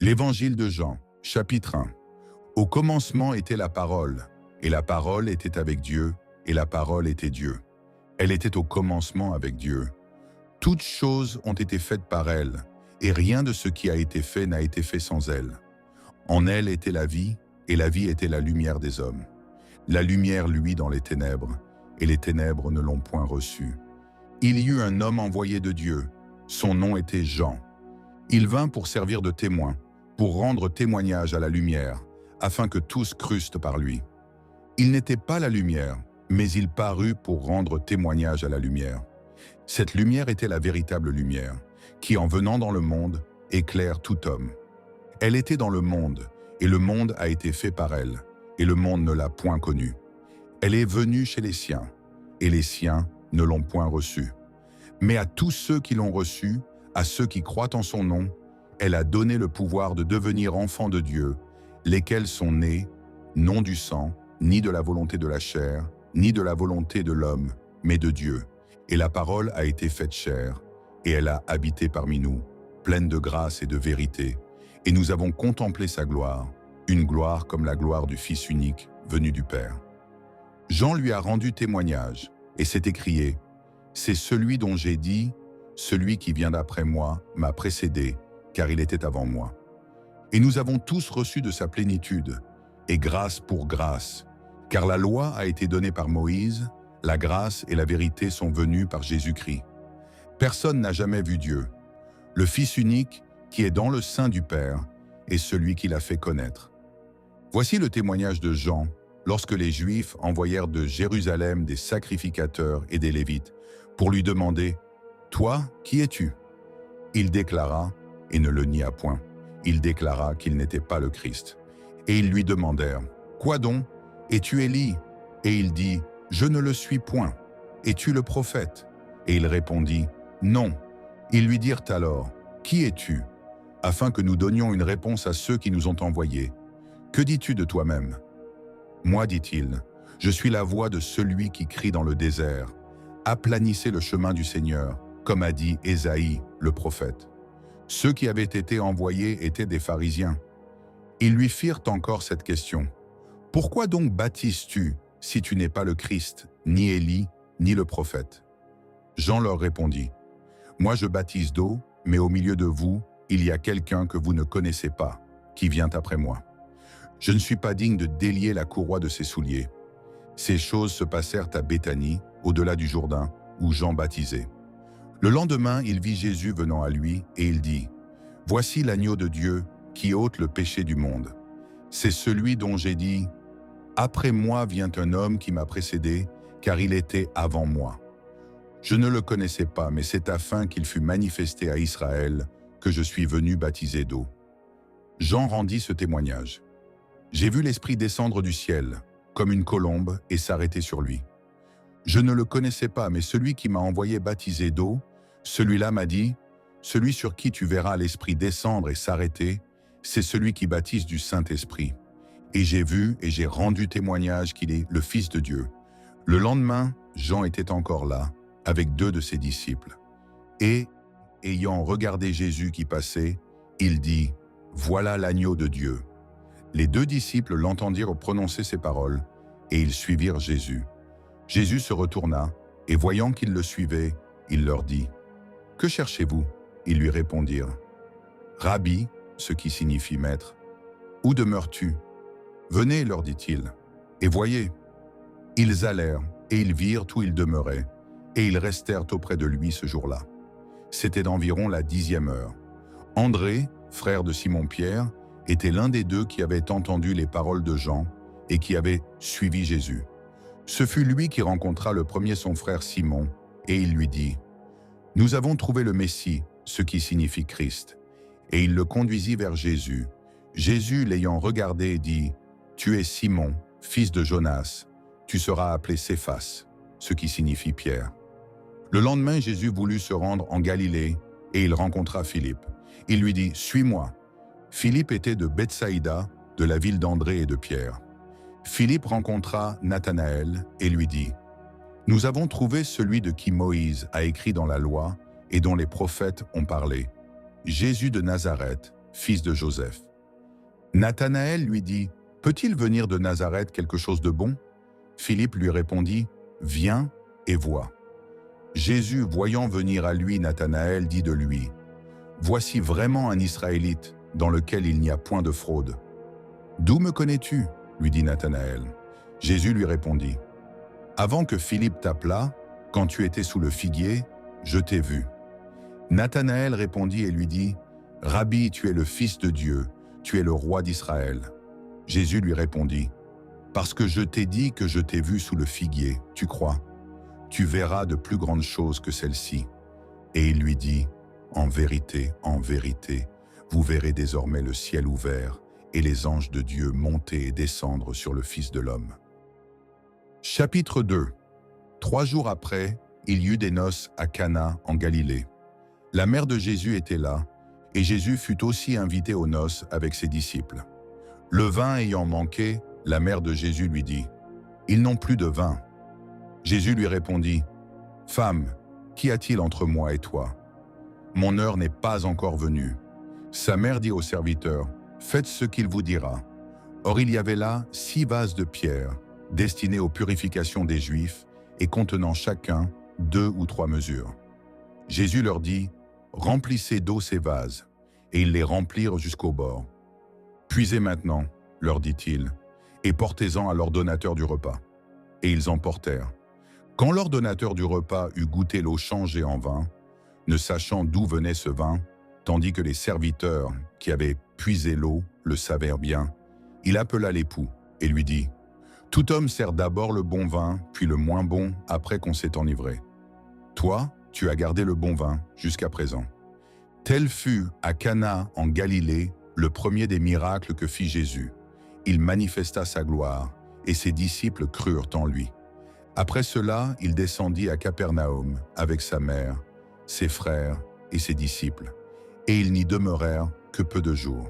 L'Évangile de Jean, chapitre 1. Au commencement était la parole, et la parole était avec Dieu, et la parole était Dieu. Elle était au commencement avec Dieu. Toutes choses ont été faites par elle, et rien de ce qui a été fait n'a été fait sans elle. En elle était la vie, et la vie était la lumière des hommes. La lumière luit dans les ténèbres, et les ténèbres ne l'ont point reçue. Il y eut un homme envoyé de Dieu, son nom était Jean. Il vint pour servir de témoin, pour rendre témoignage à la lumière, afin que tous crussent par lui. Il n'était pas la lumière, mais il parut pour rendre témoignage à la lumière. Cette lumière était la véritable lumière, qui en venant dans le monde, éclaire tout homme. Elle était dans le monde, et le monde a été fait par elle, et le monde ne l'a point connue. Elle est venue chez les siens, et les siens ne l'ont point reçue. Mais à tous ceux qui l'ont reçue, à ceux qui croient en son nom, elle a donné le pouvoir de devenir enfants de Dieu, lesquels sont nés, non du sang, ni de la volonté de la chair, ni de la volonté de l'homme, mais de Dieu. Et la parole a été faite chair, et elle a habité parmi nous, pleine de grâce et de vérité. Et nous avons contemplé sa gloire, une gloire comme la gloire du Fils unique, venu du Père. Jean lui a rendu témoignage, et s'est écrié, « C'est celui dont j'ai dit, celui qui vient d'après moi m'a précédé, car il était avant moi. » Et nous avons tous reçu de sa plénitude, et grâce pour grâce, car la loi a été donnée par Moïse, la grâce et la vérité sont venues par Jésus-Christ. Personne n'a jamais vu Dieu. Le Fils unique, qui est dans le sein du Père, est celui qui l'a fait connaître. Voici le témoignage de Jean, lorsque les Juifs envoyèrent de Jérusalem des sacrificateurs et des Lévites, pour lui demander « Toi, qui es-tu » Il déclara, et ne le nia point, il déclara qu'il n'était pas le Christ. Et ils lui demandèrent « Quoi donc? Es-tu Élie » Et il dit « Je ne le suis point. Es-tu le prophète » Et il répondit « Non. » Ils lui dirent alors « Qui es-tu » afin que nous donnions une réponse à ceux qui nous ont envoyés. « Que dis-tu de toi-même » Moi, dit-il, je suis la voix de celui qui crie dans le désert. Aplanissez le chemin du Seigneur, comme a dit Ésaïe, le prophète. Ceux qui avaient été envoyés étaient des pharisiens. Ils lui firent encore cette question. Pourquoi donc baptises-tu si tu n'es pas le Christ, ni Élie, ni le prophète? Jean leur répondit. Moi je baptise d'eau, mais au milieu de vous, il y a quelqu'un que vous ne connaissez pas, qui vient après moi. Je ne suis pas digne de délier la courroie de ses souliers. Ces choses se passèrent à Béthanie, au-delà du Jourdain, où Jean baptisait. Le lendemain, il vit Jésus venant à lui, et il dit, « Voici l'agneau de Dieu qui ôte le péché du monde. C'est celui dont j'ai dit, « Après moi vient un homme qui m'a précédé, car il était avant moi. » Je ne le connaissais pas, mais c'est afin qu'il fût manifesté à Israël que je suis venu baptiser d'eau. Jean rendit ce témoignage. J'ai vu l'Esprit descendre du ciel, comme une colombe, et s'arrêter sur lui. Je ne le connaissais pas, mais celui qui m'a envoyé baptiser d'eau, celui-là m'a dit, « Celui sur qui tu verras l'Esprit descendre et s'arrêter, c'est celui qui baptise du Saint-Esprit. » Et j'ai vu et j'ai rendu témoignage qu'il est le Fils de Dieu. Le lendemain, Jean était encore là, avec 2 de ses disciples. Et, ayant regardé Jésus qui passait, il dit, « Voilà l'agneau de Dieu. » Les 2 disciples l'entendirent prononcer ces paroles, et ils suivirent Jésus. Jésus se retourna, et voyant qu'ils le suivaient, il leur dit, « Que cherchez-vous » Ils lui répondirent, « Rabbi, ce qui signifie maître, où demeures-tu » Venez, leur dit-il, et voyez. Ils allèrent, et ils virent où il demeurait, et ils restèrent auprès de lui ce jour-là. C'était d'environ la 10e heure. André, frère de Simon-Pierre, était l'un des 2 qui avaient entendu les paroles de Jean et qui avait suivi Jésus. Ce fut lui qui rencontra le premier son frère Simon, et il lui dit, « Nous avons trouvé le Messie, ce qui signifie Christ. » Et il le conduisit vers Jésus. Jésus, l'ayant regardé, dit, « Tu es Simon, fils de Jonas, tu seras appelé Céphas, ce qui signifie Pierre. » Le lendemain, Jésus voulut se rendre en Galilée, et il rencontra Philippe. Il lui dit, « Suis-moi. » Philippe était de Bethsaïda, de la ville d'André et de Pierre. Philippe rencontra Nathanaël et lui dit, « Nous avons trouvé celui de qui Moïse a écrit dans la loi et dont les prophètes ont parlé, Jésus de Nazareth, fils de Joseph. Nathanaël lui dit, « Peut-il venir de Nazareth quelque chose de bon ?» Philippe lui répondit, « Viens et vois. » Jésus, voyant venir à lui Nathanaël, dit de lui, « Voici vraiment un Israélite dans lequel il n'y a point de fraude. »« D'où me connais-tu » lui dit Nathanaël. Jésus lui répondit, « Avant que Philippe t'appelât, quand tu étais sous le figuier, je t'ai vu. » Nathanaël répondit et lui dit, « Rabbi, tu es le Fils de Dieu, tu es le roi d'Israël. » Jésus lui répondit, « Parce que je t'ai dit que je t'ai vu sous le figuier, tu crois. Tu verras de plus grandes choses que celles-ci. » Et il lui dit, « En vérité, vous verrez désormais le ciel ouvert et les anges de Dieu monter et descendre sur le Fils de l'homme. » Chapitre 2. 3 jours après, il y eut des noces à Cana en Galilée. La mère de Jésus était là, et Jésus fut aussi invité aux noces avec ses disciples. Le vin ayant manqué, la mère de Jésus lui dit, « Ils n'ont plus de vin. » Jésus lui répondit, « Femme, qu'y a-t-il entre moi et toi? Mon heure n'est pas encore venue. » Sa mère dit au serviteur, « Faites ce qu'il vous dira. » Or il y avait là 6 vases de pierre, destinés aux purifications des Juifs et contenant chacun 2 ou 3 mesures. Jésus leur dit, « Remplissez d'eau ces vases. » Et ils les remplirent jusqu'au bord. « Puisez maintenant, leur dit-il, et portez-en à l'ordonnateur du repas. » Et ils en portèrent. Quand l'ordonnateur du repas eut goûté l'eau changée en vin, ne sachant d'où venait ce vin, tandis que les serviteurs qui avaient puisé l'eau le savèrent bien, il appela l'époux et lui dit, « Tout homme sert d'abord le bon vin, puis le moins bon après qu'on s'est enivré. Toi, tu as gardé le bon vin jusqu'à présent. » Tel fut à Cana en Galilée le premier des miracles que fit Jésus. Il manifesta sa gloire, et ses disciples crurent en lui. Après cela, il descendit à Capernaum avec sa mère, ses frères et ses disciples, et ils n'y demeurèrent que peu de jours.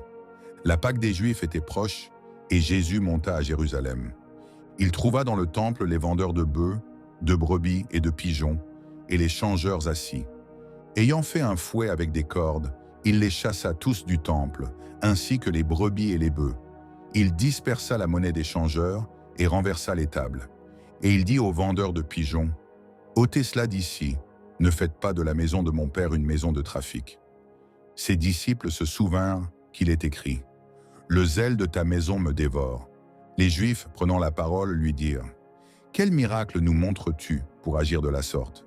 La Pâque des Juifs était proche, et Jésus monta à Jérusalem. Il trouva dans le temple les vendeurs de bœufs, de brebis et de pigeons, et les changeurs assis. Ayant fait un fouet avec des cordes, il les chassa tous du temple, ainsi que les brebis et les bœufs. Il dispersa la monnaie des changeurs et renversa les tables. Et il dit aux vendeurs de pigeons, « Ôtez cela d'ici, ne faites pas de la maison de mon Père une maison de trafic. » Ses disciples se souvinrent qu'il est écrit, « Le zèle de ta maison me dévore. » Les Juifs, prenant la parole, lui dirent, « Quel miracle nous montres-tu pour agir de la sorte ?»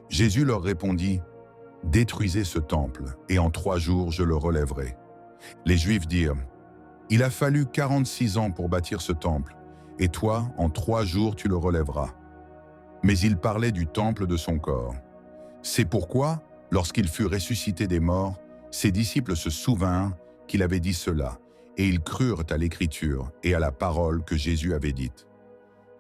Jésus leur répondit, « Détruisez ce temple, et en 3 jours je le relèverai. » Les Juifs dirent, « Il a fallu 46 ans pour bâtir ce temple, et toi, en 3 jours tu le relèveras. » Mais il parlait du temple de son corps. C'est pourquoi, lorsqu'il fut ressuscité des morts, ses disciples se souvinrent qu'il avait dit cela, et ils crurent à l'Écriture et à la parole que Jésus avait dite.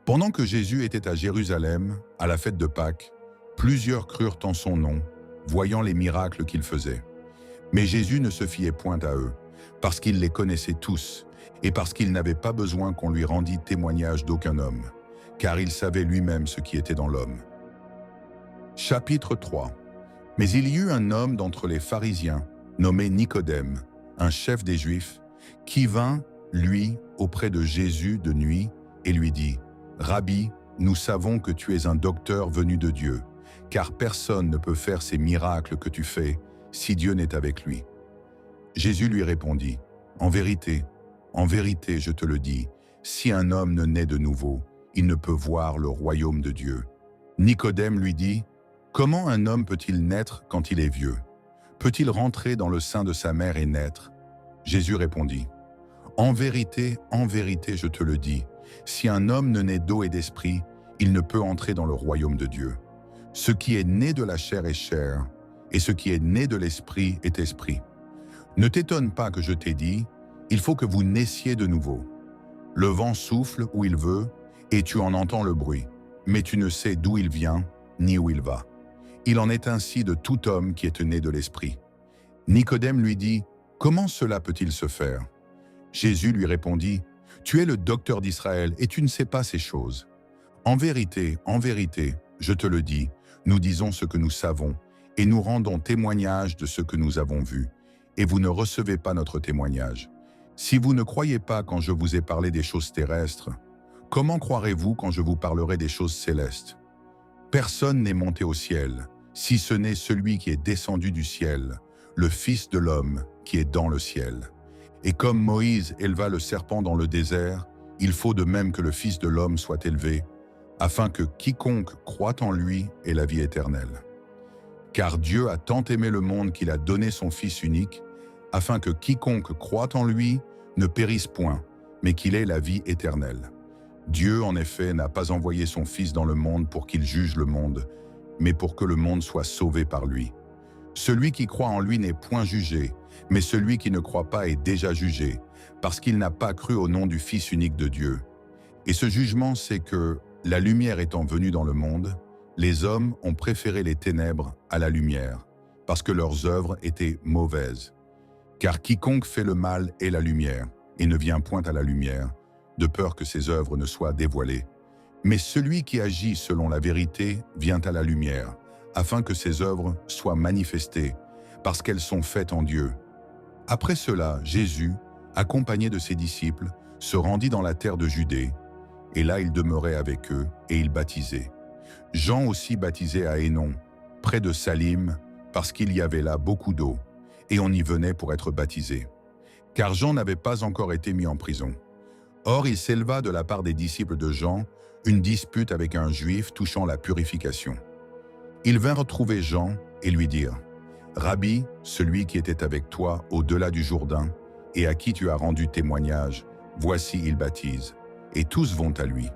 Pendant que Jésus était à Jérusalem, à la fête de Pâques, plusieurs crurent en son nom, voyant les miracles qu'il faisait. Mais Jésus ne se fiait point à eux, parce qu'il les connaissait tous, et parce qu'il n'avait pas besoin qu'on lui rendît témoignage d'aucun homme, car il savait lui-même ce qui était dans l'homme. Chapitre 3. Mais il y eut un homme d'entre les pharisiens, nommé Nicodème, un chef des Juifs, qui vint, lui, auprès de Jésus de nuit, et lui dit, « Rabbi, nous savons que tu es un docteur venu de Dieu, car personne ne peut faire ces miracles que tu fais si Dieu n'est avec lui. » Jésus lui répondit, « En vérité, je te le dis, si un homme ne naît de nouveau, il ne peut voir le royaume de Dieu. » Nicodème lui dit, « Comment un homme peut-il naître quand il est vieux? Peut-il rentrer dans le sein de sa mère et naître ?» Jésus répondit, « En vérité, je te le dis, si un homme ne naît d'eau et d'esprit, il ne peut entrer dans le royaume de Dieu. Ce qui est né de la chair est chair, et ce qui est né de l'esprit est esprit. Ne t'étonne pas que je t'ai dit, il faut que vous naissiez de nouveau. Le vent souffle où il veut, et tu en entends le bruit, mais tu ne sais d'où il vient, ni où il va. Il en est ainsi de tout homme qui est né de l'esprit. » Nicodème lui dit, « Comment cela peut-il se faire ?» Jésus lui répondit, « Tu es le docteur d'Israël et tu ne sais pas ces choses. En vérité, je te le dis, nous disons ce que nous savons, et nous rendons témoignage de ce que nous avons vu, et vous ne recevez pas notre témoignage. Si vous ne croyez pas quand je vous ai parlé des choses terrestres, comment croirez-vous quand je vous parlerai des choses célestes? Personne n'est monté au ciel, si ce n'est celui qui est descendu du ciel, le Fils de l'homme qui est dans le ciel. Et comme Moïse éleva le serpent dans le désert, il faut de même que le Fils de l'homme soit élevé, afin que quiconque croit en lui ait la vie éternelle. Car Dieu a tant aimé le monde qu'il a donné son Fils unique, afin que quiconque croit en lui ne périsse point, mais qu'il ait la vie éternelle. Dieu, en effet, n'a pas envoyé son Fils dans le monde pour qu'il juge le monde, mais pour que le monde soit sauvé par lui. Celui qui croit en lui n'est point jugé, mais celui qui ne croit pas est déjà jugé, parce qu'il n'a pas cru au nom du Fils unique de Dieu. Et ce jugement, c'est que, la lumière étant venue dans le monde, les hommes ont préféré les ténèbres à la lumière, parce que leurs œuvres étaient mauvaises. Car quiconque fait le mal est la lumière, et ne vient point à la lumière, de peur que ses œuvres ne soient dévoilées. Mais celui qui agit selon la vérité vient à la lumière, afin que ses œuvres soient manifestées, parce qu'elles sont faites en Dieu. Après cela, Jésus, accompagné de ses disciples, se rendit dans la terre de Judée, et là il demeurait avec eux, et il baptisait. Jean aussi baptisait à Hénon, près de Salim, parce qu'il y avait là beaucoup d'eau, et on y venait pour être baptisé. Car Jean n'avait pas encore été mis en prison. Or il s'éleva de la part des disciples de Jean une dispute avec un juif touchant la purification. Ils vinrent trouver Jean et lui dirent : « Rabbi, celui qui était avec toi au-delà du Jourdain, et à qui tu as rendu témoignage, voici il baptise, et tous vont à lui. »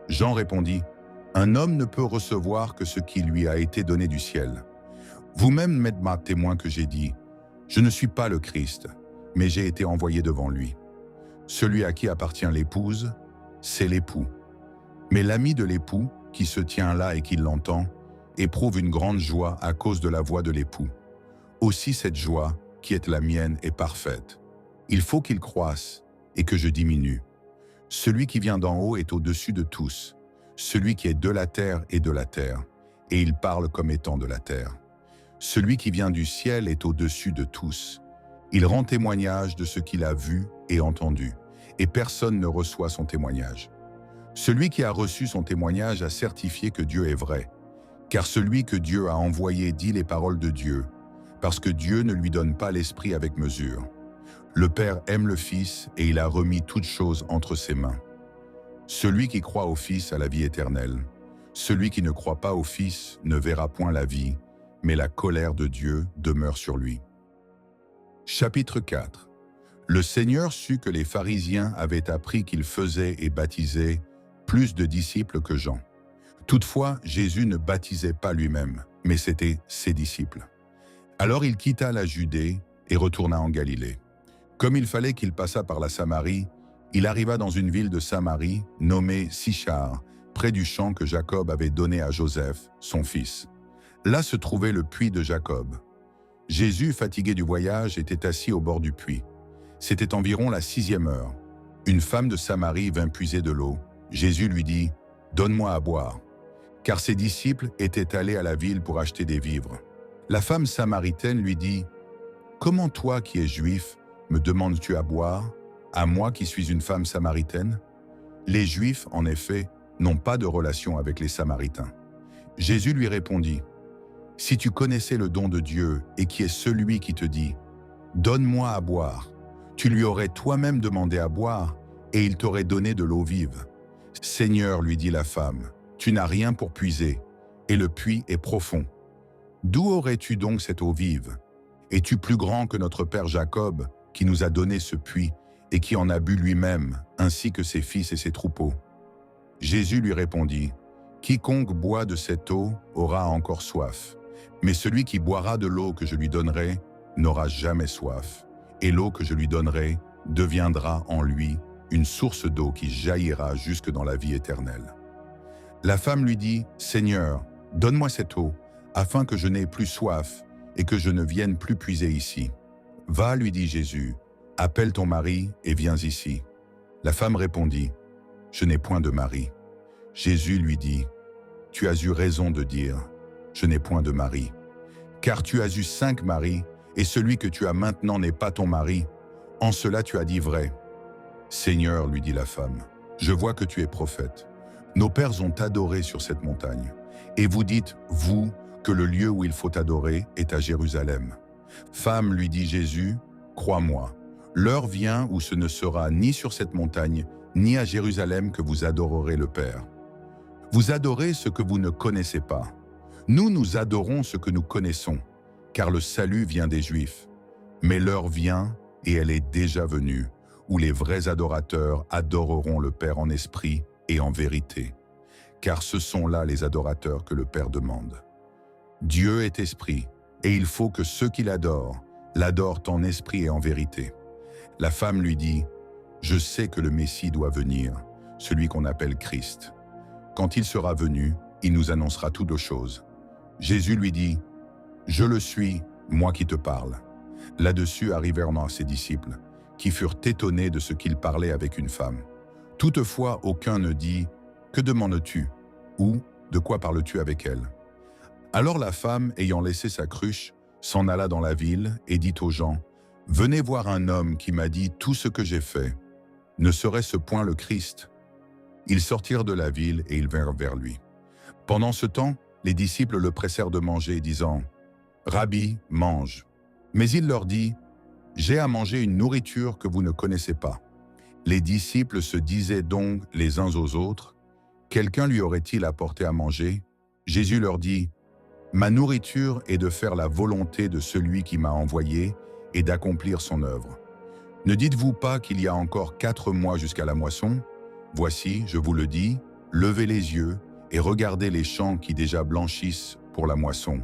Jean répondit : « Un homme ne peut recevoir que ce qui lui a été donné du ciel. Vous-même m'êtes ma témoin que j'ai dit : je ne suis pas le Christ, mais j'ai été envoyé devant lui. Celui à qui appartient l'épouse, c'est l'époux. Mais l'ami de l'époux, qui se tient là et qui l'entend, éprouve une grande joie à cause de la voix de l'époux. Aussi cette joie, qui est la mienne, est parfaite. Il faut qu'il croisse et que je diminue. Celui qui vient d'en haut est au-dessus de tous. Celui qui est de la terre est de la terre, et il parle comme étant de la terre. Celui qui vient du ciel est au-dessus de tous. Il rend témoignage de ce qu'il a vu et entendu, et personne ne reçoit son témoignage. Celui qui a reçu son témoignage a certifié que Dieu est vrai, car celui que Dieu a envoyé dit les paroles de Dieu, parce que Dieu ne lui donne pas l'esprit avec mesure. Le Père aime le Fils et il a remis toutes choses entre ses mains. Celui qui croit au Fils a la vie éternelle. Celui qui ne croit pas au Fils ne verra point la vie, mais la colère de Dieu demeure sur lui. Chapitre 4. Le Seigneur sut que les pharisiens avaient appris qu'il faisait et baptisait plus de disciples que Jean. Toutefois, Jésus ne baptisait pas lui-même, mais c'était ses disciples. Alors il quitta la Judée et retourna en Galilée. Comme il fallait qu'il passât par la Samarie, il arriva dans une ville de Samarie, nommée Sichar, près du champ que Jacob avait donné à Joseph, son fils. Là se trouvait le puits de Jacob. Jésus, fatigué du voyage, était assis au bord du puits. C'était environ la 6e heure. Une femme de Samarie vint puiser de l'eau. Jésus lui dit : « Donne-moi à boire. » Car ses disciples étaient allés à la ville pour acheter des vivres. La femme samaritaine lui dit : « Comment toi qui es juif, me demandes-tu à boire, à moi qui suis une femme samaritaine ? » Les Juifs, en effet, n'ont pas de relation avec les Samaritains. Jésus lui répondit : « Si tu connaissais le don de Dieu et qui est celui qui te dit : Donne-moi à boire, tu lui aurais toi-même demandé à boire et il t'aurait donné de l'eau vive. Seigneur, lui dit la femme, tu n'as rien pour puiser et le puits est profond. D'où aurais-tu donc cette eau vive? Es-tu plus grand que notre père Jacob qui nous a donné ce puits et qui en a bu lui-même, ainsi que ses fils et ses troupeaux? Jésus lui répondit : Quiconque boit de cette eau aura encore soif. Mais celui qui boira de l'eau que je lui donnerai n'aura jamais soif, et l'eau que je lui donnerai deviendra en lui une source d'eau qui jaillira jusque dans la vie éternelle. La femme lui dit : Seigneur, donne-moi cette eau, afin que je n'aie plus soif et que je ne vienne plus puiser ici. Va, lui dit Jésus, appelle ton mari et viens ici. La femme répondit : Je n'ai point de mari. Jésus lui dit : Tu as eu raison de dire : Je n'ai point de mari. Car tu as eu 5 maris, et celui que tu as maintenant n'est pas ton mari. En cela tu as dit vrai. » « Seigneur, lui dit la femme, je vois que tu es prophète. Nos pères ont adoré sur cette montagne. Et vous dites, vous, que le lieu où il faut adorer est à Jérusalem. » « Femme, lui dit Jésus, crois-moi, l'heure vient où ce ne sera ni sur cette montagne, ni à Jérusalem que vous adorerez le Père. Vous adorez ce que vous ne connaissez pas. Nous adorons ce que nous connaissons, car le salut vient des Juifs. Mais l'heure vient, et elle est déjà venue, où les vrais adorateurs adoreront le Père en esprit et en vérité, car ce sont là les adorateurs que le Père demande. Dieu est esprit, et il faut que ceux qui l'adorent en esprit et en vérité. La femme lui dit, « Je sais que le Messie doit venir, celui qu'on appelle Christ. Quand il sera venu, il nous annoncera toutes les choses. » Jésus lui dit, « Je le suis, moi qui te parle. » Là-dessus arrivèrent ses disciples, qui furent étonnés de ce qu'il parlait avec une femme. Toutefois, aucun ne dit, « Que demandes-tu » ou « De quoi parles-tu avec elle ?» Alors la femme, ayant laissé sa cruche, s'en alla dans la ville et dit aux gens, « Venez voir un homme qui m'a dit tout ce que j'ai fait. Ne serait-ce point le Christ ?» Ils sortirent de la ville et ils vinrent vers lui. Pendant ce temps, les disciples le pressèrent de manger, disant, « Rabbi, mange. » Mais il leur dit, « J'ai à manger une nourriture que vous ne connaissez pas. » Les disciples se disaient donc les uns aux autres, « Quelqu'un lui aurait-il apporté à manger ?» Jésus leur dit, « Ma nourriture est de faire la volonté de celui qui m'a envoyé et d'accomplir son œuvre. Ne dites-vous pas qu'il y a encore 4 mois jusqu'à la moisson? Voici, je vous le dis, levez les yeux et regardez les champs qui déjà blanchissent pour la moisson.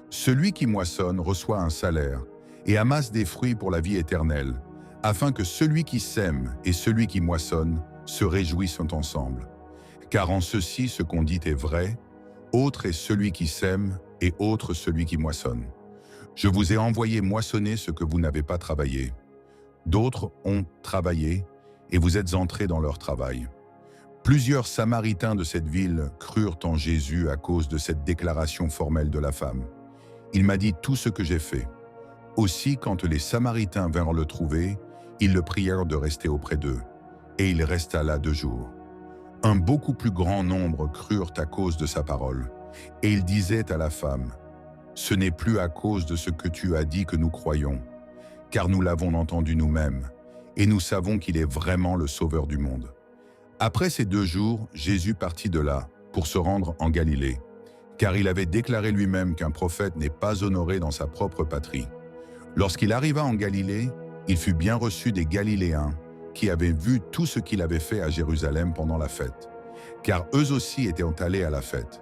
Celui qui moissonne reçoit un salaire et amasse des fruits pour la vie éternelle, afin que celui qui sème et celui qui moissonne se réjouissent ensemble. Car en ceci, ce qu'on dit est vrai, autre est celui qui sème et autre celui qui moissonne. Je vous ai envoyé moissonner ce que vous n'avez pas travaillé. D'autres ont travaillé et vous êtes entrés dans leur travail. » Plusieurs Samaritains de cette ville crurent en Jésus à cause de cette déclaration formelle de la femme. « Il m'a dit tout ce que j'ai fait. » Aussi, quand les Samaritains vinrent le trouver, ils le prièrent de rester auprès d'eux. Et il resta là 2 jours. Un beaucoup plus grand nombre crurent à cause de sa parole. Et il disait à la femme, « Ce n'est plus à cause de ce que tu as dit que nous croyons, car nous l'avons entendu nous-mêmes, et nous savons qu'il est vraiment le Sauveur du monde. » Après ces 2 jours, Jésus partit de là pour se rendre en Galilée, car il avait déclaré lui-même qu'un prophète n'est pas honoré dans sa propre patrie. Lorsqu'il arriva en Galilée, il fut bien reçu des Galiléens qui avaient vu tout ce qu'il avait fait à Jérusalem pendant la fête, car eux aussi étaient allés à la fête.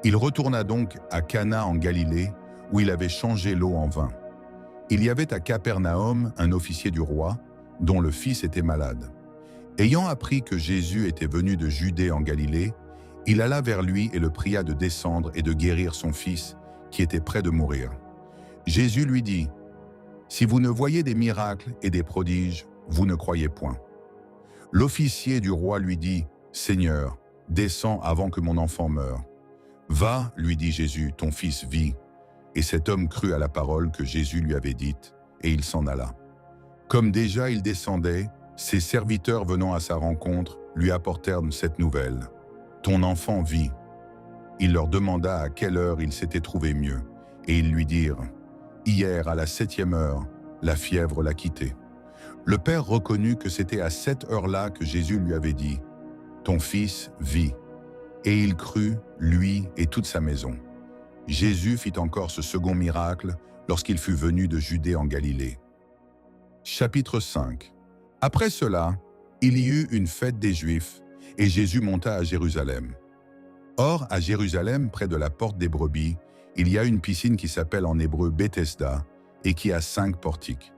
Il retourna donc à Cana en Galilée, où il avait changé l'eau en vin. Il y avait à Capernaum un officier du roi, dont le fils était malade. Ayant appris que Jésus était venu de Judée en Galilée, il alla vers lui et le pria de descendre et de guérir son fils, qui était près de mourir. Jésus lui dit, « Si vous ne voyez des miracles et des prodiges, vous ne croyez point. » L'officier du roi lui dit, « Seigneur, descends avant que mon enfant meure. » « Va, lui dit Jésus, ton fils vit. » Et cet homme crut à la parole que Jésus lui avait dite, et il s'en alla. Comme déjà il descendait, ses serviteurs venant à sa rencontre lui apportèrent cette nouvelle. « Ton enfant vit. » Il leur demanda à quelle heure il s'était trouvé mieux, et ils lui dirent, « Hier, à la 7e heure, la fièvre l'a quitté. » Le père reconnut que c'était à cette heure-là que Jésus lui avait dit, « Ton fils vit. » Et il crut, lui et toute sa maison. Jésus fit encore ce second miracle lorsqu'il fut venu de Judée en Galilée. Chapitre 5. Après cela, il y eut une fête des Juifs, et Jésus monta à Jérusalem. Or, à Jérusalem, près de la porte des brebis, il y a une piscine qui s'appelle en hébreu Bethesda, et qui a 5 portiques.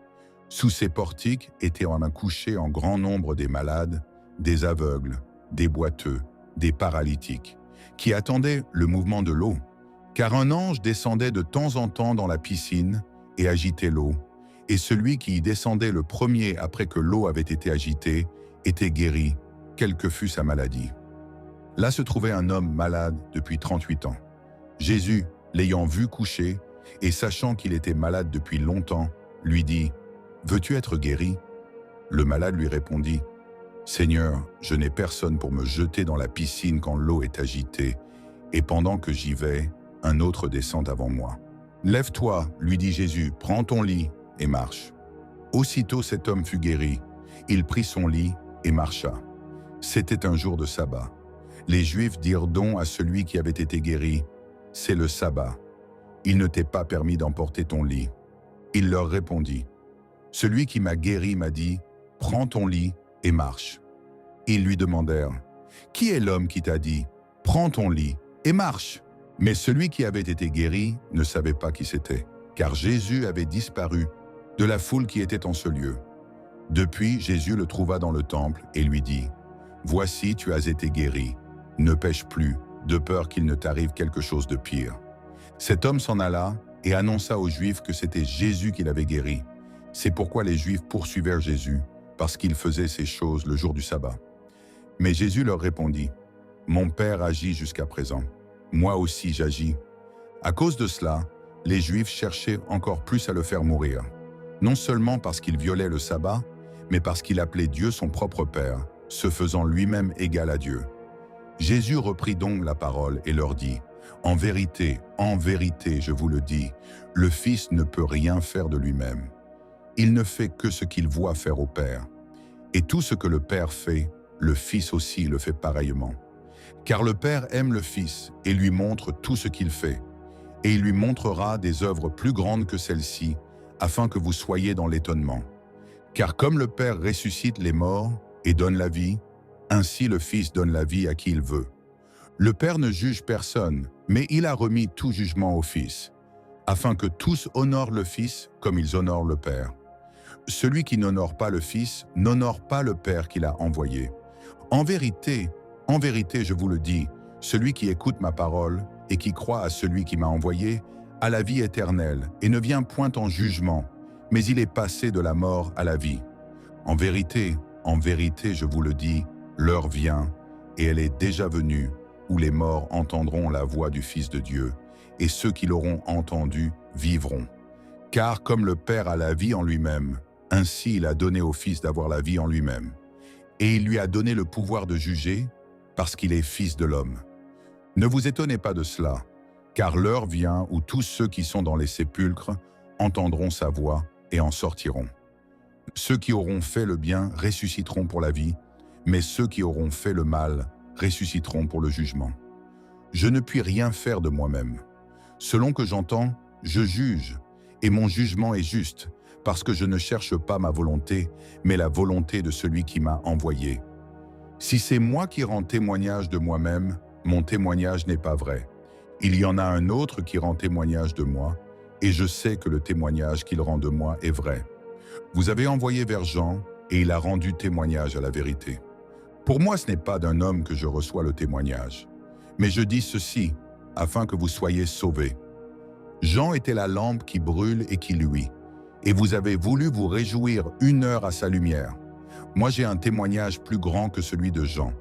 Sous ces portiques étaient couchés en grand nombre des malades, des aveugles, des boiteux, des paralytiques, qui attendaient le mouvement de l'eau, car un ange descendait de temps en temps dans la piscine et agitait l'eau, et celui qui y descendait le premier après que l'eau avait été agitée était guéri, quelle que fût sa maladie. Là se trouvait un homme malade depuis 38 ans. Jésus, l'ayant vu couché, et sachant qu'il était malade depuis longtemps, lui dit « Veux-tu être guéri ?» Le malade lui répondit « Seigneur, je n'ai personne pour me jeter dans la piscine quand l'eau est agitée, et pendant que j'y vais, un autre descend avant moi. » « Lève-toi, lui dit Jésus, prends ton lit et marche. » Aussitôt cet homme fut guéri. Il prit son lit et marcha. C'était un jour de sabbat. Les Juifs dirent donc à celui qui avait été guéri, « C'est le sabbat. Il ne t'est pas permis d'emporter ton lit. » Il leur répondit, « Celui qui m'a guéri m'a dit, « Prends ton lit et marche. » Ils lui demandèrent, « Qui est l'homme qui t'a dit, « Prends ton lit et marche ?» Mais celui qui avait été guéri ne savait pas qui c'était, car Jésus avait disparu de la foule qui était en ce lieu. Depuis, Jésus le trouva dans le temple et lui dit, « Voici, tu as été guéri. Ne pêche plus, de peur qu'il ne t'arrive quelque chose de pire. » Cet homme s'en alla et annonça aux Juifs que c'était Jésus qui l'avait guéri. C'est pourquoi les Juifs poursuivirent Jésus, parce qu'il faisait ces choses le jour du sabbat. Mais Jésus leur répondit, « Mon Père agit jusqu'à présent. Moi aussi j'agis. » À cause de cela, les Juifs cherchaient encore plus à le faire mourir, non seulement parce qu'il violait le sabbat, mais parce qu'il appelait Dieu son propre Père, se faisant lui-même égal à Dieu. Jésus reprit donc la parole et leur dit, « En vérité, je vous le dis, le Fils ne peut rien faire de lui-même. Il ne fait que ce qu'il voit faire au Père. Et tout ce que le Père fait, le Fils aussi le fait pareillement. Car le Père aime le Fils et lui montre tout ce qu'il fait, et il lui montrera des œuvres plus grandes que celles-ci, afin que vous soyez dans l'étonnement. Car comme le Père ressuscite les morts et donne la vie, ainsi le Fils donne la vie à qui il veut. Le Père ne juge personne, mais il a remis tout jugement au Fils, afin que tous honorent le Fils comme ils honorent le Père. Celui qui n'honore pas le Fils n'honore pas le Père qui l'a envoyé. En vérité, je vous le dis, celui qui écoute ma parole et qui croit à celui qui m'a envoyé a la vie éternelle et ne vient point en jugement, mais il est passé de la mort à la vie. En vérité, je vous le dis, l'heure vient, et elle est déjà venue, où les morts entendront la voix du Fils de Dieu, et ceux qui l'auront entendu vivront. Car comme le Père a la vie en lui-même, ainsi il a donné au Fils d'avoir la vie en lui-même. Et il lui a donné le pouvoir de juger, parce qu'il est Fils de l'homme. Ne vous étonnez pas de cela, car l'heure vient où tous ceux qui sont dans les sépulcres entendront sa voix et en sortiront. Ceux qui auront fait le bien ressusciteront pour la vie, mais ceux qui auront fait le mal ressusciteront pour le jugement. Je ne puis rien faire de moi-même. Selon que j'entends, je juge, et mon jugement est juste, parce que je ne cherche pas ma volonté, mais la volonté de celui qui m'a envoyé. Si c'est moi qui rends témoignage de moi-même, mon témoignage n'est pas vrai. Il y en a un autre qui rend témoignage de moi, et je sais que le témoignage qu'il rend de moi est vrai. Vous avez envoyé vers Jean, et il a rendu témoignage à la vérité. Pour moi, ce n'est pas d'un homme que je reçois le témoignage, mais je dis ceci, afin que vous soyez sauvés. Jean était la lampe qui brûle et qui luit, et vous avez voulu vous réjouir 1 heure à sa lumière. Moi, j'ai un témoignage plus grand que celui de Jean,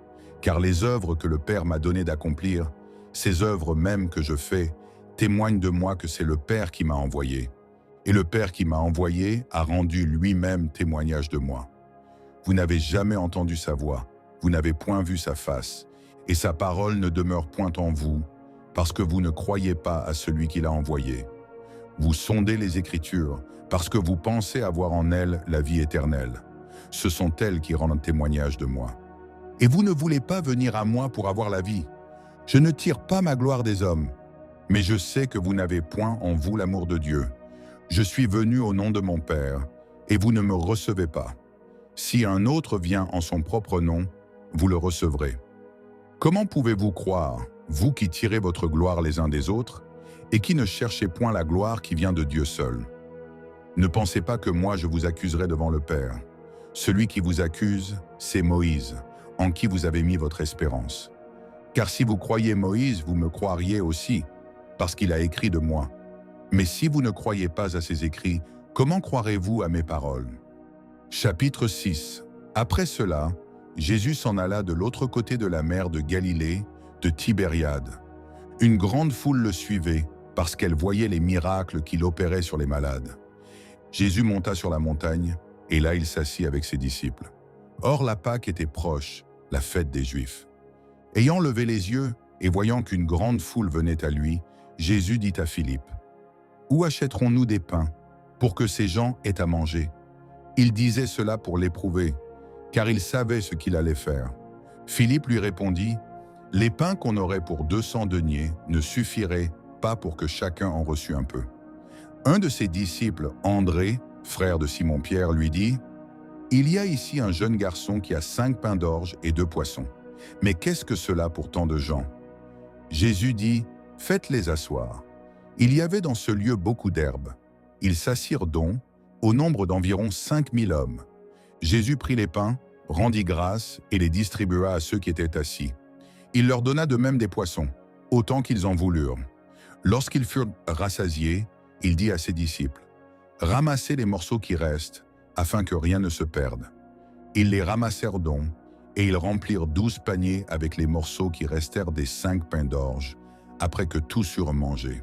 car les œuvres que le Père m'a donné d'accomplir, ces œuvres mêmes que je fais, témoignent de moi que c'est le Père qui m'a envoyé. Et le Père qui m'a envoyé a rendu lui-même témoignage de moi. Vous n'avez jamais entendu sa voix, vous n'avez point vu sa face, et sa parole ne demeure point en vous, parce que vous ne croyez pas à celui qui l'a envoyé. Vous sondez les Écritures, parce que vous pensez avoir en elles la vie éternelle. Ce sont elles qui rendent témoignage de moi. Et vous ne voulez pas venir à moi pour avoir la vie. Je ne tire pas ma gloire des hommes, mais je sais que vous n'avez point en vous l'amour de Dieu. Je suis venu au nom de mon Père, et vous ne me recevez pas. Si un autre vient en son propre nom, vous le recevrez. Comment pouvez-vous croire, vous qui tirez votre gloire les uns des autres, et qui ne cherchez point la gloire qui vient de Dieu seul? Ne pensez pas que moi je vous accuserai devant le Père. Celui qui vous accuse, c'est Moïse, en qui vous avez mis votre espérance. Car si vous croyez Moïse, vous me croiriez aussi, parce qu'il a écrit de moi. Mais si vous ne croyez pas à ses écrits, comment croirez-vous à mes paroles? Chapitre 6. Après cela, Jésus s'en alla de l'autre côté de la mer de Galilée, de Tibériade. Une grande foule le suivait, parce qu'elle voyait les miracles qu'il opérait sur les malades. Jésus monta sur la montagne, et là il s'assit avec ses disciples. Or la Pâque était proche, la fête des Juifs. Ayant levé les yeux, et voyant qu'une grande foule venait à lui, Jésus dit à Philippe, « Où achèterons-nous des pains, pour que ces gens aient à manger ?» Il disait cela pour l'éprouver, car il savait ce qu'il allait faire. Philippe lui répondit, « Les pains qu'on aurait pour 200 deniers ne suffiraient pas pour que chacun en reçût un peu. » Un de ses disciples, André, frère de Simon-Pierre, lui dit, « Il y a ici un jeune garçon qui a 5 pains d'orge et 2 poissons. Mais qu'est-ce que cela pour tant de gens ?» Jésus dit, « Faites-les asseoir. » Il y avait dans ce lieu beaucoup d'herbes. Ils s'assirent donc, au nombre d'environ 5000 hommes. Jésus prit les pains, rendit grâce et les distribua à ceux qui étaient assis. Il leur donna de même des poissons, autant qu'ils en voulurent. Lorsqu'ils furent rassasiés, il dit à ses disciples, « Ramassez les morceaux qui restent, afin que rien ne se perde. » Ils les ramassèrent donc, et ils remplirent 12 paniers avec les morceaux qui restèrent des 5 pains d'orge, après que tous eurent mangé.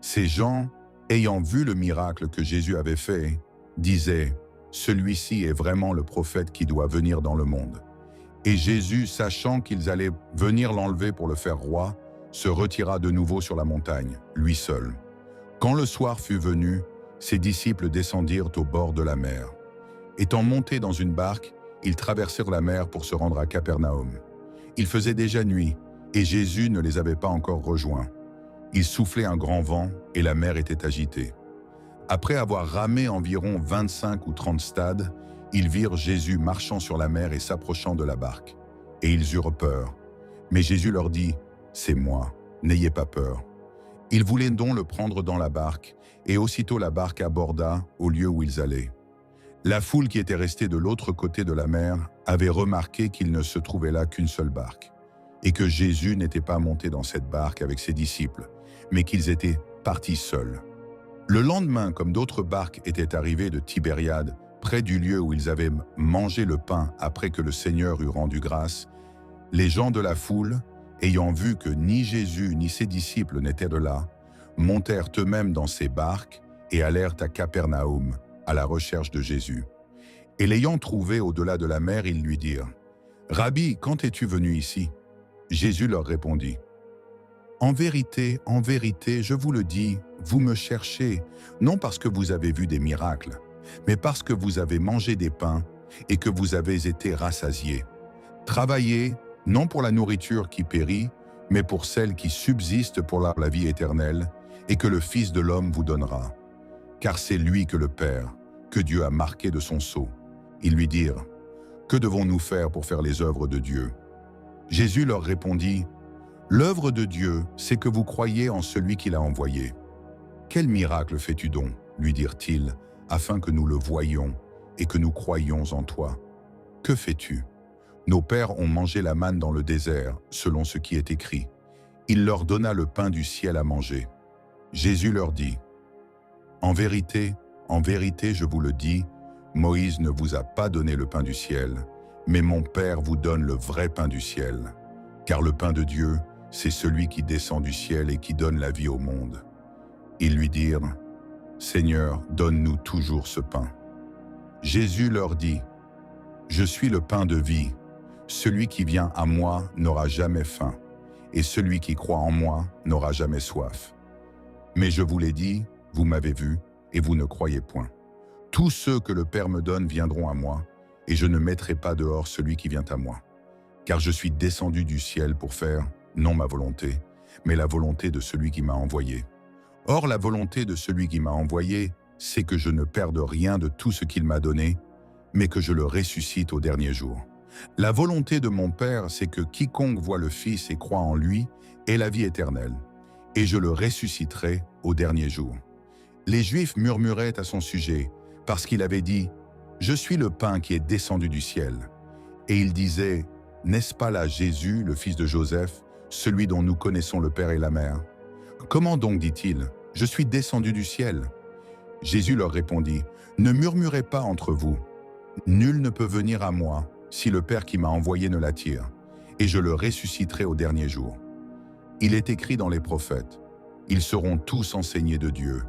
Ces gens, ayant vu le miracle que Jésus avait fait, disaient, « Celui-ci est vraiment le prophète qui doit venir dans le monde. » Et Jésus, sachant qu'ils allaient venir l'enlever pour le faire roi, se retira de nouveau sur la montagne, lui seul. Quand le soir fut venu, ses disciples descendirent au bord de la mer. Étant montés dans une barque, ils traversèrent la mer pour se rendre à Capernaum. Il faisait déjà nuit, et Jésus ne les avait pas encore rejoints. Il soufflait un grand vent, et la mer était agitée. Après avoir ramé environ 25 ou 30 stades, ils virent Jésus marchant sur la mer et s'approchant de la barque. Et ils eurent peur. Mais Jésus leur dit, « C'est moi, n'ayez pas peur. » Ils voulaient donc le prendre dans la barque, et aussitôt la barque aborda au lieu où ils allaient. La foule qui était restée de l'autre côté de la mer avait remarqué qu'il ne se trouvait là qu'une seule barque, et que Jésus n'était pas monté dans cette barque avec ses disciples, mais qu'ils étaient partis seuls. Le lendemain, comme d'autres barques étaient arrivées de Tibériade, près du lieu où ils avaient mangé le pain après que le Seigneur eut rendu grâce, les gens de la foule, ayant vu que ni Jésus ni ses disciples n'étaient de là, montèrent eux-mêmes dans ces barques et allèrent à Capernaum, à la recherche de Jésus. Et l'ayant trouvé au-delà de la mer, ils lui dirent, « Rabbi, quand es-tu venu ici ?» Jésus leur répondit, « en vérité, je vous le dis, vous me cherchez, non parce que vous avez vu des miracles, mais parce que vous avez mangé des pains et que vous avez été rassasiés. Travaillez, non pour la nourriture qui périt, mais pour celle qui subsiste pour la vie éternelle, et que le Fils de l'homme vous donnera. Car c'est lui que le Père, que Dieu a marqué de son sceau. » Ils lui dirent, « Que devons-nous faire pour faire les œuvres de Dieu ?» Jésus leur répondit, « L'œuvre de Dieu, c'est que vous croyez en celui qui l'a envoyé. »« Quel miracle fais-tu donc ?» lui dirent-ils, « afin que nous le voyions et que nous croyions en toi. Que fais-tu ? Nos pères ont mangé la manne dans le désert, selon ce qui est écrit. Il leur donna le pain du ciel à manger. » Jésus leur dit, « en vérité, je vous le dis, Moïse ne vous a pas donné le pain du ciel, mais mon Père vous donne le vrai pain du ciel. Car le pain de Dieu, c'est celui qui descend du ciel et qui donne la vie au monde. » Ils lui dirent, « Seigneur, donne-nous toujours ce pain. » Jésus leur dit, « Je suis le pain de vie. Celui qui vient à moi n'aura jamais faim, et celui qui croit en moi n'aura jamais soif. Mais je vous l'ai dit, vous m'avez vu, et vous ne croyez point. Tous ceux que le Père me donne viendront à moi, et je ne mettrai pas dehors celui qui vient à moi. Car je suis descendu du ciel pour faire, non ma volonté, mais la volonté de celui qui m'a envoyé. Or la volonté de celui qui m'a envoyé, c'est que je ne perde rien de tout ce qu'il m'a donné, mais que je le ressuscite au dernier jour. La volonté de mon Père, c'est que quiconque voit le Fils et croit en lui ait la vie éternelle, et je le ressusciterai au dernier jour. » Les Juifs murmuraient à son sujet, parce qu'il avait dit, « Je suis le pain qui est descendu du ciel. » Et ils disaient, « N'est-ce pas là Jésus, le fils de Joseph, celui dont nous connaissons le Père et la Mère? Comment donc, dit-il, je suis descendu du ciel ?» Jésus leur répondit, « Ne murmurez pas entre vous. Nul ne peut venir à moi si le Père qui m'a envoyé ne l'attire, et je le ressusciterai au dernier jour. Il est écrit dans les prophètes, Ils seront tous enseignés de Dieu.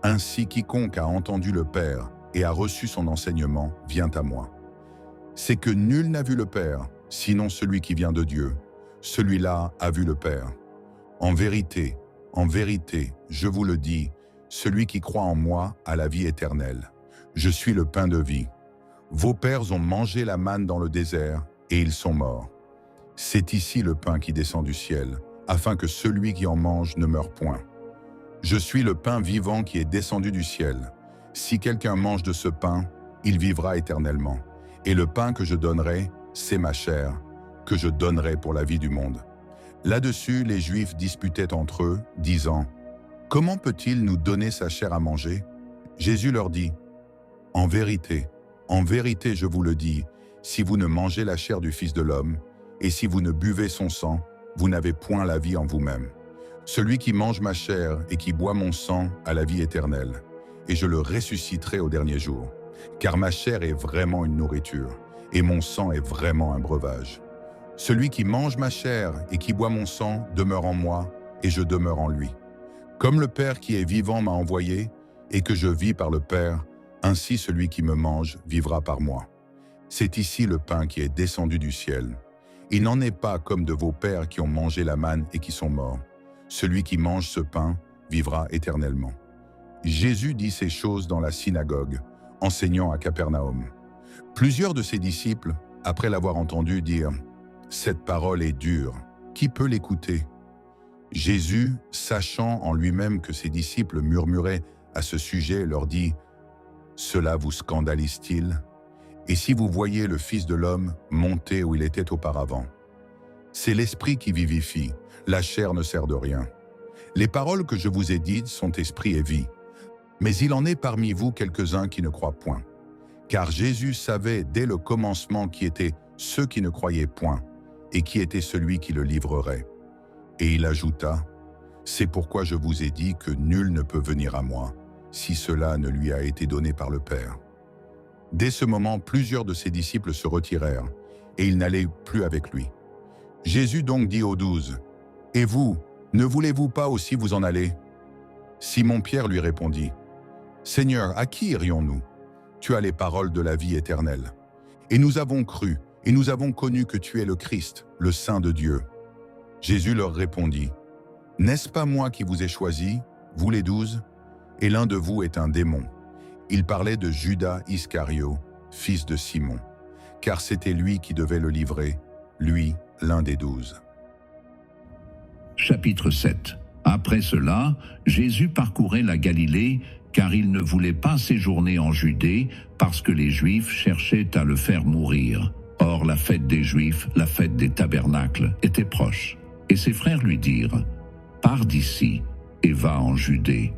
Ainsi quiconque a entendu le Père et a reçu son enseignement vient à moi. C'est que nul n'a vu le Père, sinon celui qui vient de Dieu. Celui-là a vu le Père. En vérité, je vous le dis, celui qui croit en moi a la vie éternelle. Je suis le pain de vie. Vos pères ont mangé la manne dans le désert, et ils sont morts. C'est ici le pain qui descend du ciel, afin que celui qui en mange ne meure point. Je suis le pain vivant qui est descendu du ciel. Si quelqu'un mange de ce pain, il vivra éternellement. Et le pain que je donnerai, c'est ma chair, que je donnerai pour la vie du monde. Là-dessus, les Juifs disputaient entre eux, disant « Comment peut-il nous donner sa chair à manger ?» Jésus leur dit « en vérité, je vous le dis, si vous ne mangez la chair du Fils de l'homme, et si vous ne buvez son sang, vous n'avez point la vie en vous-même. Celui qui mange ma chair et qui boit mon sang a la vie éternelle, et je le ressusciterai au dernier jour. Car ma chair est vraiment une nourriture, et mon sang est vraiment un breuvage. Celui qui mange ma chair et qui boit mon sang demeure en moi, et je demeure en lui. Comme le Père qui est vivant m'a envoyé, et que je vis par le Père, ainsi celui qui me mange vivra par moi. C'est ici le pain qui est descendu du ciel. Il n'en est pas comme de vos pères qui ont mangé la manne et qui sont morts. Celui qui mange ce pain vivra éternellement. » Jésus dit ces choses dans la synagogue, enseignant à Capernaum. Plusieurs de ses disciples, après l'avoir entendu dire « Cette parole est dure, qui peut l'écouter ?» Jésus, sachant en lui-même que ses disciples murmuraient à ce sujet, leur dit « Cela vous scandalise-t-il ? Et si vous voyez le Fils de l'homme monter où il était auparavant? C'est l'esprit qui vivifie, la chair ne sert de rien. Les paroles que je vous ai dites sont esprit et vie. Mais il en est parmi vous quelques-uns qui ne croient point. Car Jésus savait dès le commencement qui étaient ceux qui ne croyaient point, et qui était celui qui le livrerait. Et il ajouta, « C'est pourquoi je vous ai dit que nul ne peut venir à moi, si cela ne lui a été donné par le Père. » Dès ce moment, plusieurs de ses disciples se retirèrent, et ils n'allaient plus avec lui. Jésus donc dit aux 12, « Et vous, ne voulez-vous pas aussi vous en aller ?» Simon-Pierre lui répondit, « Seigneur, à qui irions-nous? Tu as les paroles de la vie éternelle. Et nous avons cru, et nous avons connu que tu es le Christ, le Saint de Dieu. » Jésus leur répondit, « N'est-ce pas moi qui vous ai choisis, vous les 12? Et l'un de vous est un démon. » Il parlait de Judas Iscario, fils de Simon, car c'était lui qui devait le livrer, lui, l'un des 12. Chapitre 7. Après cela, Jésus parcourait la Galilée, car il ne voulait pas séjourner en Judée, parce que les Juifs cherchaient à le faire mourir. Or, la fête des Juifs, la fête des tabernacles, était proche. Et ses frères lui dirent, « Pars d'ici et va en Judée,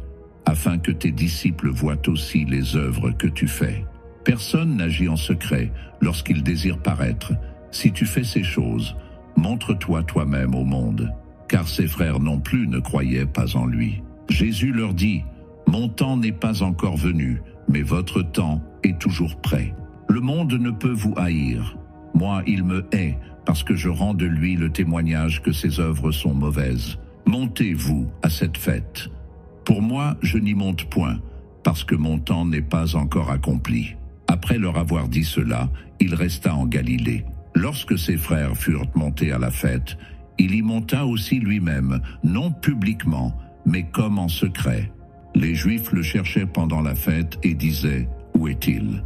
afin que tes disciples voient aussi les œuvres que tu fais. Personne n'agit en secret lorsqu'il désire paraître. Si tu fais ces choses, montre-toi toi-même au monde. » Car ses frères non plus ne croyaient pas en lui. Jésus leur dit, « Mon temps n'est pas encore venu, mais votre temps est toujours prêt. Le monde ne peut vous haïr. Moi, il me hait, parce que je rends de lui le témoignage que ses œuvres sont mauvaises. Montez-vous à cette fête. Pour moi, je n'y monte point, parce que mon temps n'est pas encore accompli. » Après leur avoir dit cela, il resta en Galilée. Lorsque ses frères furent montés à la fête, il y monta aussi lui-même, non publiquement, mais comme en secret. Les Juifs le cherchaient pendant la fête et disaient, « Où est-il »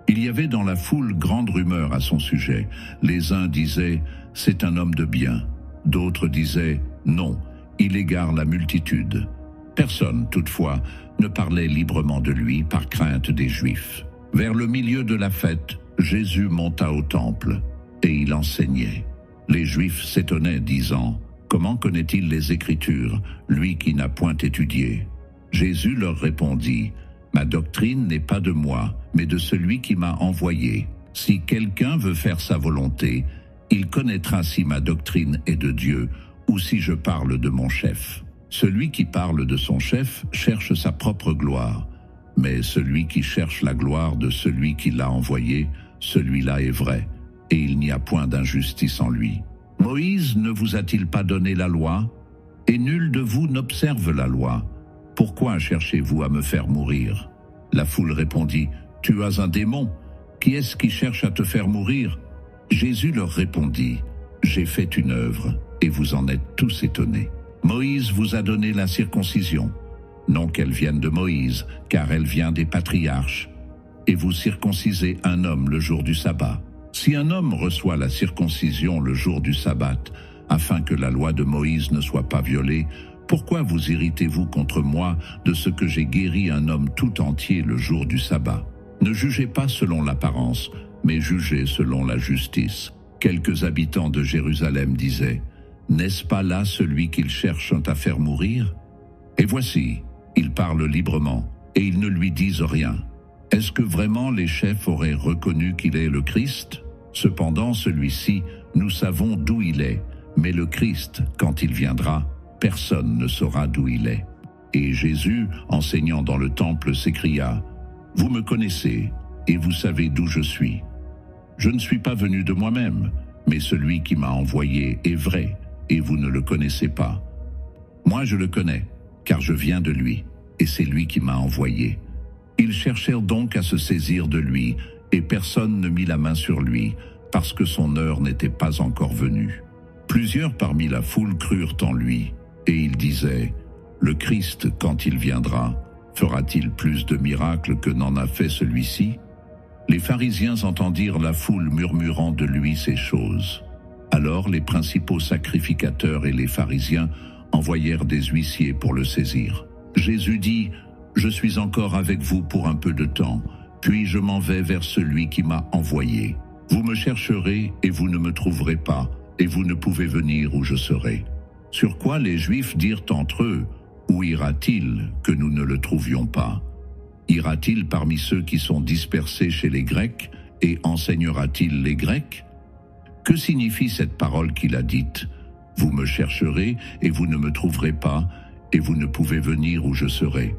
Il y avait dans la foule grande rumeur à son sujet. Les uns disaient, « C'est un homme de bien ». D'autres disaient, « Non, il égare la multitude ». Personne, toutefois, ne parlait librement de lui par crainte des Juifs. Vers le milieu de la fête, Jésus monta au temple, et il enseignait. Les Juifs s'étonnaient, disant, « Comment connaît-il les Écritures, lui qui n'a point étudié ?» Jésus leur répondit, « Ma doctrine n'est pas de moi, mais de celui qui m'a envoyé. Si quelqu'un veut faire sa volonté, il connaîtra si ma doctrine est de Dieu, ou si je parle de mon chef. Celui qui parle de son chef cherche sa propre gloire, mais celui qui cherche la gloire de celui qui l'a envoyé, celui-là est vrai, et il n'y a point d'injustice en lui. Moïse ne vous a-t-il pas donné la loi? et nul de vous n'observe la loi. Pourquoi cherchez-vous à me faire mourir » La foule répondit, « Tu as un démon. Qui est-ce qui cherche à te faire mourir » Jésus leur répondit, « J'ai fait une œuvre, et vous en êtes tous étonnés. Moïse vous a donné la circoncision. Non qu'elle vienne de Moïse, car elle vient des patriarches. Et vous circoncisez un homme le jour du sabbat. Si un homme reçoit la circoncision le jour du sabbat, afin que la loi de Moïse ne soit pas violée, pourquoi vous irritez-vous contre moi de ce que j'ai guéri un homme tout entier le jour du sabbat? Ne jugez pas selon l'apparence, mais jugez selon la justice. » Quelques habitants de Jérusalem disaient, « N'est-ce pas là celui qu'ils cherchent à faire mourir? Et voici, il parle librement, et ils ne lui disent rien. Est-ce que vraiment les chefs auraient reconnu qu'il est le Christ? Cependant, celui-ci, nous savons d'où il est, mais le Christ, quand il viendra, personne ne saura d'où il est. » Et Jésus, enseignant dans le temple, s'écria, « Vous me connaissez, et vous savez d'où je suis. Je ne suis pas venu de moi-même, mais celui qui m'a envoyé est vrai, et vous ne le connaissez pas. Moi je le connais, car je viens de lui, et c'est lui qui m'a envoyé. » Ils cherchèrent donc à se saisir de lui, et personne ne mit la main sur lui, parce que son heure n'était pas encore venue. Plusieurs parmi la foule crurent en lui, et ils disaient, « Le Christ, quand il viendra, fera-t-il plus de miracles que n'en a fait celui-ci » Les pharisiens entendirent la foule murmurant de lui ces choses. Alors les principaux sacrificateurs et les pharisiens envoyèrent des huissiers pour le saisir. Jésus dit, « Je suis encore avec vous pour un peu de temps, puis je m'en vais vers celui qui m'a envoyé. Vous me chercherez et vous ne me trouverez pas, et vous ne pouvez venir où je serai. » Sur quoi les Juifs dirent entre eux, « Où ira-t-il que nous ne le trouvions pas? Ira-t-il parmi ceux qui sont dispersés chez les Grecs et enseignera-t-il les Grecs? Que signifie cette parole qu'il a dite? Vous me chercherez et vous ne me trouverez pas, et vous ne pouvez venir où je serai. »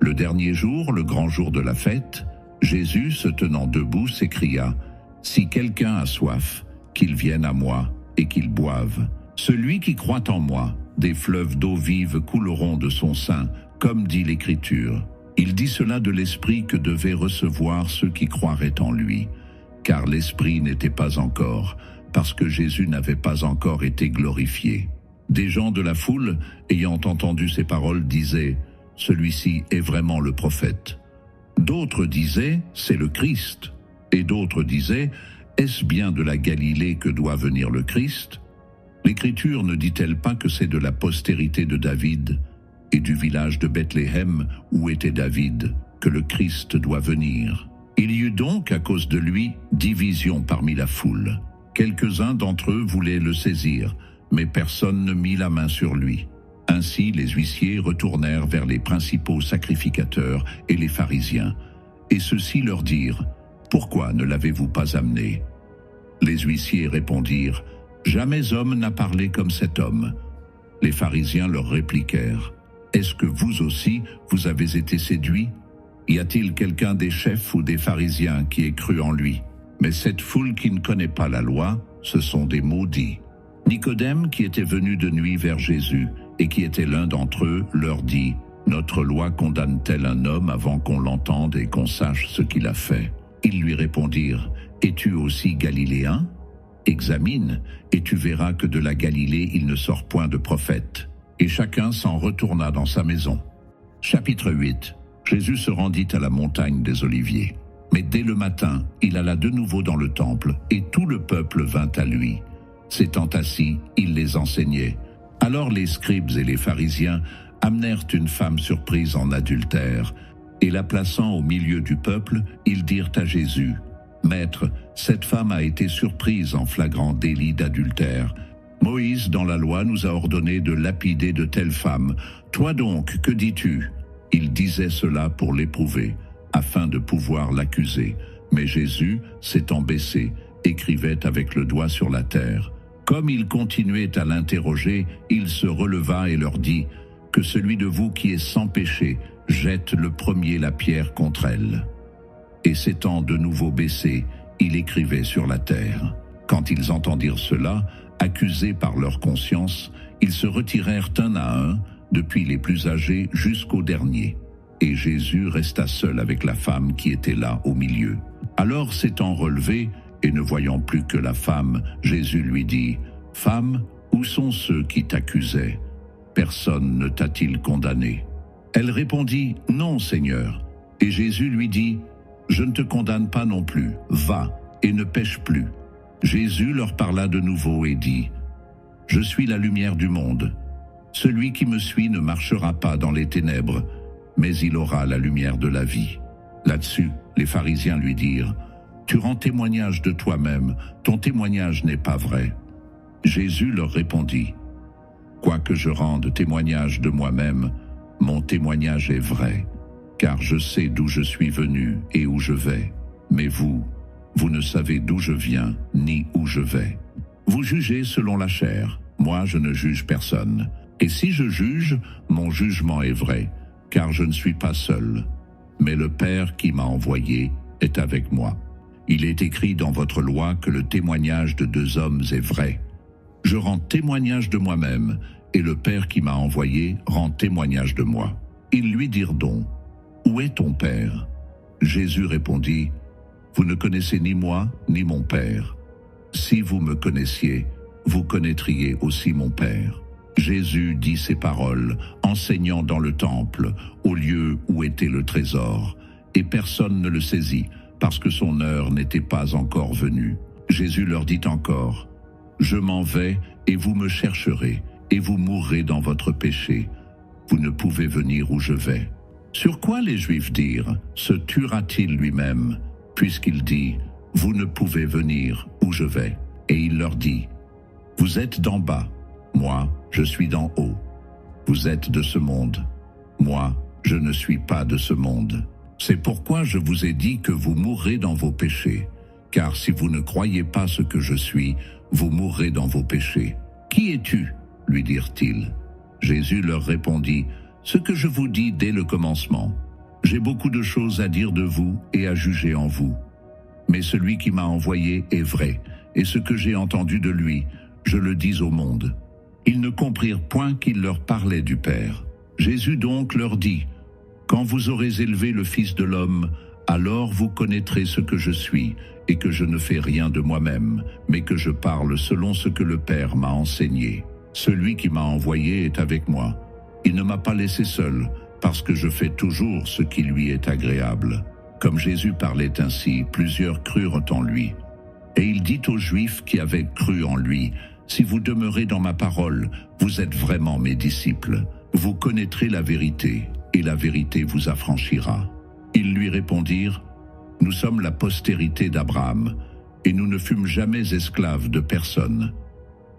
Le dernier jour, le grand jour de la fête, Jésus, se tenant debout, s'écria, « Si quelqu'un a soif, qu'il vienne à moi et qu'il boive. Celui qui croit en moi, des fleuves d'eau vive couleront de son sein, comme dit l'Écriture. » Il dit cela de l'Esprit que devaient recevoir ceux qui croiraient en lui, car l'Esprit n'était pas encore, parce que Jésus n'avait pas encore été glorifié. Des gens de la foule, ayant entendu ces paroles, disaient, « Celui-ci est vraiment le prophète. » D'autres disaient, « C'est le Christ. » Et d'autres disaient, « Est-ce bien de la Galilée que doit venir le Christ? L'Écriture ne dit-elle pas que c'est de la postérité de David et du village de Bethléem où était David que le Christ doit venir? » Il y eut donc, à cause de lui, division parmi la foule. Quelques-uns d'entre eux voulaient le saisir, mais personne ne mit la main sur lui. Ainsi, les huissiers retournèrent vers les principaux sacrificateurs et les pharisiens, et ceux-ci leur dirent, « Pourquoi ne l'avez-vous pas amené ?» Les huissiers répondirent, « Jamais homme n'a parlé comme cet homme. » Les pharisiens leur répliquèrent, « Est-ce que vous aussi, vous avez été séduits? Y a-t-il quelqu'un des chefs ou des pharisiens qui ait cru en lui? Mais cette foule qui ne connaît pas la loi, ce sont des maudits. » Nicodème, qui était venu de nuit vers Jésus, et qui était l'un d'entre eux, leur dit, « Notre loi condamne-t-elle un homme avant qu'on l'entende et qu'on sache ce qu'il a fait ?» Ils lui répondirent, « Es-tu aussi galiléen? Examine, et tu verras que de la Galilée il ne sort point de prophète. » Et chacun s'en retourna dans sa maison. Chapitre 8. Jésus se rendit à la montagne des Oliviers. Mais dès le matin, il alla de nouveau dans le temple, et tout le peuple vint à lui. S'étant assis, il les enseignait. Alors les scribes et les pharisiens amenèrent une femme surprise en adultère, et la plaçant au milieu du peuple, ils dirent à Jésus, « Maître, cette femme a été surprise en flagrant délit d'adultère. Moïse, dans la loi, nous a ordonné de lapider de telles femmes. Toi donc, que dis-tu » Il disait cela pour l'éprouver, afin de pouvoir l'accuser. Mais Jésus, s'étant baissé, écrivait avec le doigt sur la terre. Comme il continuait à l'interroger, il se releva et leur dit, « Que celui de vous qui est sans péché jette le premier la pierre contre elle. » Et s'étant de nouveau baissé, il écrivait sur la terre. Quand ils entendirent cela, accusés par leur conscience, ils se retirèrent un à un, depuis les plus âgés jusqu'au dernier. Et Jésus resta seul avec la femme qui était là au milieu. Alors s'étant relevé, et ne voyant plus que la femme, Jésus lui dit, « Femme, où sont ceux qui t'accusaient? Personne ne t'a-t-il condamné ?» Elle répondit, « Non, Seigneur. » Et Jésus lui dit, « Je ne te condamne pas non plus. Va et ne pêche plus. » Jésus leur parla de nouveau et dit, « Je suis la lumière du monde. Celui qui me suit ne marchera pas dans les ténèbres, mais il aura la lumière de la vie. » Là-dessus, les pharisiens lui dirent, « Tu rends témoignage de toi-même, ton témoignage n'est pas vrai. » Jésus leur répondit, « Quoique je rende témoignage de moi-même, mon témoignage est vrai, car je sais d'où je suis venu et où je vais. Mais vous, vous ne savez d'où je viens ni où je vais. Vous jugez selon la chair, moi je ne juge personne. Et si je juge, mon jugement est vrai, car je ne suis pas seul. Mais le Père qui m'a envoyé est avec moi. Il est écrit dans votre loi que le témoignage de deux hommes est vrai. Je rends témoignage de moi-même, et le Père qui m'a envoyé rend témoignage de moi. » Ils lui dirent donc, « Où est ton Père ?» Jésus répondit, « Vous ne connaissez ni moi, ni mon Père. Si vous me connaissiez, vous connaîtriez aussi mon Père. » Jésus dit ces paroles, enseignant dans le temple, au lieu où était le trésor, et personne ne le saisit, parce que son heure n'était pas encore venue. Jésus leur dit encore, « Je m'en vais, et vous me chercherez, et vous mourrez dans votre péché. Vous ne pouvez venir où je vais. » Sur quoi les Juifs dirent, « Se tuera-t-il lui-même, puisqu'il dit, vous ne pouvez venir où je vais. » Et il leur dit, « Vous êtes d'en bas, moi, je suis d'en haut. Vous êtes de ce monde, moi, je ne suis pas de ce monde. C'est pourquoi je vous ai dit que vous mourrez dans vos péchés, car si vous ne croyez pas ce que je suis, vous mourrez dans vos péchés. Qui es-tu » lui dirent-ils. Jésus leur répondit, « Ce que je vous dis dès le commencement. J'ai beaucoup de choses à dire de vous et à juger en vous. Mais celui qui m'a envoyé est vrai, et ce que j'ai entendu de lui, je le dis au monde. » Ils ne comprirent point qu'il leur parlait du Père. Jésus donc leur dit, « Quand vous aurez élevé le Fils de l'homme, alors vous connaîtrez ce que je suis, et que je ne fais rien de moi-même, mais que je parle selon ce que le Père m'a enseigné. Celui qui m'a envoyé est avec moi. Il ne m'a pas laissé seul, parce que je fais toujours ce qui lui est agréable. » Comme Jésus parlait ainsi, plusieurs crurent en lui. Et il dit aux Juifs qui avaient cru en lui, « Si vous demeurez dans ma parole, vous êtes vraiment mes disciples. Vous connaîtrez la vérité, et la vérité vous affranchira. » Ils lui répondirent, « Nous sommes la postérité d'Abraham, et nous ne fûmes jamais esclaves de personne.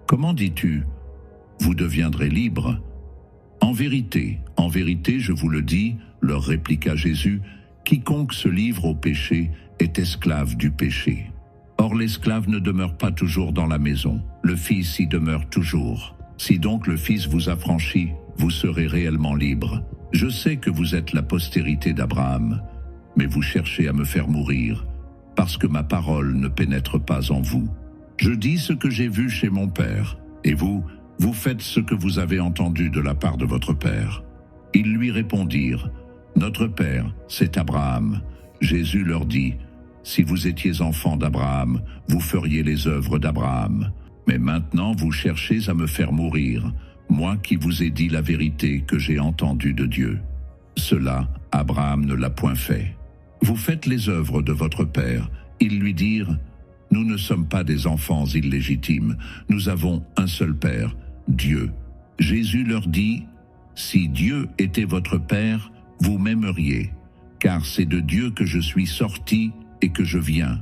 Comment dis-tu, vous deviendrez libres ? » En vérité, je vous le dis, leur répliqua Jésus, quiconque se livre au péché est esclave du péché. Or l'esclave ne demeure pas toujours dans la maison, le Fils y demeure toujours. Si donc le Fils vous affranchit, vous serez réellement libres. Je sais que vous êtes la postérité d'Abraham, mais vous cherchez à me faire mourir, parce que ma parole ne pénètre pas en vous. Je dis ce que j'ai vu chez mon Père, et vous, vous faites ce que vous avez entendu de la part de votre Père. » Ils lui répondirent, « Notre Père, c'est Abraham. » Jésus leur dit, « Si vous étiez enfants d'Abraham, vous feriez les œuvres d'Abraham. Mais maintenant vous cherchez à me faire mourir, moi qui vous ai dit la vérité que j'ai entendue de Dieu. Cela, Abraham ne l'a point fait. Vous faites les œuvres de votre Père. » Ils lui dirent, « Nous ne sommes pas des enfants illégitimes, nous avons un seul Père, Dieu. » Jésus leur dit, « Si Dieu était votre Père, vous m'aimeriez, car c'est de Dieu que je suis sorti et que je viens.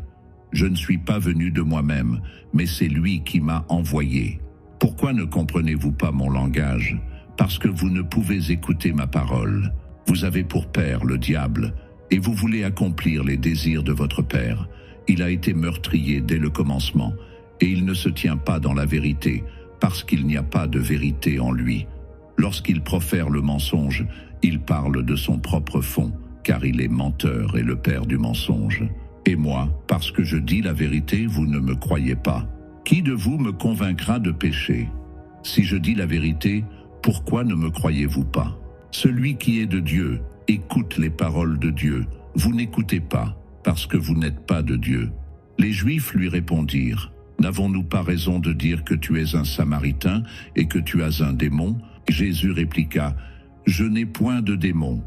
Je ne suis pas venu de moi-même, mais c'est lui qui m'a envoyé. Pourquoi ne comprenez-vous pas mon langage? Parce que vous ne pouvez écouter ma parole. Vous avez pour père le diable, et vous voulez accomplir les désirs de votre père. Il a été meurtrier dès le commencement, et il ne se tient pas dans la vérité, parce qu'il n'y a pas de vérité en lui. Lorsqu'il profère le mensonge, il parle de son propre fond, car il est menteur et le père du mensonge. Et moi, parce que je dis la vérité, vous ne me croyez pas. Qui de vous me convaincra de péché? Si je dis la vérité, pourquoi ne me croyez-vous pas? Celui qui est de Dieu écoute les paroles de Dieu. Vous n'écoutez pas, parce que vous n'êtes pas de Dieu. Les Juifs lui répondirent, n'avons-nous pas raison de dire que tu es un Samaritain et que tu as un démon? Jésus répliqua, je n'ai point de démon,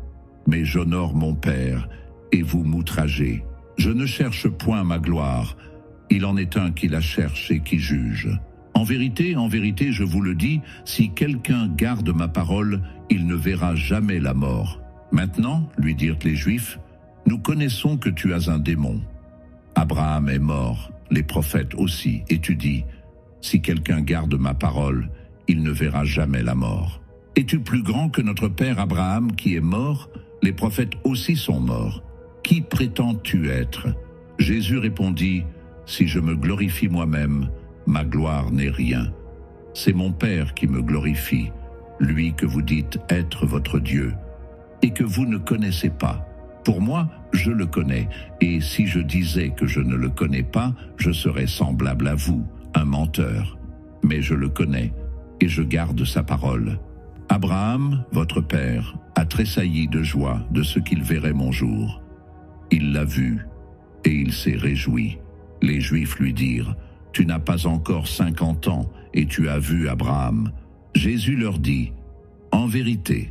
mais j'honore mon Père, et vous m'outragez. Je ne cherche point ma gloire, il en est un qui la cherche et qui juge. En vérité, je vous le dis, si quelqu'un garde ma parole, il ne verra jamais la mort. Maintenant, lui dirent les Juifs, nous connaissons que tu as un démon. Abraham est mort, les prophètes aussi, et tu dis, si quelqu'un garde ma parole, il ne verra jamais la mort. Es-tu plus grand que notre père Abraham qui est mort? Les prophètes aussi sont morts. Qui prétends-tu être? Jésus répondit, si je me glorifie moi-même, ma gloire n'est rien. C'est mon Père qui me glorifie, lui que vous dites être votre Dieu, et que vous ne connaissez pas. Pour moi, je le connais, et si je disais que je ne le connais pas, je serais semblable à vous, un menteur. Mais je le connais, et je garde sa parole. Abraham, votre père, a tressailli de joie de ce qu'il verrait mon jour. Il l'a vu, et il s'est réjoui. Les Juifs lui dirent, tu n'as pas encore 50 ans, et tu as vu Abraham. Jésus leur dit, en vérité,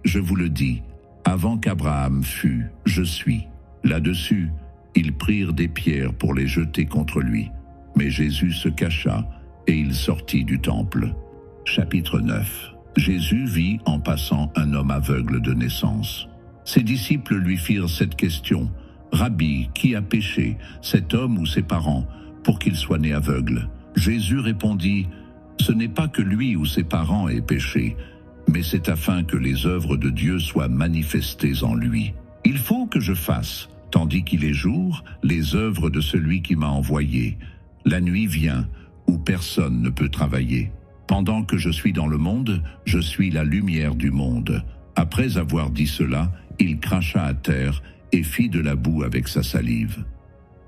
je vous le dis, avant qu'Abraham fût, je suis. Là-dessus, ils prirent des pierres pour les jeter contre lui. Mais Jésus se cacha, et il sortit du temple. Chapitre 9. Jésus vit en passant un homme aveugle de naissance. Ses disciples lui firent cette question, Rabbi, qui a péché, cet homme ou ses parents, pour qu'il soit né aveugle? Jésus répondit, ce n'est pas que lui ou ses parents aient péché, mais c'est afin que les œuvres de Dieu soient manifestées en lui. Il faut que je fasse, tandis qu'il est jour, les œuvres de celui qui m'a envoyé. La nuit vient, où personne ne peut travailler. Pendant que je suis dans le monde, je suis la lumière du monde. Après avoir dit cela, il cracha à terre et fit de la boue avec sa salive.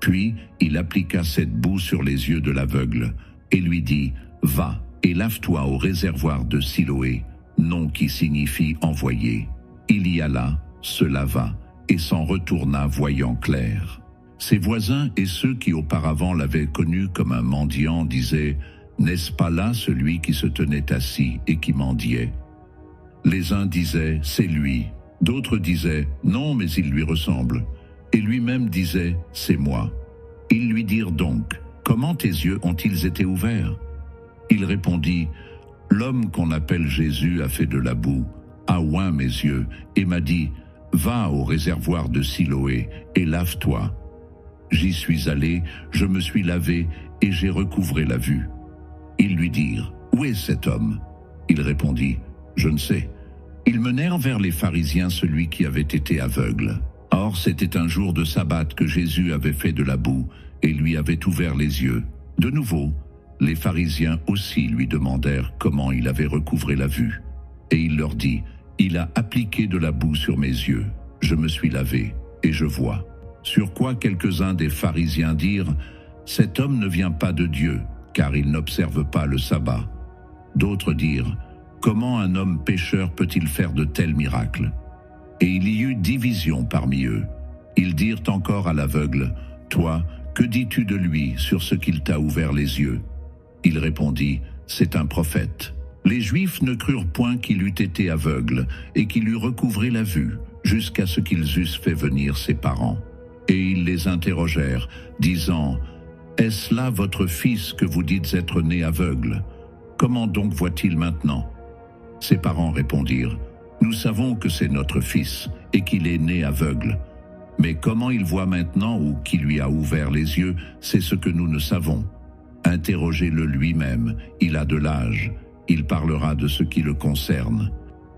Puis il appliqua cette boue sur les yeux de l'aveugle et lui dit, va et lave-toi au réservoir de Siloé, nom qui signifie envoyé. Il y alla, se lava et s'en retourna voyant clair. Ses voisins et ceux qui auparavant l'avaient connu comme un mendiant disaient, n'est-ce pas là celui qui se tenait assis et qui mendiait? Les uns disaient, c'est lui. D'autres disaient, non, mais il lui ressemble. Et lui-même disait, c'est moi. Ils lui dirent donc, comment tes yeux ont-ils été ouverts? Il répondit, l'homme qu'on appelle Jésus a fait de la boue, a oint mes yeux, et m'a dit, va au réservoir de Siloé et lave-toi. J'y suis allé, je me suis lavé, et j'ai recouvré la vue. Ils lui dirent, où est cet homme? Il répondit, je ne sais. Ils menèrent vers les pharisiens celui qui avait été aveugle. Or, c'était un jour de sabbat que Jésus avait fait de la boue et lui avait ouvert les yeux. De nouveau, les pharisiens aussi lui demandèrent comment il avait recouvré la vue. Et il leur dit, il a appliqué de la boue sur mes yeux. Je me suis lavé et je vois. Sur quoi quelques-uns des pharisiens dirent, cet homme ne vient pas de Dieu, car il n'observe pas le sabbat. D'autres dirent, comment un homme pécheur peut-il faire de tels miracles? Et il y eut division parmi eux. Ils dirent encore à l'aveugle, toi, que dis-tu de lui sur ce qu'il t'a ouvert les yeux? Il répondit, c'est un prophète. Les Juifs ne crurent point qu'il eût été aveugle et qu'il eût recouvré la vue, jusqu'à ce qu'ils eussent fait venir ses parents. Et ils les interrogèrent, disant, est-ce là votre fils que vous dites être né aveugle? Comment donc voit-il maintenant? Ses parents répondirent, nous savons que c'est notre fils et qu'il est né aveugle. Mais comment il voit maintenant ou qui lui a ouvert les yeux, c'est ce que nous ne savons. Interrogez-le lui-même, il a de l'âge, il parlera de ce qui le concerne.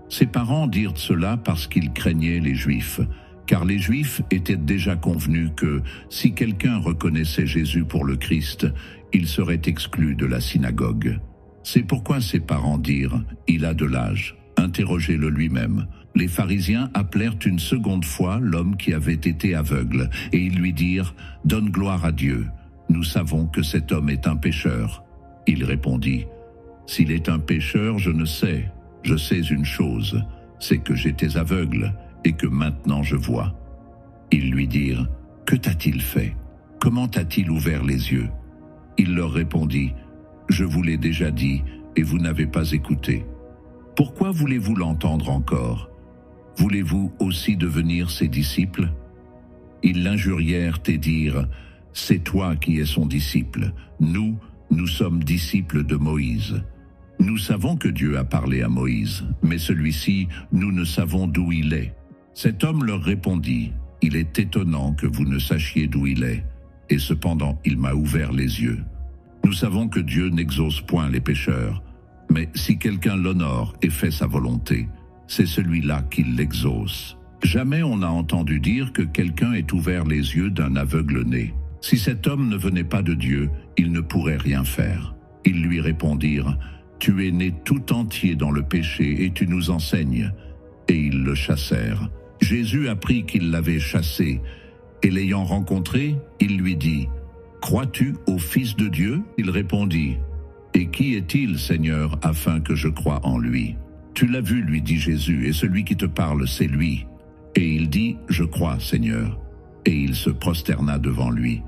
Ses parents dirent cela parce qu'ils craignaient les Juifs, car les Juifs étaient déjà convenus que, si quelqu'un reconnaissait Jésus pour le Christ, il serait exclu de la synagogue. C'est pourquoi ses parents dirent, il a de l'âge, interrogez-le lui-même. les pharisiens appelèrent une seconde fois l'homme qui avait été aveugle, et ils lui dirent « Donne gloire à Dieu, nous savons que cet homme est un pécheur. » Il répondit « S'il est un pécheur, je ne sais. Je sais une chose, c'est que j'étais aveugle et que maintenant je vois. » Ils lui dirent « Que t'a-t-il fait? Comment t'a-t-il ouvert les yeux ?» Il leur répondit « Je vous l'ai déjà dit et vous n'avez pas écouté. Pourquoi voulez-vous l'entendre encore? Voulez-vous aussi devenir ses disciples ?» Ils l'injurièrent et dirent « C'est toi qui es son disciple. Nous sommes disciples de Moïse. Nous savons que Dieu a parlé à Moïse, mais celui-ci, nous ne savons d'où il est. » Cet homme leur répondit « Il est étonnant que vous ne sachiez d'où il est, et cependant il m'a ouvert les yeux. Nous savons que Dieu n'exauce point les pécheurs, mais si quelqu'un l'honore et fait sa volonté, c'est celui-là qui l'exauce. Jamais on n'a entendu dire que quelqu'un ait ouvert les yeux d'un aveugle-né. Si cet homme ne venait pas de Dieu, il ne pourrait rien faire. » Ils lui répondirent « Tu es né tout entier dans le péché et tu nous enseignes. » Et ils le chassèrent. Jésus apprit qu'ils l'avaient chassé, et l'ayant rencontré, il lui dit « Crois-tu au Fils de Dieu ?» Il répondit « Et qui est-il, Seigneur, afin que je croie en lui ?» Tu l'as vu, lui dit Jésus, et celui qui te parle, c'est lui. Et il dit « Je crois, Seigneur. » Et il se prosterna devant lui.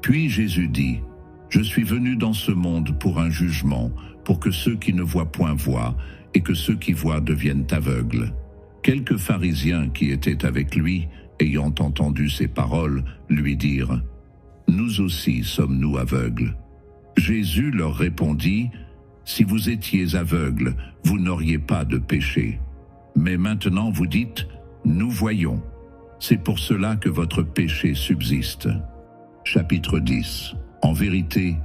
Puis Jésus dit « Je suis venu dans ce monde pour un jugement, pour que ceux qui ne voient point voient, et que ceux qui voient deviennent aveugles. » Quelques pharisiens qui étaient avec lui, ayant entendu ces paroles, lui dirent « Nous aussi sommes-nous aveugles ?» Jésus leur répondit « Si vous étiez aveugles, vous n'auriez pas de péché. Mais maintenant vous dites « Nous voyons ». C'est pour cela que votre péché subsiste. Chapitre 10. En vérité,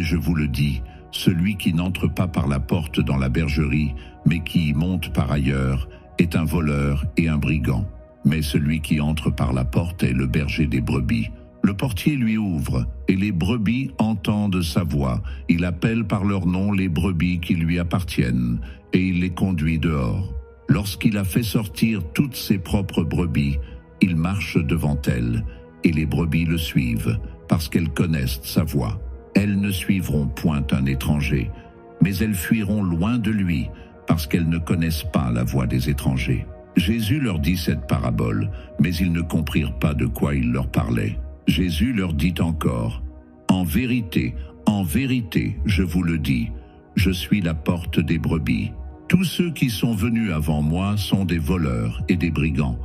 je vous le dis, celui qui n'entre pas par la porte dans la bergerie, mais qui y monte par ailleurs, est un voleur et un brigand. Mais celui qui entre par la porte est le berger des brebis. Le portier lui ouvre, et les brebis entendent sa voix. Il appelle par leur nom les brebis qui lui appartiennent, et il les conduit dehors. Lorsqu'il a fait sortir toutes ses propres brebis, il marche devant elles, et les brebis le suivent, parce qu'elles connaissent sa voix. Elles ne suivront point un étranger, mais elles fuiront loin de lui, parce qu'elles ne connaissent pas la voix des étrangers. Jésus leur dit cette parabole, mais ils ne comprirent pas de quoi il leur parlait. Jésus leur dit encore, « En vérité, je vous le dis, je suis la porte des brebis. Tous ceux qui sont venus avant moi sont des voleurs et des brigands,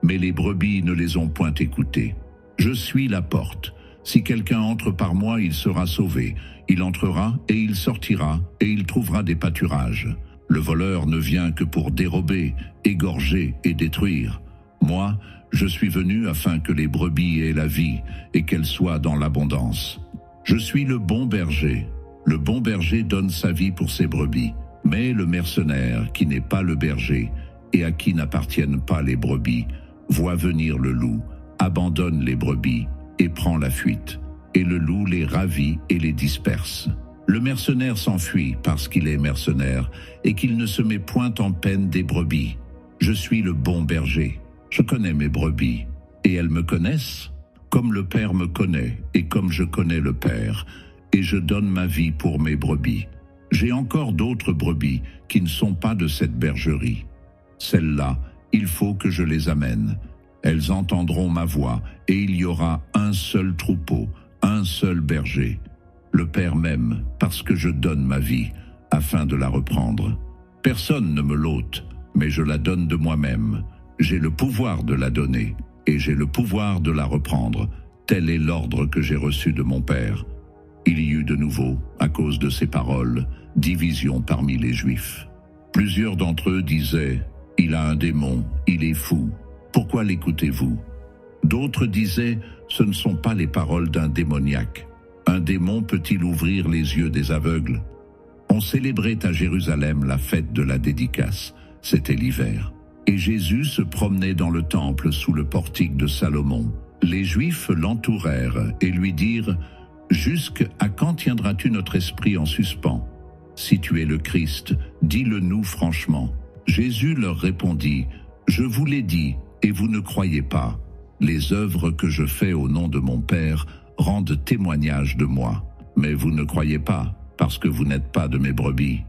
mais les brebis ne les ont point écoutés. Je suis la porte. Si quelqu'un entre par moi, il sera sauvé. Il entrera et il sortira, et il trouvera des pâturages. Le voleur ne vient que pour dérober, égorger et détruire. Moi, je suis venu afin que les brebis aient la vie et qu'elles soient dans l'abondance. Je suis le bon berger. Le bon berger donne sa vie pour ses brebis. Mais le mercenaire, qui n'est pas le berger et à qui n'appartiennent pas les brebis, voit venir le loup, abandonne les brebis et prend la fuite. Et le loup les ravit et les disperse. Le mercenaire s'enfuit parce qu'il est mercenaire et qu'il ne se met point en peine des brebis. Je suis le bon berger. Je connais mes brebis, et elles me connaissent, comme le Père me connaît, et comme je connais le Père, et je donne ma vie pour mes brebis. J'ai encore d'autres brebis qui ne sont pas de cette bergerie. Celles-là, il faut que je les amène. Elles entendront ma voix, et il y aura un seul troupeau, un seul berger. Le Père m'aime, parce que je donne ma vie, afin de la reprendre. Personne ne me l'ôte, mais je la donne de moi-même. J'ai le pouvoir de la donner, et j'ai le pouvoir de la reprendre. Tel est l'ordre que j'ai reçu de mon Père. » Il y eut de nouveau, à cause de ces paroles, division parmi les Juifs. Plusieurs d'entre eux disaient « Il a un démon, il est fou. Pourquoi l'écoutez-vous » D'autres disaient « Ce ne sont pas les paroles d'un démoniaque. Un démon peut-il ouvrir les yeux des aveugles » On célébrait à Jérusalem la fête de la dédicace. C'était l'hiver. Et Jésus se promenait dans le temple sous le portique de Salomon. Les Juifs l'entourèrent et lui dirent « Jusqu'à quand tiendras-tu notre esprit en suspens? Si tu es le Christ, dis-le-nous franchement. » Jésus leur répondit, « Je vous l'ai dit, et vous ne croyez pas. Les œuvres que je fais au nom de mon Père rendent témoignage de moi. Mais vous ne croyez pas, parce que vous n'êtes pas de mes brebis.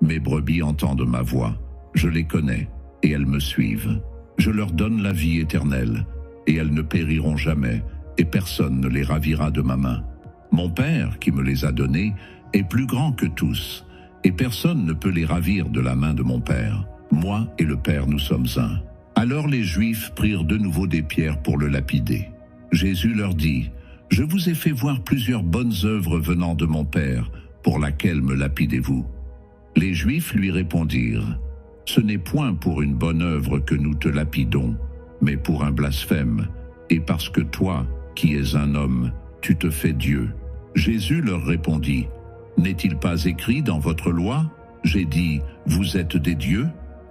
Mes brebis entendent ma voix. Je les connais, et elles me suivent. Je leur donne la vie éternelle, et elles ne périront jamais, et personne ne les ravira de ma main. Mon Père, qui me les a donnés, est plus grand que tous, et personne ne peut les ravir de la main de mon Père. Moi et le Père, nous sommes un. » Alors les Juifs prirent de nouveau des pierres pour le lapider. Jésus leur dit, « Je vous ai fait voir plusieurs bonnes œuvres venant de mon Père, pour laquelle me lapidez-vous » Les Juifs lui répondirent, « Ce n'est point pour une bonne œuvre que nous te lapidons, mais pour un blasphème, et parce que toi, qui es un homme, tu te fais Dieu. » Jésus leur répondit, « N'est-il pas écrit dans votre loi, j'ai dit, vous êtes des dieux ?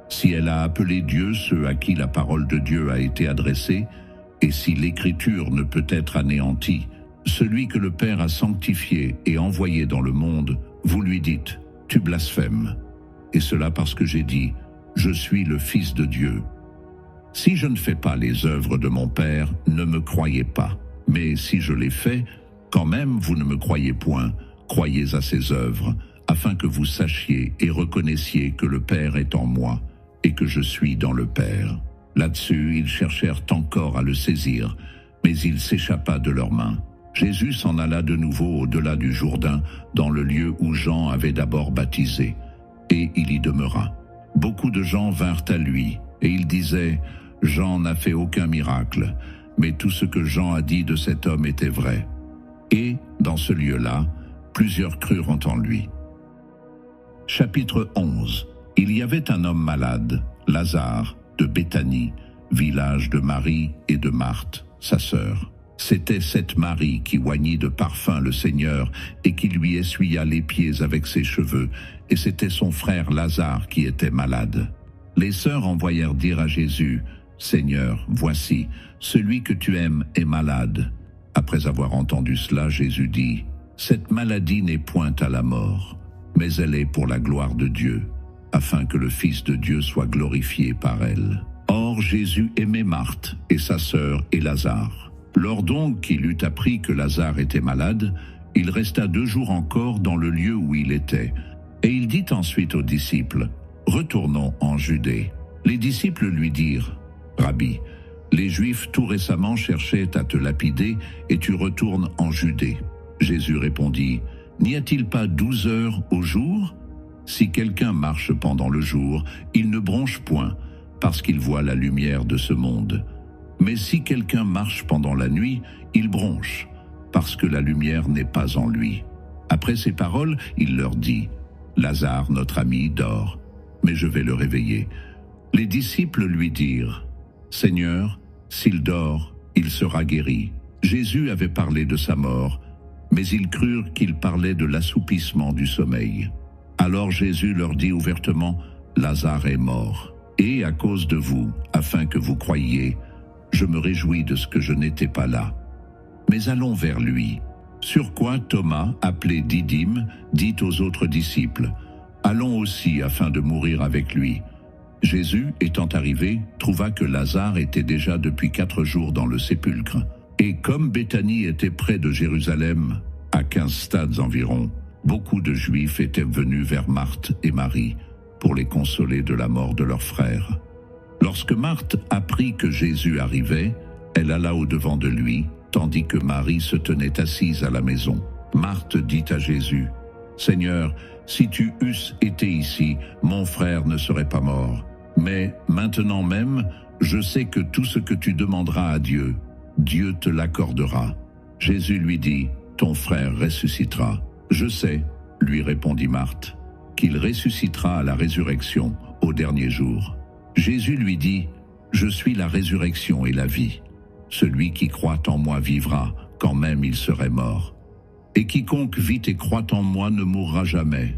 Si elle a appelé Dieu ceux à qui la parole de Dieu a été adressée, et si l'Écriture ne peut être anéantie, celui que le Père a sanctifié et envoyé dans le monde, vous lui dites, tu blasphèmes. Et cela parce que j'ai dit, je suis le Fils de Dieu. Si je ne fais pas les œuvres de mon Père, ne me croyez pas. Mais si je les fais, quand même vous ne me croyez point, croyez à ces œuvres, afin que vous sachiez et reconnaissiez que le Père est en moi, et que je suis dans le Père. » Là-dessus, ils cherchèrent encore à le saisir, mais il s'échappa de leurs mains. Jésus s'en alla de nouveau au-delà du Jourdain, dans le lieu où Jean avait d'abord baptisé, et il y demeura. Beaucoup de gens vinrent à lui, et ils disaient, « Jean n'a fait aucun miracle, mais tout ce que Jean a dit de cet homme était vrai. » Et, dans ce lieu-là, plusieurs crurent en lui. Chapitre 11. Il y avait un homme malade, Lazare, de Béthanie, village de Marie et de Marthe, sa sœur. C'était cette Marie qui oignit de parfum le Seigneur et qui lui essuya les pieds avec ses cheveux, et c'était son frère Lazare qui était malade. Les sœurs envoyèrent dire à Jésus, « Seigneur, voici, celui que tu aimes est malade. » Après avoir entendu cela, Jésus dit, « Cette maladie n'est point à la mort, mais elle est pour la gloire de Dieu, afin que le Fils de Dieu soit glorifié par elle. » Or Jésus aimait Marthe et sa sœur et Lazare. Lors donc qu'il eut appris que Lazare était malade, il resta 2 jours encore dans le lieu où il était. Et il dit ensuite aux disciples, « Retournons en Judée. » Les disciples lui dirent, « Rabbi, les Juifs tout récemment cherchaient à te lapider, et tu retournes en Judée. » Jésus répondit, « N'y a-t-il pas 12 heures au jour ? Si quelqu'un marche pendant le jour, il ne bronche point, parce qu'il voit la lumière de ce monde. Mais si quelqu'un marche pendant la nuit, il bronche, parce que la lumière n'est pas en lui. » Après ces paroles, il leur dit, « Lazare, notre ami, dort, mais je vais le réveiller. » Les disciples lui dirent, « Seigneur, s'il dort, il sera guéri. » Jésus avait parlé de sa mort, mais ils crurent qu'il parlait de l'assoupissement du sommeil. Alors Jésus leur dit ouvertement, « Lazare est mort, et à cause de vous, afin que vous croyiez, je me réjouis de ce que je n'étais pas là. Mais allons vers lui. » Sur quoi Thomas, appelé Didyme, dit aux autres disciples, « Allons aussi afin de mourir avec lui. » Jésus, étant arrivé, trouva que Lazare était déjà depuis 4 jours dans le sépulcre. Et comme Béthanie était près de Jérusalem, à 15 stades environ, beaucoup de Juifs étaient venus vers Marthe et Marie pour les consoler de la mort de leur frère. Lorsque Marthe apprit que Jésus arrivait, elle alla au-devant de lui, tandis que Marie se tenait assise à la maison. Marthe dit à Jésus, « Seigneur, si tu eusses été ici, mon frère ne serait pas mort. Mais maintenant même, je sais que tout ce que tu demanderas à Dieu, Dieu te l'accordera. » Jésus lui dit, « Ton frère ressuscitera. » « Je sais, lui répondit Marthe, qu'il ressuscitera à la résurrection au dernier jour. » Jésus lui dit, « Je suis la résurrection et la vie. Celui qui croit en moi vivra, quand même il serait mort. Et quiconque vit et croit en moi ne mourra jamais.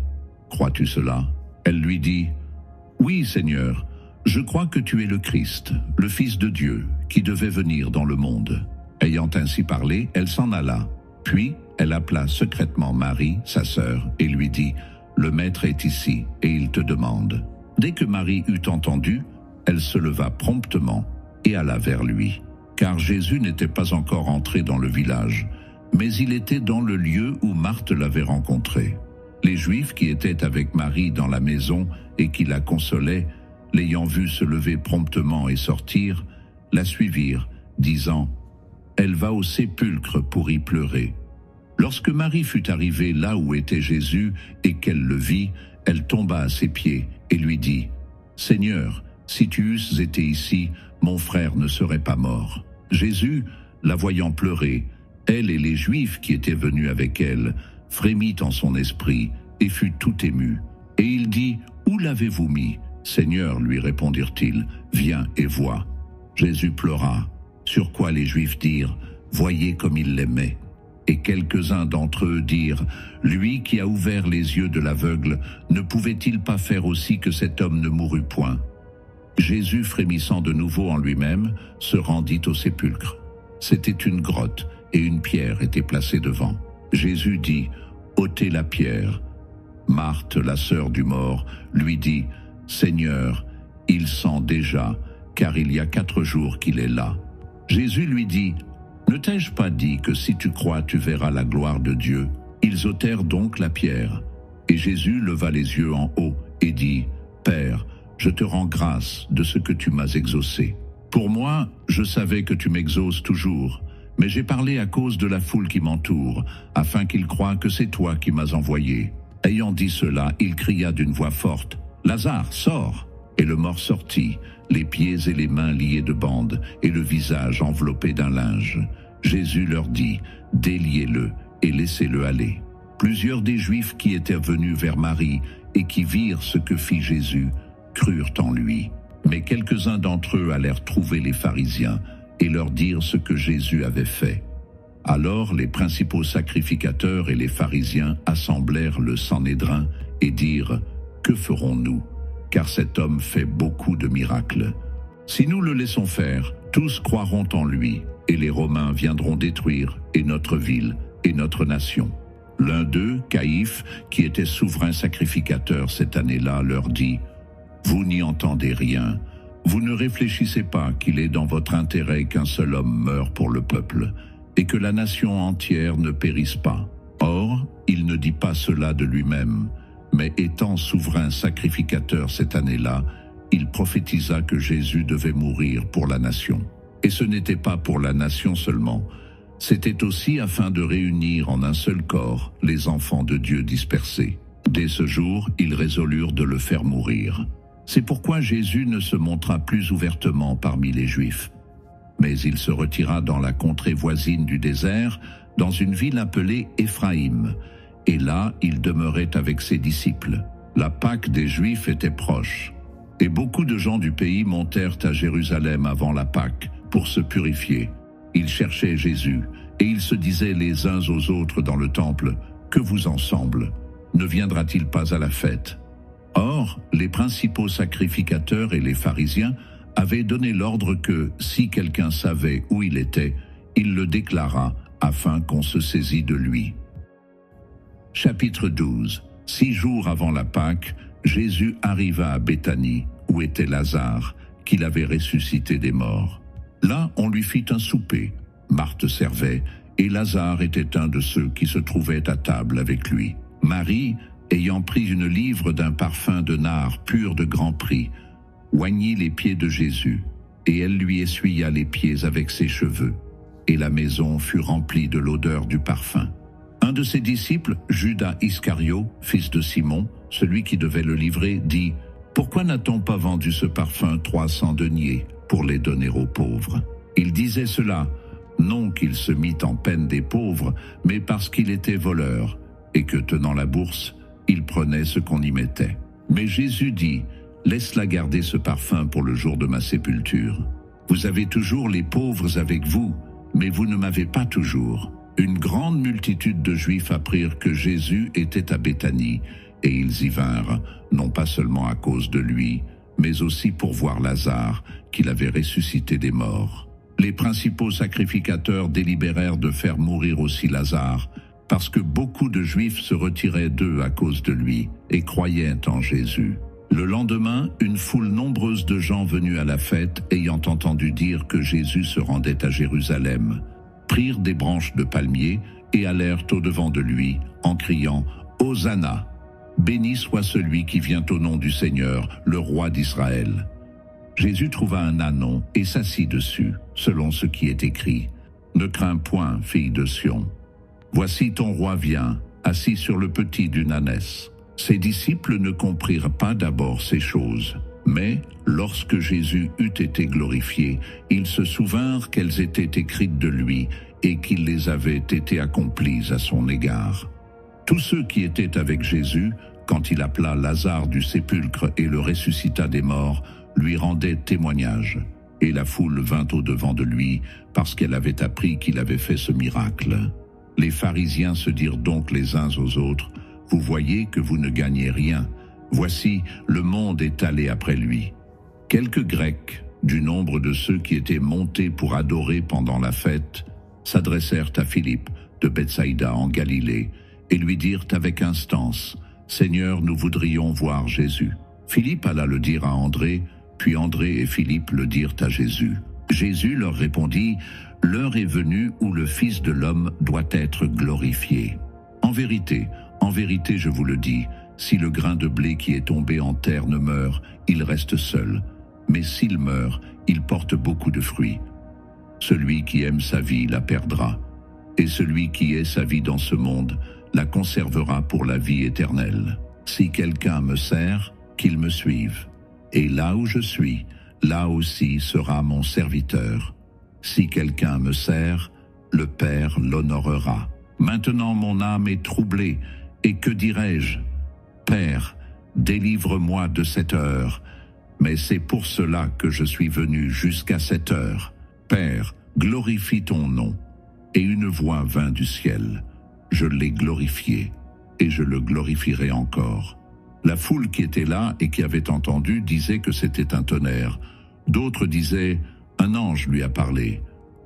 Crois-tu cela ?» Elle lui dit, « Oui, Seigneur, je crois que tu es le Christ, le Fils de Dieu, qui devait venir dans le monde. » Ayant ainsi parlé, elle s'en alla. Puis, elle appela secrètement Marie, sa sœur, et lui dit, « Le Maître est ici, et il te demande. » Dès que Marie eut entendu, elle se leva promptement et alla vers lui. Car Jésus n'était pas encore entré dans le village, mais il était dans le lieu où Marthe l'avait rencontré. Les Juifs qui étaient avec Marie dans la maison et qui la consolaient, l'ayant vue se lever promptement et sortir, la suivirent, disant « Elle va au sépulcre pour y pleurer ». Lorsque Marie fut arrivée là où était Jésus et qu'elle le vit, elle tomba à ses pieds et lui dit « Seigneur, si tu eusses été ici, mon frère ne serait pas mort. » Jésus, la voyant pleurer, elle et les Juifs qui étaient venus avec elle, frémit en son esprit et fut tout ému. Et il dit « Où l'avez-vous mis ?» « Seigneur, lui répondirent-ils, viens et vois. » Jésus pleura, sur quoi les Juifs dirent « Voyez comme il l'aimait. » Et quelques-uns d'entre eux dirent « Lui qui a ouvert les yeux de l'aveugle, ne pouvait-il pas faire aussi que cet homme ne mourût point ?» Jésus, frémissant de nouveau en lui-même, se rendit au sépulcre. C'était une grotte, et une pierre était placée devant. Jésus dit « Ôtez la pierre. » Marthe, la sœur du mort, lui dit « Seigneur, il sent déjà, car il y a 4 jours qu'il est là. » Jésus lui dit « Ne t'ai-je pas dit que si tu crois, tu verras la gloire de Dieu ?» Ils ôtèrent donc la pierre. Et Jésus leva les yeux en haut et dit « Père, je te rends grâce de ce que tu m'as exaucé. Pour moi, je savais que tu m'exauces toujours, mais j'ai parlé à cause de la foule qui m'entoure, afin qu'ils croient que c'est toi qui m'as envoyé. » Ayant dit cela, il cria d'une voix forte « Lazare, sors !» Et le mort sortit, les pieds et les mains liés de bandes, et le visage enveloppé d'un linge. Jésus leur dit « Déliez-le et laissez-le aller. » Plusieurs des Juifs qui étaient venus vers Marie et qui virent ce que fit Jésus, crurent en lui. Mais quelques-uns d'entre eux allèrent trouver les pharisiens et leur dire ce que Jésus avait fait. Alors les principaux sacrificateurs et les pharisiens assemblèrent le Sanhédrin et dirent « Que ferons-nous ? Car cet homme fait beaucoup de miracles. Si nous le laissons faire, tous croiront en lui, et les Romains viendront détruire et notre ville et notre nation. » L'un d'eux, Caïphe, qui était souverain sacrificateur cette année-là, leur dit « Vous n'y entendez rien. Vous ne réfléchissez pas qu'il est dans votre intérêt qu'un seul homme meure pour le peuple, et que la nation entière ne périsse pas. Or, il ne dit pas cela de lui-même, mais étant souverain sacrificateur cette année-là, il prophétisa que Jésus devait mourir pour la nation. Et ce n'était pas pour la nation seulement, c'était aussi afin de réunir en un seul corps les enfants de Dieu dispersés. Dès ce jour, ils résolurent de le faire mourir. C'est pourquoi Jésus ne se montra plus ouvertement parmi les Juifs. Mais il se retira dans la contrée voisine du désert, dans une ville appelée Éphraïm, et là il demeurait avec ses disciples. La Pâque des Juifs était proche, et beaucoup de gens du pays montèrent à Jérusalem avant la Pâque pour se purifier. Ils cherchaient Jésus, et ils se disaient les uns aux autres dans le temple, « Que vous en semble? Ne viendra-t-il pas à la fête ?» Or, les principaux sacrificateurs et les pharisiens avaient donné l'ordre que, si quelqu'un savait où il était, il le déclarât afin qu'on se saisît de lui. Chapitre 12. 6 jours avant la Pâque, Jésus arriva à Béthanie, où était Lazare, qu'il avait ressuscité des morts. Là, on lui fit un souper. Marthe servait, et Lazare était un de ceux qui se trouvaient à table avec lui. Marie, ayant pris une livre d'un parfum de nard pur de grand prix, oignit les pieds de Jésus, et elle lui essuya les pieds avec ses cheveux, et la maison fut remplie de l'odeur du parfum. Un de ses disciples, Judas Iscario, fils de Simon, celui qui devait le livrer, dit « Pourquoi n'a-t-on pas vendu ce parfum 300 deniers pour les donner aux pauvres ?» Il disait cela, non qu'il se mit en peine des pauvres, mais parce qu'il était voleur, et que, tenant la bourse, il prenait ce qu'on y mettait. Mais Jésus dit « Laisse-la garder ce parfum pour le jour de ma sépulture. Vous avez toujours les pauvres avec vous, mais vous ne m'avez pas toujours. » Une grande multitude de Juifs apprirent que Jésus était à Béthanie, et ils y vinrent, non pas seulement à cause de lui, mais aussi pour voir Lazare, qu'il avait ressuscité des morts. Les principaux sacrificateurs délibérèrent de faire mourir aussi Lazare, parce que beaucoup de Juifs se retiraient d'eux à cause de lui, et croyaient en Jésus. Le lendemain, une foule nombreuse de gens venus à la fête, ayant entendu dire que Jésus se rendait à Jérusalem, prirent des branches de palmier et allèrent au-devant de lui, en criant « Hosanna ! Béni soit celui qui vient au nom du Seigneur, le roi d'Israël !» Jésus trouva un ânon et s'assit dessus, selon ce qui est écrit. « Ne crains point, fille de Sion. Voici ton roi vient, assis sur le petit d'une ânesse. » Ses disciples ne comprirent pas d'abord ces choses, mais lorsque Jésus eut été glorifié, ils se souvinrent qu'elles étaient écrites de lui et qu'il les avait été accomplies à son égard. Tous ceux qui étaient avec Jésus, quand il appela Lazare du sépulcre et le ressuscita des morts, lui rendaient témoignage. Et la foule vint au-devant de lui parce qu'elle avait appris qu'il avait fait ce miracle. Les pharisiens se dirent donc les uns aux autres: « Vous voyez que vous ne gagnez rien. Voici, le monde est allé après lui. » Quelques Grecs, du nombre de ceux qui étaient montés pour adorer pendant la fête, s'adressèrent à Philippe de Bethsaïda en Galilée et lui dirent avec instance: « Seigneur, nous voudrions voir Jésus. » Philippe alla le dire à André, puis André et Philippe le dirent à Jésus. Jésus leur répondit: « L'heure est venue où le Fils de l'homme doit être glorifié. En vérité, je vous le dis, si le grain de blé qui est tombé en terre ne meurt, il reste seul. Mais s'il meurt, il porte beaucoup de fruits. Celui qui aime sa vie la perdra, et celui qui ait sa vie dans ce monde la conservera pour la vie éternelle. Si quelqu'un me sert, qu'il me suive. Et là où je suis, là aussi sera mon serviteur. Si quelqu'un me sert, le Père l'honorera. Maintenant mon âme est troublée, et que dirai-je? Père, délivre-moi de cette heure. Mais c'est pour cela que je suis venu jusqu'à cette heure. Père, glorifie ton nom. » Et une voix vint du ciel. Je l'ai glorifié, et je le glorifierai encore. La foule qui était là et qui avait entendu disait que c'était un tonnerre. D'autres disaient: un ange lui a parlé.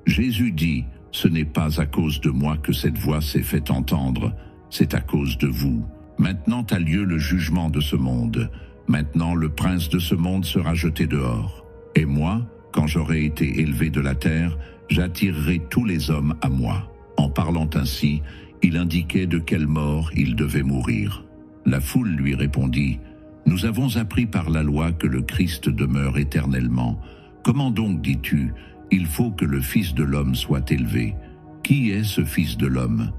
Jésus dit: ce n'est pas à cause de moi que cette voix s'est fait entendre, c'est à cause de vous. Maintenant a lieu le jugement de ce monde. Maintenant le prince de ce monde sera jeté dehors. Et moi, quand j'aurai été élevé de la terre, j'attirerai tous les hommes à moi. En parlant ainsi, il indiquait de quelle mort il devait mourir. La foule lui répondit: nous avons appris par la loi que le Christ demeure éternellement. Comment donc dis-tu: il faut que le Fils de l'homme soit élevé? Qui est ce Fils de l'homme?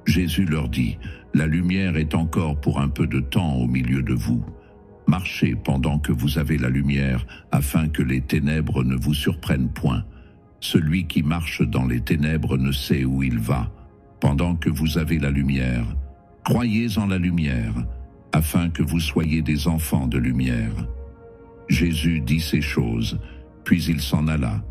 Jésus leur dit: la lumière est encore pour un peu de temps au milieu de vous. Marchez pendant que vous avez la lumière, afin que les ténèbres ne vous surprennent point. Celui qui marche dans les ténèbres ne sait où il va. Pendant que vous avez la lumière, croyez en la lumière, afin que vous soyez des enfants de lumière. » Jésus dit ces choses, puis il s'en alla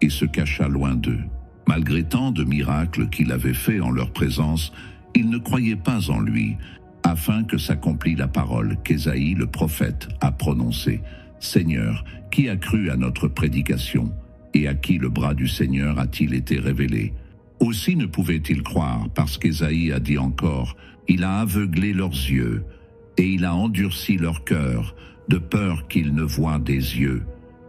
et se cacha loin d'eux. Malgré tant de miracles qu'il avait faits en leur présence, ils ne croyaient pas en lui, afin que s'accomplît la parole qu'Ésaïe le prophète a prononcée. « Seigneur, qui a cru à notre prédication, et à qui le bras du Seigneur a-t-il été révélé ?» Aussi ne pouvaient-ils croire, parce qu'Ésaïe a dit encore: « Il a aveuglé leurs yeux, et il a endurci leur cœur, de peur qu'ils ne voient des yeux,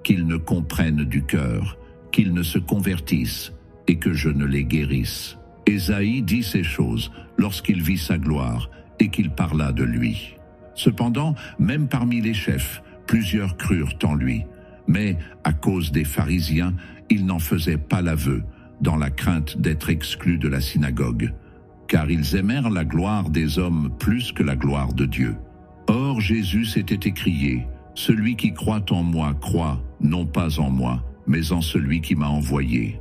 qu'ils ne comprennent du cœur, qu'ils ne se convertissent, et que je ne les guérisse. » Ésaïe dit ces choses lorsqu'il vit sa gloire, et qu'il parla de lui. Cependant, même parmi les chefs, plusieurs crurent en lui, mais à cause des pharisiens, ils n'en faisaient pas l'aveu, dans la crainte d'être exclus de la synagogue, car ils aimèrent la gloire des hommes plus que la gloire de Dieu. Or Jésus s'était écrié: « Celui qui croit en moi croit, non pas en moi, mais en celui qui m'a envoyé.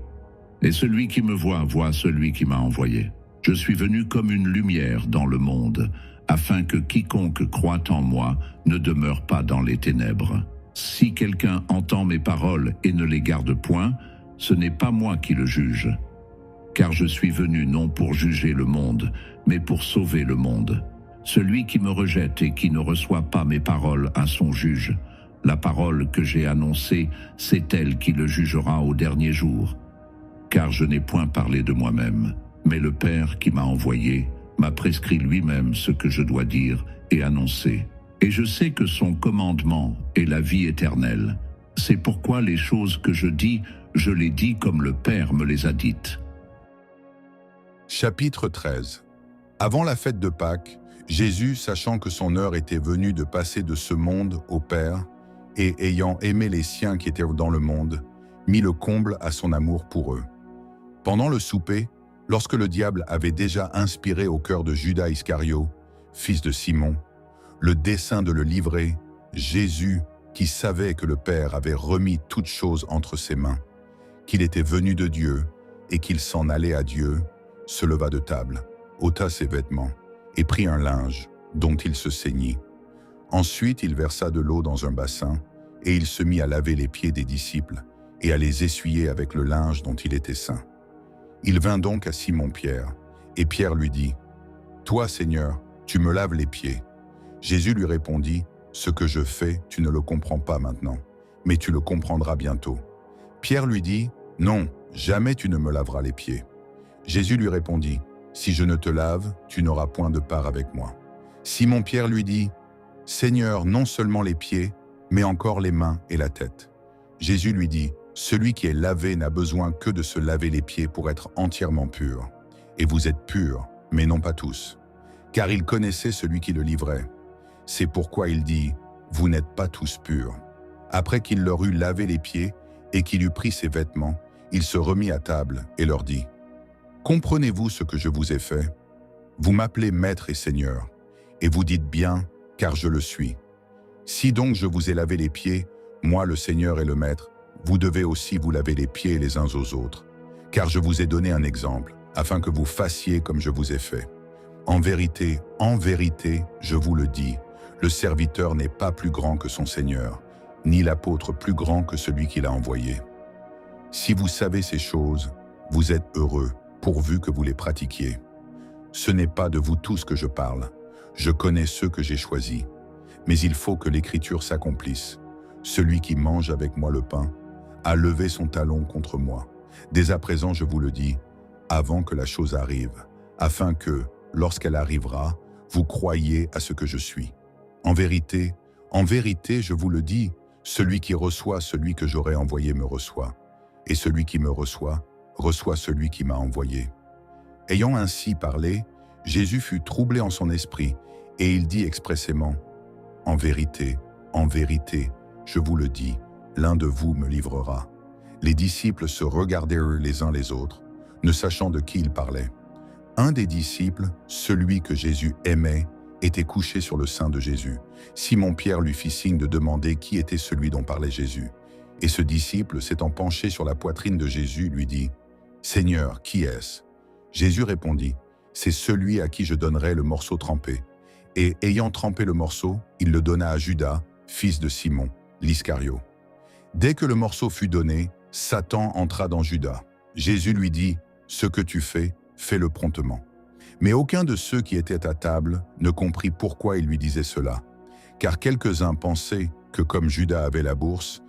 Et celui qui me voit, voit celui qui m'a envoyé. Je suis venu comme une lumière dans le monde, afin que quiconque croit en moi ne demeure pas dans les ténèbres. Si quelqu'un entend mes paroles et ne les garde point, ce n'est pas moi qui le juge. Car je suis venu non pour juger le monde, mais pour sauver le monde. Celui qui me rejette et qui ne reçoit pas mes paroles a son juge. La parole que j'ai annoncée, c'est elle qui le jugera au dernier jour. Car je n'ai point parlé de moi-même, mais le Père qui m'a envoyé m'a prescrit lui-même ce que je dois dire et annoncer. Et je sais que son commandement est la vie éternelle. C'est pourquoi les choses que je dis, je les dis comme le Père me les a dites. » Chapitre 13. Avant la fête de Pâques, Jésus, sachant que son heure était venue de passer de ce monde au Père, et ayant aimé les siens qui étaient dans le monde, mit le comble à son amour pour eux. Pendant le souper, lorsque le diable avait déjà inspiré au cœur de Judas Iscario, fils de Simon, le dessein de le livrer, Jésus, qui savait que le Père avait remis toutes choses entre ses mains, qu'il était venu de Dieu et qu'il s'en allait à Dieu, se leva de table, ôta ses vêtements et prit un linge dont il se ceignit. Ensuite, il versa de l'eau dans un bassin et il se mit à laver les pieds des disciples et à les essuyer avec le linge dont il était ceint. Il vint donc à Simon-Pierre et Pierre lui dit « Toi, Seigneur, tu me laves les pieds. » Jésus lui répondit « Ce que je fais, tu ne le comprends pas maintenant, mais tu le comprendras bientôt. » Pierre lui dit « Non, jamais tu ne me laveras les pieds. » Jésus lui répondit « Si je ne te lave, tu n'auras point de part avec moi. » Simon-Pierre lui dit « Seigneur, non seulement les pieds, mais encore les mains et la tête. » Jésus lui dit « Celui qui est lavé n'a besoin que de se laver les pieds pour être entièrement pur. Et vous êtes purs, mais non pas tous. » Car il connaissait celui qui le livrait. C'est pourquoi il dit « Vous n'êtes pas tous purs. » Après qu'il leur eut lavé les pieds et qu'il eut pris ses vêtements, il se remit à table et leur dit « Comprenez-vous ce que je vous ai fait? Vous m'appelez Maître et Seigneur, et vous dites bien, car je le suis. Si donc je vous ai lavé les pieds, moi le Seigneur et le Maître, vous devez aussi vous laver les pieds les uns aux autres, car je vous ai donné un exemple, afin que vous fassiez comme je vous ai fait. En vérité, je vous le dis, le serviteur n'est pas plus grand que son Seigneur, ni l'apôtre plus grand que celui qui l'a envoyé. Si vous savez ces choses, vous êtes heureux, pourvu que vous les pratiquiez. Ce n'est pas de vous tous que je parle, je connais ceux que j'ai choisis, mais il faut que l'Écriture s'accomplisse. Celui qui mange avec moi le pain a levé son talon contre moi. Dès à présent, je vous le dis, avant que la chose arrive, afin que, lorsqu'elle arrivera, vous croyiez à ce que je suis. En vérité, je vous le dis, celui qui reçoit celui que j'aurai envoyé me reçoit, et celui qui me reçoit celui qui m'a envoyé. » Ayant ainsi parlé, Jésus fut troublé en son esprit, et il dit expressément, « En vérité, je vous le dis, l'un de vous me livrera. » Les disciples se regardèrent les uns les autres, ne sachant de qui ils parlaient. Un des disciples, celui que Jésus aimait, était couché sur le sein de Jésus. Simon-Pierre lui fit signe de demander qui était celui dont parlait Jésus. Et ce disciple, s'étant penché sur la poitrine de Jésus, lui dit « Seigneur, qui est-ce » Jésus répondit « C'est celui à qui je donnerai le morceau trempé. » Et ayant trempé le morceau, il le donna à Judas, fils de Simon, l'Iscario. Dès que le morceau fut donné, Satan entra dans Judas. Jésus lui dit « Ce que tu fais, fais-le promptement. » Mais aucun de ceux qui étaient à table ne comprit pourquoi il lui disait cela, car quelques-uns pensaient que comme Judas avait la bourse,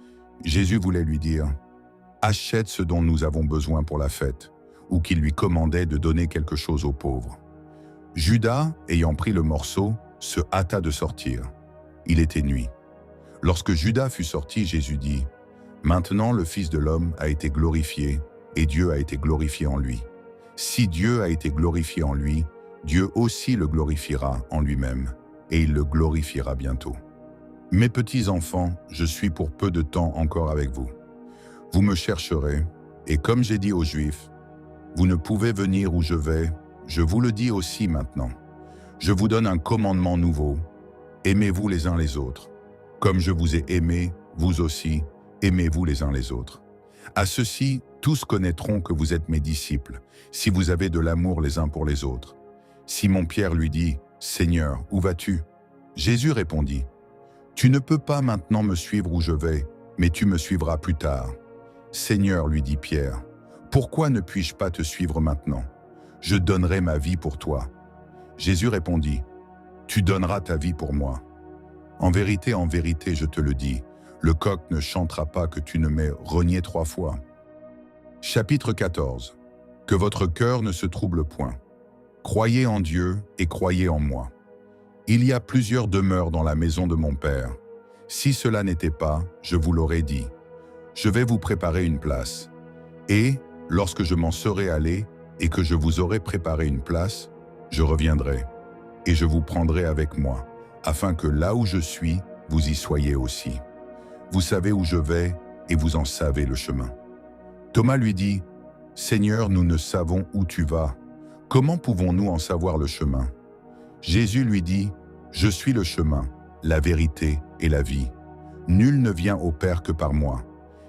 Jésus voulait lui dire « Achète ce dont nous avons besoin pour la fête », ou qu'il lui commandait de donner quelque chose aux pauvres. Judas, ayant pris le morceau, se hâta de sortir. Il était nuit. Lorsque Judas fut sorti, Jésus dit « Maintenant le Fils de l'homme a été glorifié, et Dieu a été glorifié en lui. Si Dieu a été glorifié en lui, Dieu aussi le glorifiera en lui-même, et il le glorifiera bientôt. Mes petits enfants, je suis pour peu de temps encore avec vous. Vous me chercherez, et comme j'ai dit aux Juifs, vous ne pouvez venir où je vais, je vous le dis aussi maintenant. Je vous donne un commandement nouveau, aimez-vous les uns les autres. Comme je vous ai aimé, vous aussi, aimez-vous les uns les autres. À ceci, tous connaîtront que vous êtes mes disciples, si vous avez de l'amour les uns pour les autres. Simon-Pierre lui dit, « Seigneur, où vas-tu » Jésus répondit, « Tu ne peux pas maintenant me suivre où je vais, mais tu me suivras plus tard. » « Seigneur, lui dit Pierre, « Pourquoi ne puis-je pas te suivre maintenant? Je donnerai ma vie pour toi. » Jésus répondit, « Tu donneras ta vie pour moi. En vérité, je te le dis, le coq ne chantera pas que tu ne m'aies renié 3 fois. » Chapitre 14. Que votre cœur ne se trouble point. Croyez en Dieu et croyez en moi. Il y a plusieurs demeures dans la maison de mon Père. Si cela n'était pas, je vous l'aurais dit. Je vais vous préparer une place. Et, lorsque je m'en serai allé et que je vous aurai préparé une place, je reviendrai et je vous prendrai avec moi, afin que là où je suis, vous y soyez aussi. Vous savez où je vais et vous en savez le chemin. Thomas lui dit, « Seigneur, nous ne savons où tu vas. Comment pouvons-nous en savoir le chemin ?» Jésus lui dit, « Je suis le chemin, la vérité et la vie. Nul ne vient au Père que par moi.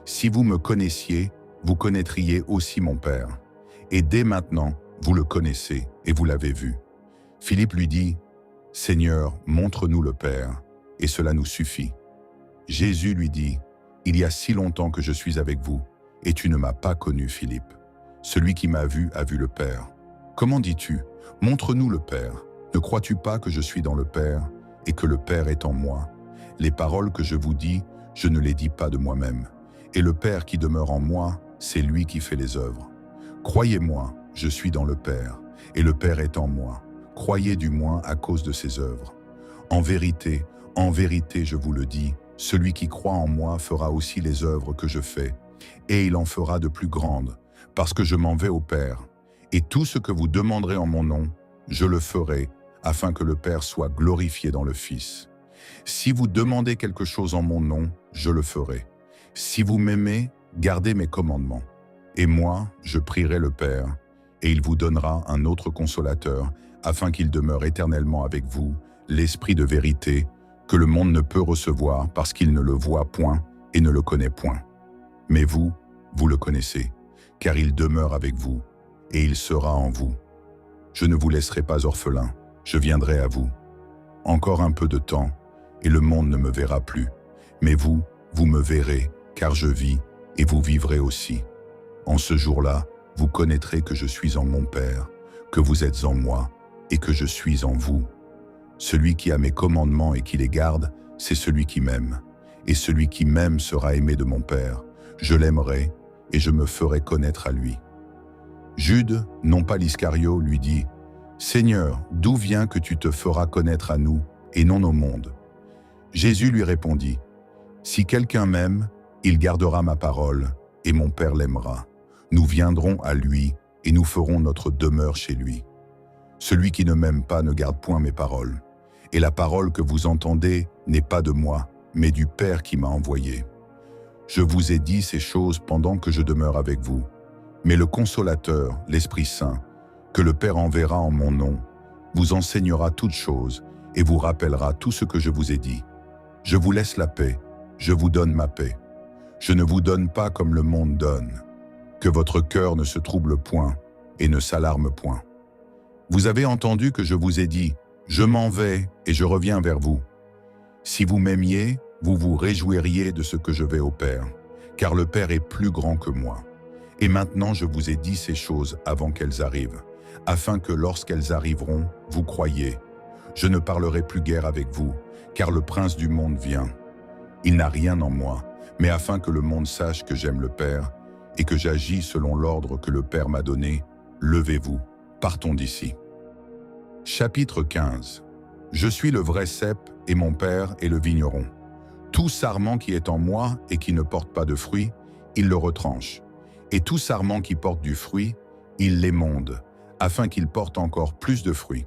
Si vous me connaissiez, vous connaîtriez aussi mon Père. Et dès maintenant, vous le connaissez et vous l'avez vu. » Philippe lui dit, « Seigneur, montre-nous le Père, et cela nous suffit. » Jésus lui dit, « Il y a si longtemps que je suis avec vous, et tu ne m'as pas connu, Philippe. Celui qui m'a vu a vu le Père. Comment dis-tu, montre-nous le Père? Ne crois-tu pas que je suis dans le Père, et que le Père est en moi? Les paroles que je vous dis, je ne les dis pas de moi-même. Et le Père qui demeure en moi, c'est lui qui fait les œuvres. Croyez-moi, je suis dans le Père, et le Père est en moi. Croyez du moins à cause de ses œuvres. En vérité, je vous le dis, celui qui croit en moi fera aussi les œuvres que je fais, et il en fera de plus grandes, parce que je m'en vais au Père. Et tout ce que vous demanderez en mon nom, je le ferai, afin que le Père soit glorifié dans le Fils. Si vous demandez quelque chose en mon nom, je le ferai. Si vous m'aimez, gardez mes commandements. Et moi, je prierai le Père, et il vous donnera un autre consolateur, afin qu'il demeure éternellement avec vous, l'Esprit de vérité, que le monde ne peut recevoir parce qu'il ne le voit point et ne le connaît point. Mais vous, vous le connaissez, car il demeure avec vous, et il sera en vous. Je ne vous laisserai pas orphelin, je viendrai à vous. Encore un peu de temps, et le monde ne me verra plus. Mais vous, vous me verrez, car je vis, et vous vivrez aussi. En ce jour-là, vous connaîtrez que je suis en mon Père, que vous êtes en moi, et que je suis en vous. Celui qui a mes commandements et qui les garde, c'est celui qui m'aime. Et celui qui m'aime sera aimé de mon Père. Je l'aimerai, et je me ferai connaître à lui. Jude, non pas l'Iscario, lui dit, « Seigneur, d'où vient que tu te feras connaître à nous, et non au monde ?» Jésus lui répondit, « Si quelqu'un m'aime, il gardera ma parole, et mon Père l'aimera. Nous viendrons à lui, et nous ferons notre demeure chez lui. Celui qui ne m'aime pas ne garde point mes paroles. Et la parole que vous entendez n'est pas de moi, mais du Père qui m'a envoyé. Je vous ai dit ces choses pendant que je demeure avec vous. Mais le Consolateur, l'Esprit Saint, que le Père enverra en mon nom, vous enseignera toutes choses et vous rappellera tout ce que je vous ai dit. Je vous laisse la paix, je vous donne ma paix. Je ne vous donne pas comme le monde donne. Que votre cœur ne se trouble point et ne s'alarme point. Vous avez entendu que je vous ai dit, je m'en vais et je reviens vers vous. Si vous m'aimiez, vous vous réjouiriez de ce que je vais au Père, car le Père est plus grand que moi. Et maintenant je vous ai dit ces choses avant qu'elles arrivent, afin que lorsqu'elles arriveront, vous croyiez. Je ne parlerai plus guère avec vous, car le prince du monde vient. Il n'a rien en moi, mais afin que le monde sache que j'aime le Père, et que j'agis selon l'ordre que le Père m'a donné, levez-vous, partons d'ici. Chapitre 15. Je suis le vrai cep, et mon Père est le vigneron. Tout sarment qui est en moi et qui ne porte pas de fruit, il le retranche. Et tout sarment qui porte du fruit, il l'émonde, afin qu'il porte encore plus de fruits.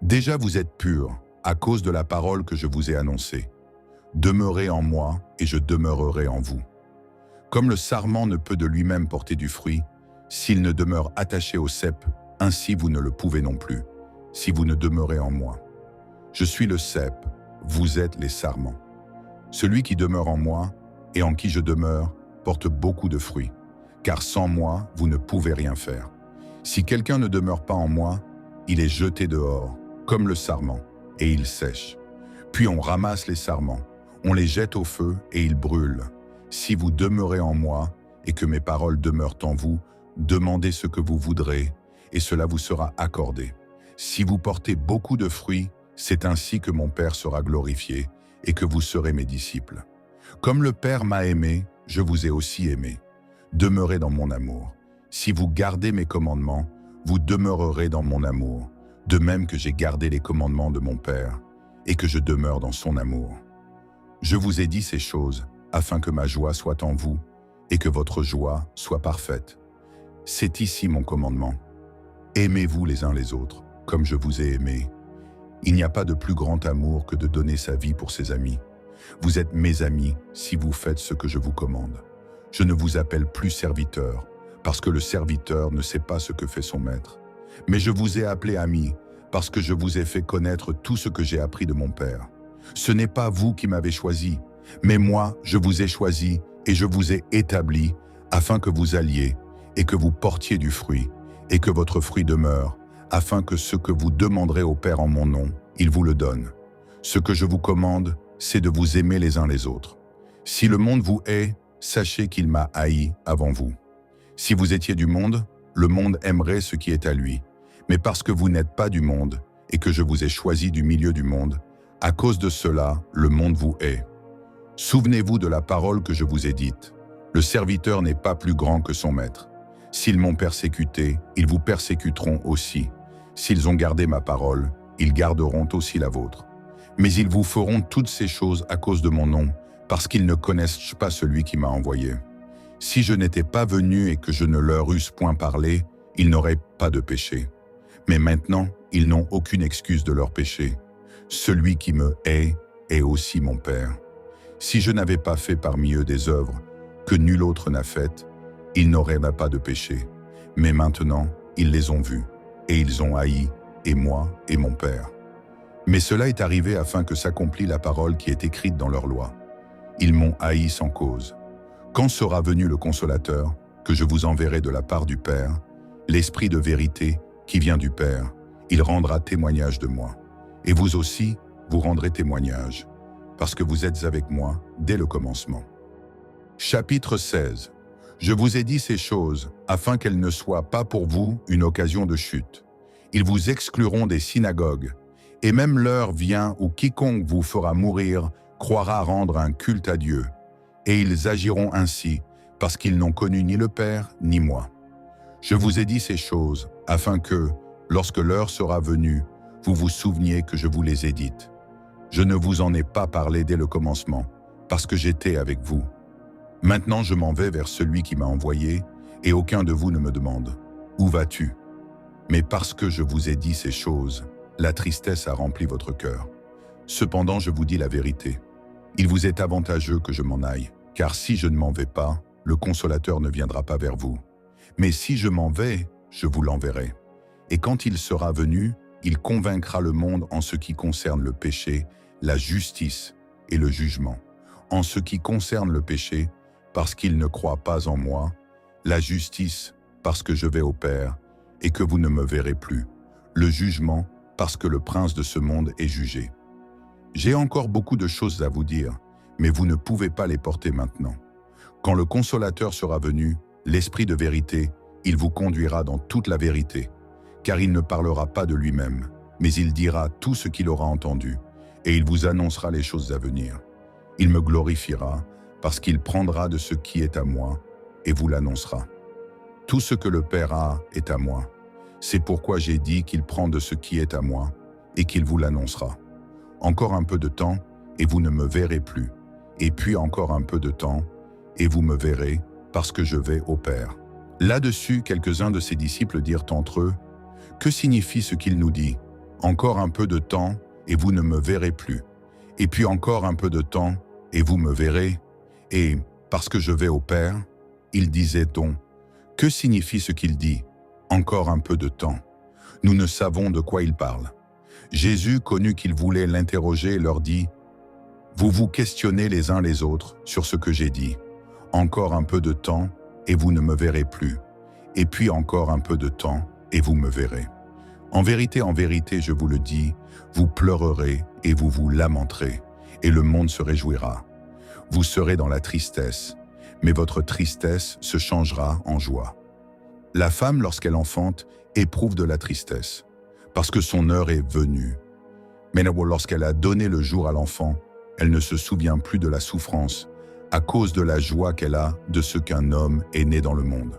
Déjà vous êtes purs, à cause de la parole que je vous ai annoncée. Demeurez en moi, et je demeurerai en vous. Comme le sarment ne peut de lui-même porter du fruit, s'il ne demeure attaché au cep, ainsi vous ne le pouvez non plus, si vous ne demeurez en moi. Je suis le cep, vous êtes les sarments. Celui qui demeure en moi, et en qui je demeure, porte beaucoup de fruits, car sans moi, vous ne pouvez rien faire. Si quelqu'un ne demeure pas en moi, il est jeté dehors, comme le sarment, et il sèche. Puis on ramasse les sarments, on les jette au feu, et ils brûlent. Si vous demeurez en moi, et que mes paroles demeurent en vous, demandez ce que vous voudrez, et cela vous sera accordé. Si vous portez beaucoup de fruits, c'est ainsi que mon Père sera glorifié, et que vous serez mes disciples. Comme le Père m'a aimé, je vous ai aussi aimé. Demeurez dans mon amour. Si vous gardez mes commandements, vous demeurerez dans mon amour, de même que j'ai gardé les commandements de mon Père, et que je demeure dans son amour. Je vous ai dit ces choses afin que ma joie soit en vous et que votre joie soit parfaite. C'est ici mon commandement. Aimez-vous les uns les autres, comme je vous ai aimé. Il n'y a pas de plus grand amour que de donner sa vie pour ses amis. Vous êtes mes amis si vous faites ce que je vous commande. Je ne vous appelle plus serviteur, parce que le serviteur ne sait pas ce que fait son maître. Mais je vous ai appelé ami, parce que je vous ai fait connaître tout ce que j'ai appris de mon Père. Ce n'est pas vous qui m'avez choisi, mais moi je vous ai choisi et je vous ai établi, afin que vous alliez et que vous portiez du fruit, et que votre fruit demeure, afin que ce que vous demanderez au Père en mon nom, il vous le donne. Ce que je vous commande, c'est de vous aimer les uns les autres. Si le monde vous hait, sachez qu'il m'a haï avant vous. Si vous étiez du monde, le monde aimerait ce qui est à lui. Mais parce que vous n'êtes pas du monde, et que je vous ai choisi du milieu du monde, à cause de cela, le monde vous hait. Souvenez-vous de la parole que je vous ai dite. Le serviteur n'est pas plus grand que son maître. S'ils m'ont persécuté, ils vous persécuteront aussi. S'ils ont gardé ma parole, ils garderont aussi la vôtre. Mais ils vous feront toutes ces choses à cause de mon nom, parce qu'ils ne connaissent pas celui qui m'a envoyé. Si je n'étais pas venu et que je ne leur eusse point parlé, ils n'auraient pas de péché. Mais maintenant, ils n'ont aucune excuse de leur péché. Celui qui me hait est aussi mon Père. Si je n'avais pas fait parmi eux des œuvres que nul autre n'a faites, ils n'auraient pas de péché. Mais maintenant, ils les ont vus, et ils ont haï, et moi, et mon Père. Mais cela est arrivé afin que s'accomplisse la parole qui est écrite dans leur loi. Ils m'ont haï sans cause. Quand sera venu le Consolateur, que je vous enverrai de la part du Père, l'Esprit de vérité qui vient du Père, il rendra témoignage de moi. Et vous aussi, vous rendrez témoignage, parce que vous êtes avec moi dès le commencement. Chapitre 16. Je vous ai dit ces choses, afin qu'elles ne soient pas pour vous une occasion de chute. Ils vous excluront des synagogues, et même l'heure vient où quiconque vous fera mourir croira rendre un culte à Dieu. Et ils agiront ainsi, parce qu'ils n'ont connu ni le Père, ni moi. Je vous ai dit ces choses, afin que, lorsque l'heure sera venue, vous vous souveniez que je vous les ai dites. Je ne vous en ai pas parlé dès le commencement, parce que j'étais avec vous. Maintenant je m'en vais vers celui qui m'a envoyé, et aucun de vous ne me demande « Où vas-tu » Mais parce que je vous ai dit ces choses, la tristesse a rempli votre cœur. Cependant je vous dis la vérité. Il vous est avantageux que je m'en aille, car si je ne m'en vais pas, le Consolateur ne viendra pas vers vous. Mais si je m'en vais, je vous l'enverrai. Et quand il sera venu, il convaincra le monde en ce qui concerne le péché, la justice et le jugement. En ce qui concerne le péché, parce qu'il ne croit pas en moi, la justice, parce que je vais au Père, et que vous ne me verrez plus, le jugement, parce que le prince de ce monde est jugé. J'ai encore beaucoup de choses à vous dire, mais vous ne pouvez pas les porter maintenant. Quand le Consolateur sera venu, l'Esprit de vérité, il vous conduira dans toute la vérité, car il ne parlera pas de lui-même, mais il dira tout ce qu'il aura entendu, et il vous annoncera les choses à venir. Il me glorifiera, parce qu'il prendra de ce qui est à moi, et vous l'annoncera. Tout ce que le Père a est à moi. C'est pourquoi j'ai dit qu'il prend de ce qui est à moi, et qu'il vous l'annoncera. Encore un peu de temps, et vous ne me verrez plus. Et puis encore un peu de temps, et vous me verrez, parce que je vais au Père. Là-dessus, quelques-uns de ses disciples dirent entre eux, « Que signifie ce qu'il nous dit? Encore un peu de temps, et vous ne me verrez plus. Et puis encore un peu de temps, et vous me verrez. Et, parce que je vais au Père, il disait-on, « Que signifie ce qu'il dit? Encore un peu de temps. » Nous ne savons de quoi il parle. Jésus connut qu'ils voulaient l'interroger et leur dit, « Vous vous questionnez les uns les autres sur ce que j'ai dit. Encore un peu de temps, et vous ne me verrez plus. Et puis encore un peu de temps, et vous me verrez. En vérité, je vous le dis, vous pleurerez et vous vous lamenterez, et le monde se réjouira. Vous serez dans la tristesse, mais votre tristesse se changera en joie. La femme, lorsqu'elle enfante, éprouve de la tristesse, parce que son heure est venue. Mais lorsqu'elle a donné le jour à l'enfant, elle ne se souvient plus de la souffrance, à cause de la joie qu'elle a de ce qu'un homme est né dans le monde.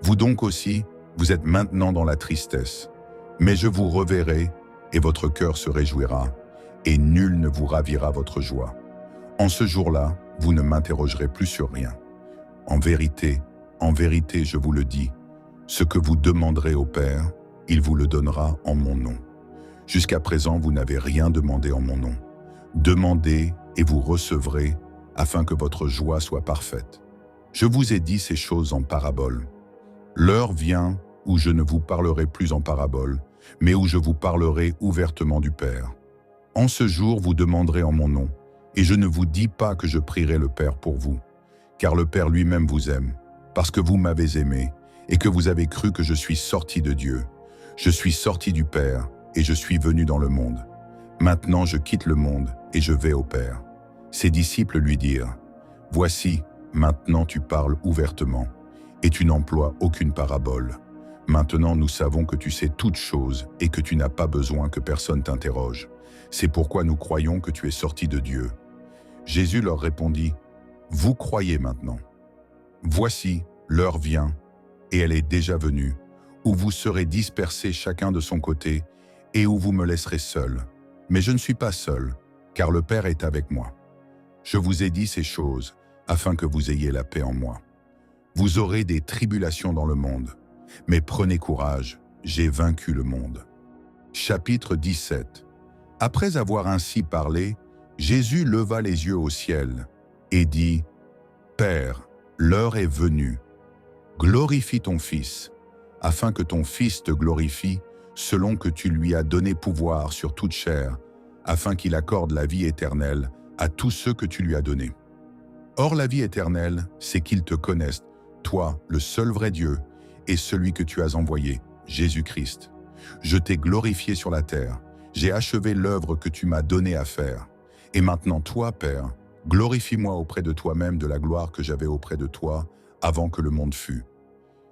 Vous donc aussi, vous êtes maintenant dans la tristesse, mais je vous reverrai, et votre cœur se réjouira, et nul ne vous ravira votre joie. En ce jour-là, vous ne m'interrogerez plus sur rien. En vérité, je vous le dis, ce que vous demanderez au Père, il vous le donnera en mon nom. Jusqu'à présent, vous n'avez rien demandé en mon nom. Demandez et vous recevrez, afin que votre joie soit parfaite. Je vous ai dit ces choses en parabole. L'heure vient où je ne vous parlerai plus en parabole, mais où je vous parlerai ouvertement du Père. En ce jour, vous demanderez en mon nom, et je ne vous dis pas que je prierai le Père pour vous, car le Père lui-même vous aime, parce que vous m'avez aimé, et que vous avez cru que je suis sorti de Dieu. Je suis sorti du Père, et je suis venu dans le monde. Maintenant je quitte le monde, et je vais au Père. Ses disciples lui dirent, « Voici, maintenant tu parles ouvertement, et tu n'emploies aucune parabole. Maintenant nous savons que tu sais toutes choses, et que tu n'as pas besoin que personne t'interroge. C'est pourquoi nous croyons que tu es sorti de Dieu. » Jésus leur répondit, « Vous croyez maintenant. Voici, l'heure vient, et elle est déjà venue, où vous serez dispersés chacun de son côté, et où vous me laisserez seul. Mais je ne suis pas seul, car le Père est avec moi. Je vous ai dit ces choses, afin que vous ayez la paix en moi. Vous aurez des tribulations dans le monde, mais prenez courage, j'ai vaincu le monde. » Chapitre 17. Après avoir ainsi parlé, Jésus leva les yeux au ciel et dit, « Père, l'heure est venue. Glorifie ton Fils, afin que ton Fils te glorifie, selon que tu lui as donné pouvoir sur toute chair, afin qu'il accorde la vie éternelle à tous ceux que tu lui as donnés. Or la vie éternelle, c'est qu'ils te connaissent, toi, le seul vrai Dieu, et celui que tu as envoyé, Jésus-Christ. Je t'ai glorifié sur la terre, j'ai achevé l'œuvre que tu m'as donnée à faire. Et maintenant toi, Père, glorifie-moi auprès de toi-même de la gloire que j'avais auprès de toi avant que le monde fût.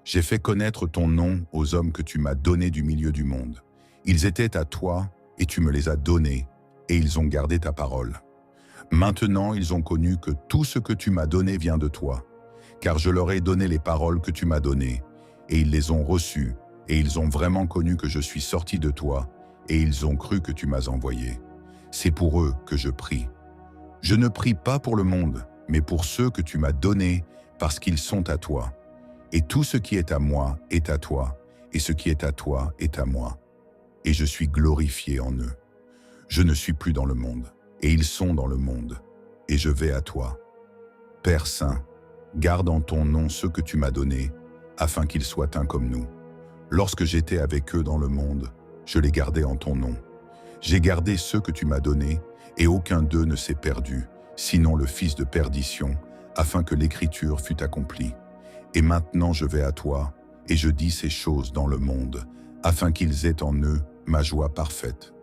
J'ai fait connaître ton nom aux hommes que tu m'as donnés du milieu du monde. Ils étaient à toi et tu me les as donnés, et ils ont gardé ta parole. Maintenant ils ont connu que tout ce que tu m'as donné vient de toi, car je leur ai donné les paroles que tu m'as données, et ils les ont reçues, et ils ont vraiment connu que je suis sorti de toi, et ils ont cru que tu m'as envoyé. C'est pour eux que je prie. Je ne prie pas pour le monde, mais pour ceux que tu m'as donnés, parce qu'ils sont à toi. Et tout ce qui est à moi est à toi, et ce qui est à toi est à moi. Et je suis glorifié en eux. Je ne suis plus dans le monde, et ils sont dans le monde, et je vais à toi. Père Saint, garde en ton nom ceux que tu m'as donnés, afin qu'ils soient un comme nous. Lorsque j'étais avec eux dans le monde, je les gardais en ton nom. J'ai gardé ceux que tu m'as donnés, et aucun d'eux ne s'est perdu, sinon le fils de perdition, afin que l'écriture fût accomplie. Et maintenant je vais à toi, et je dis ces choses dans le monde, afin qu'ils aient en eux ma joie parfaite.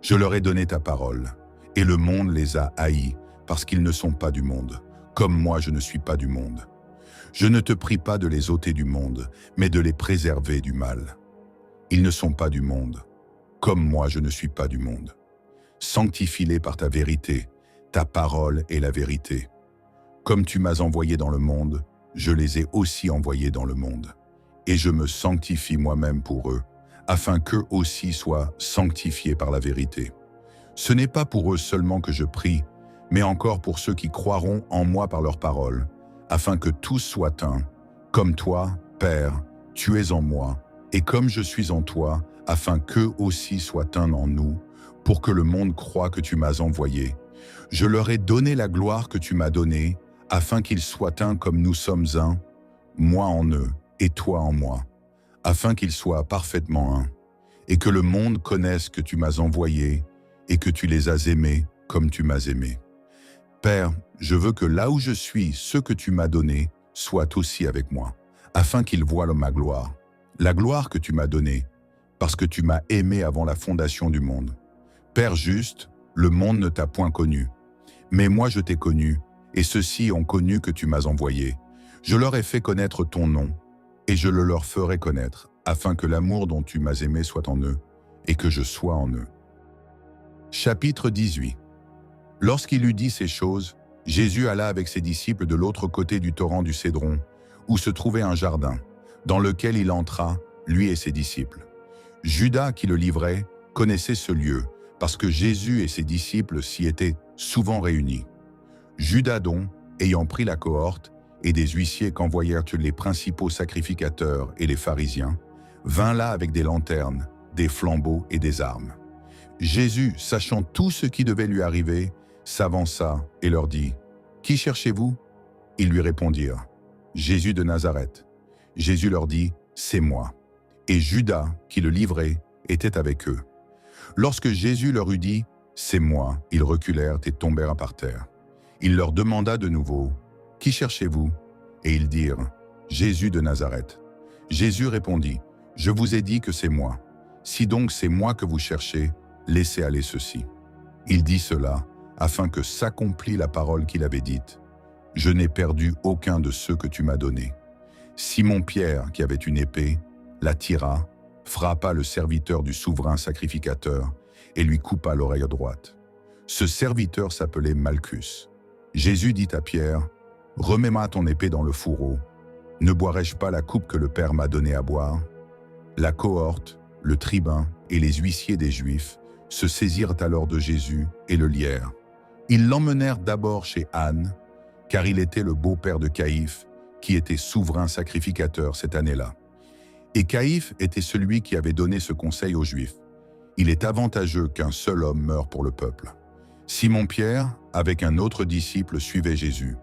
Je leur ai donné ta parole, et le monde les a haïs, parce qu'ils ne sont pas du monde, comme moi je ne suis pas du monde. Je ne te prie pas de les ôter du monde, mais de les préserver du mal. Ils ne sont pas du monde, comme moi je ne suis pas du monde. Sanctifie-les par ta vérité, ta parole est la vérité. Comme tu m'as envoyé dans le monde, je les ai aussi envoyés dans le monde. Et je me sanctifie moi-même pour eux, afin qu'eux aussi soient sanctifiés par la vérité. Ce n'est pas pour eux seulement que je prie, mais encore pour ceux qui croiront en moi par leur parole, afin que tous soient un, comme toi, Père, tu es en moi, et comme je suis en toi, afin qu'eux aussi soient un en nous, pour que le monde croie que tu m'as envoyé. Je leur ai donné la gloire que tu m'as donnée, afin qu'ils soient un comme nous sommes un, moi en eux et toi en moi, afin qu'ils soient parfaitement un, et que le monde connaisse que tu m'as envoyé et que tu les as aimés comme tu m'as aimé. Père, je veux que là où je suis, ceux que tu m'as donnés soient aussi avec moi, afin qu'ils voient ma gloire, la gloire que tu m'as donnée, parce que tu m'as aimé avant la fondation du monde. Père juste, le monde ne t'a point connu, mais moi je t'ai connu, et ceux-ci ont connu que tu m'as envoyé. Je leur ai fait connaître ton nom, et je le leur ferai connaître, afin que l'amour dont tu m'as aimé soit en eux, et que je sois en eux. Chapitre 18. Lorsqu'il eut dit ces choses, Jésus alla avec ses disciples de l'autre côté du torrent du Cédron, où se trouvait un jardin, dans lequel il entra, lui et ses disciples. Judas, qui le livrait, connaissait ce lieu, parce que Jésus et ses disciples s'y étaient souvent réunis. Judas donc, ayant pris la cohorte, et des huissiers qu'envoyèrent les principaux sacrificateurs et les pharisiens, vint là avec des lanternes, des flambeaux et des armes. Jésus, sachant tout ce qui devait lui arriver, s'avança et leur dit « Qui cherchez-vous » Ils lui répondirent « Jésus de Nazareth ». Jésus leur dit « C'est moi ». Et Judas, qui le livrait, était avec eux. Lorsque Jésus leur eut dit « C'est moi », ils reculèrent et tombèrent par terre. Il leur demanda de nouveau « Qui cherchez-vous » Et ils dirent « Jésus de Nazareth ». Jésus répondit « Je vous ai dit que c'est moi. Si donc c'est moi que vous cherchez, laissez aller ceci. » Il dit cela afin que s'accomplît la parole qu'il avait dite. « Je n'ai perdu aucun de ceux que tu m'as donnés. » Simon-Pierre, qui avait une épée, la tira, frappa le serviteur du souverain sacrificateur et lui coupa l'oreille droite. Ce serviteur s'appelait Malchus. Jésus dit à Pierre, « Remets-moi ton épée dans le fourreau. Ne boirai-je pas la coupe que le Père m'a donnée à boire ?» La cohorte, le tribun et les huissiers des Juifs se saisirent alors de Jésus et le lièrent. Ils l'emmenèrent d'abord chez Anne, car il était le beau-père de Caïphe, qui était souverain sacrificateur cette année-là. Et Caïphe était celui qui avait donné ce conseil aux Juifs. Il est avantageux qu'un seul homme meure pour le peuple. Simon-Pierre, avec un autre disciple, suivait Jésus.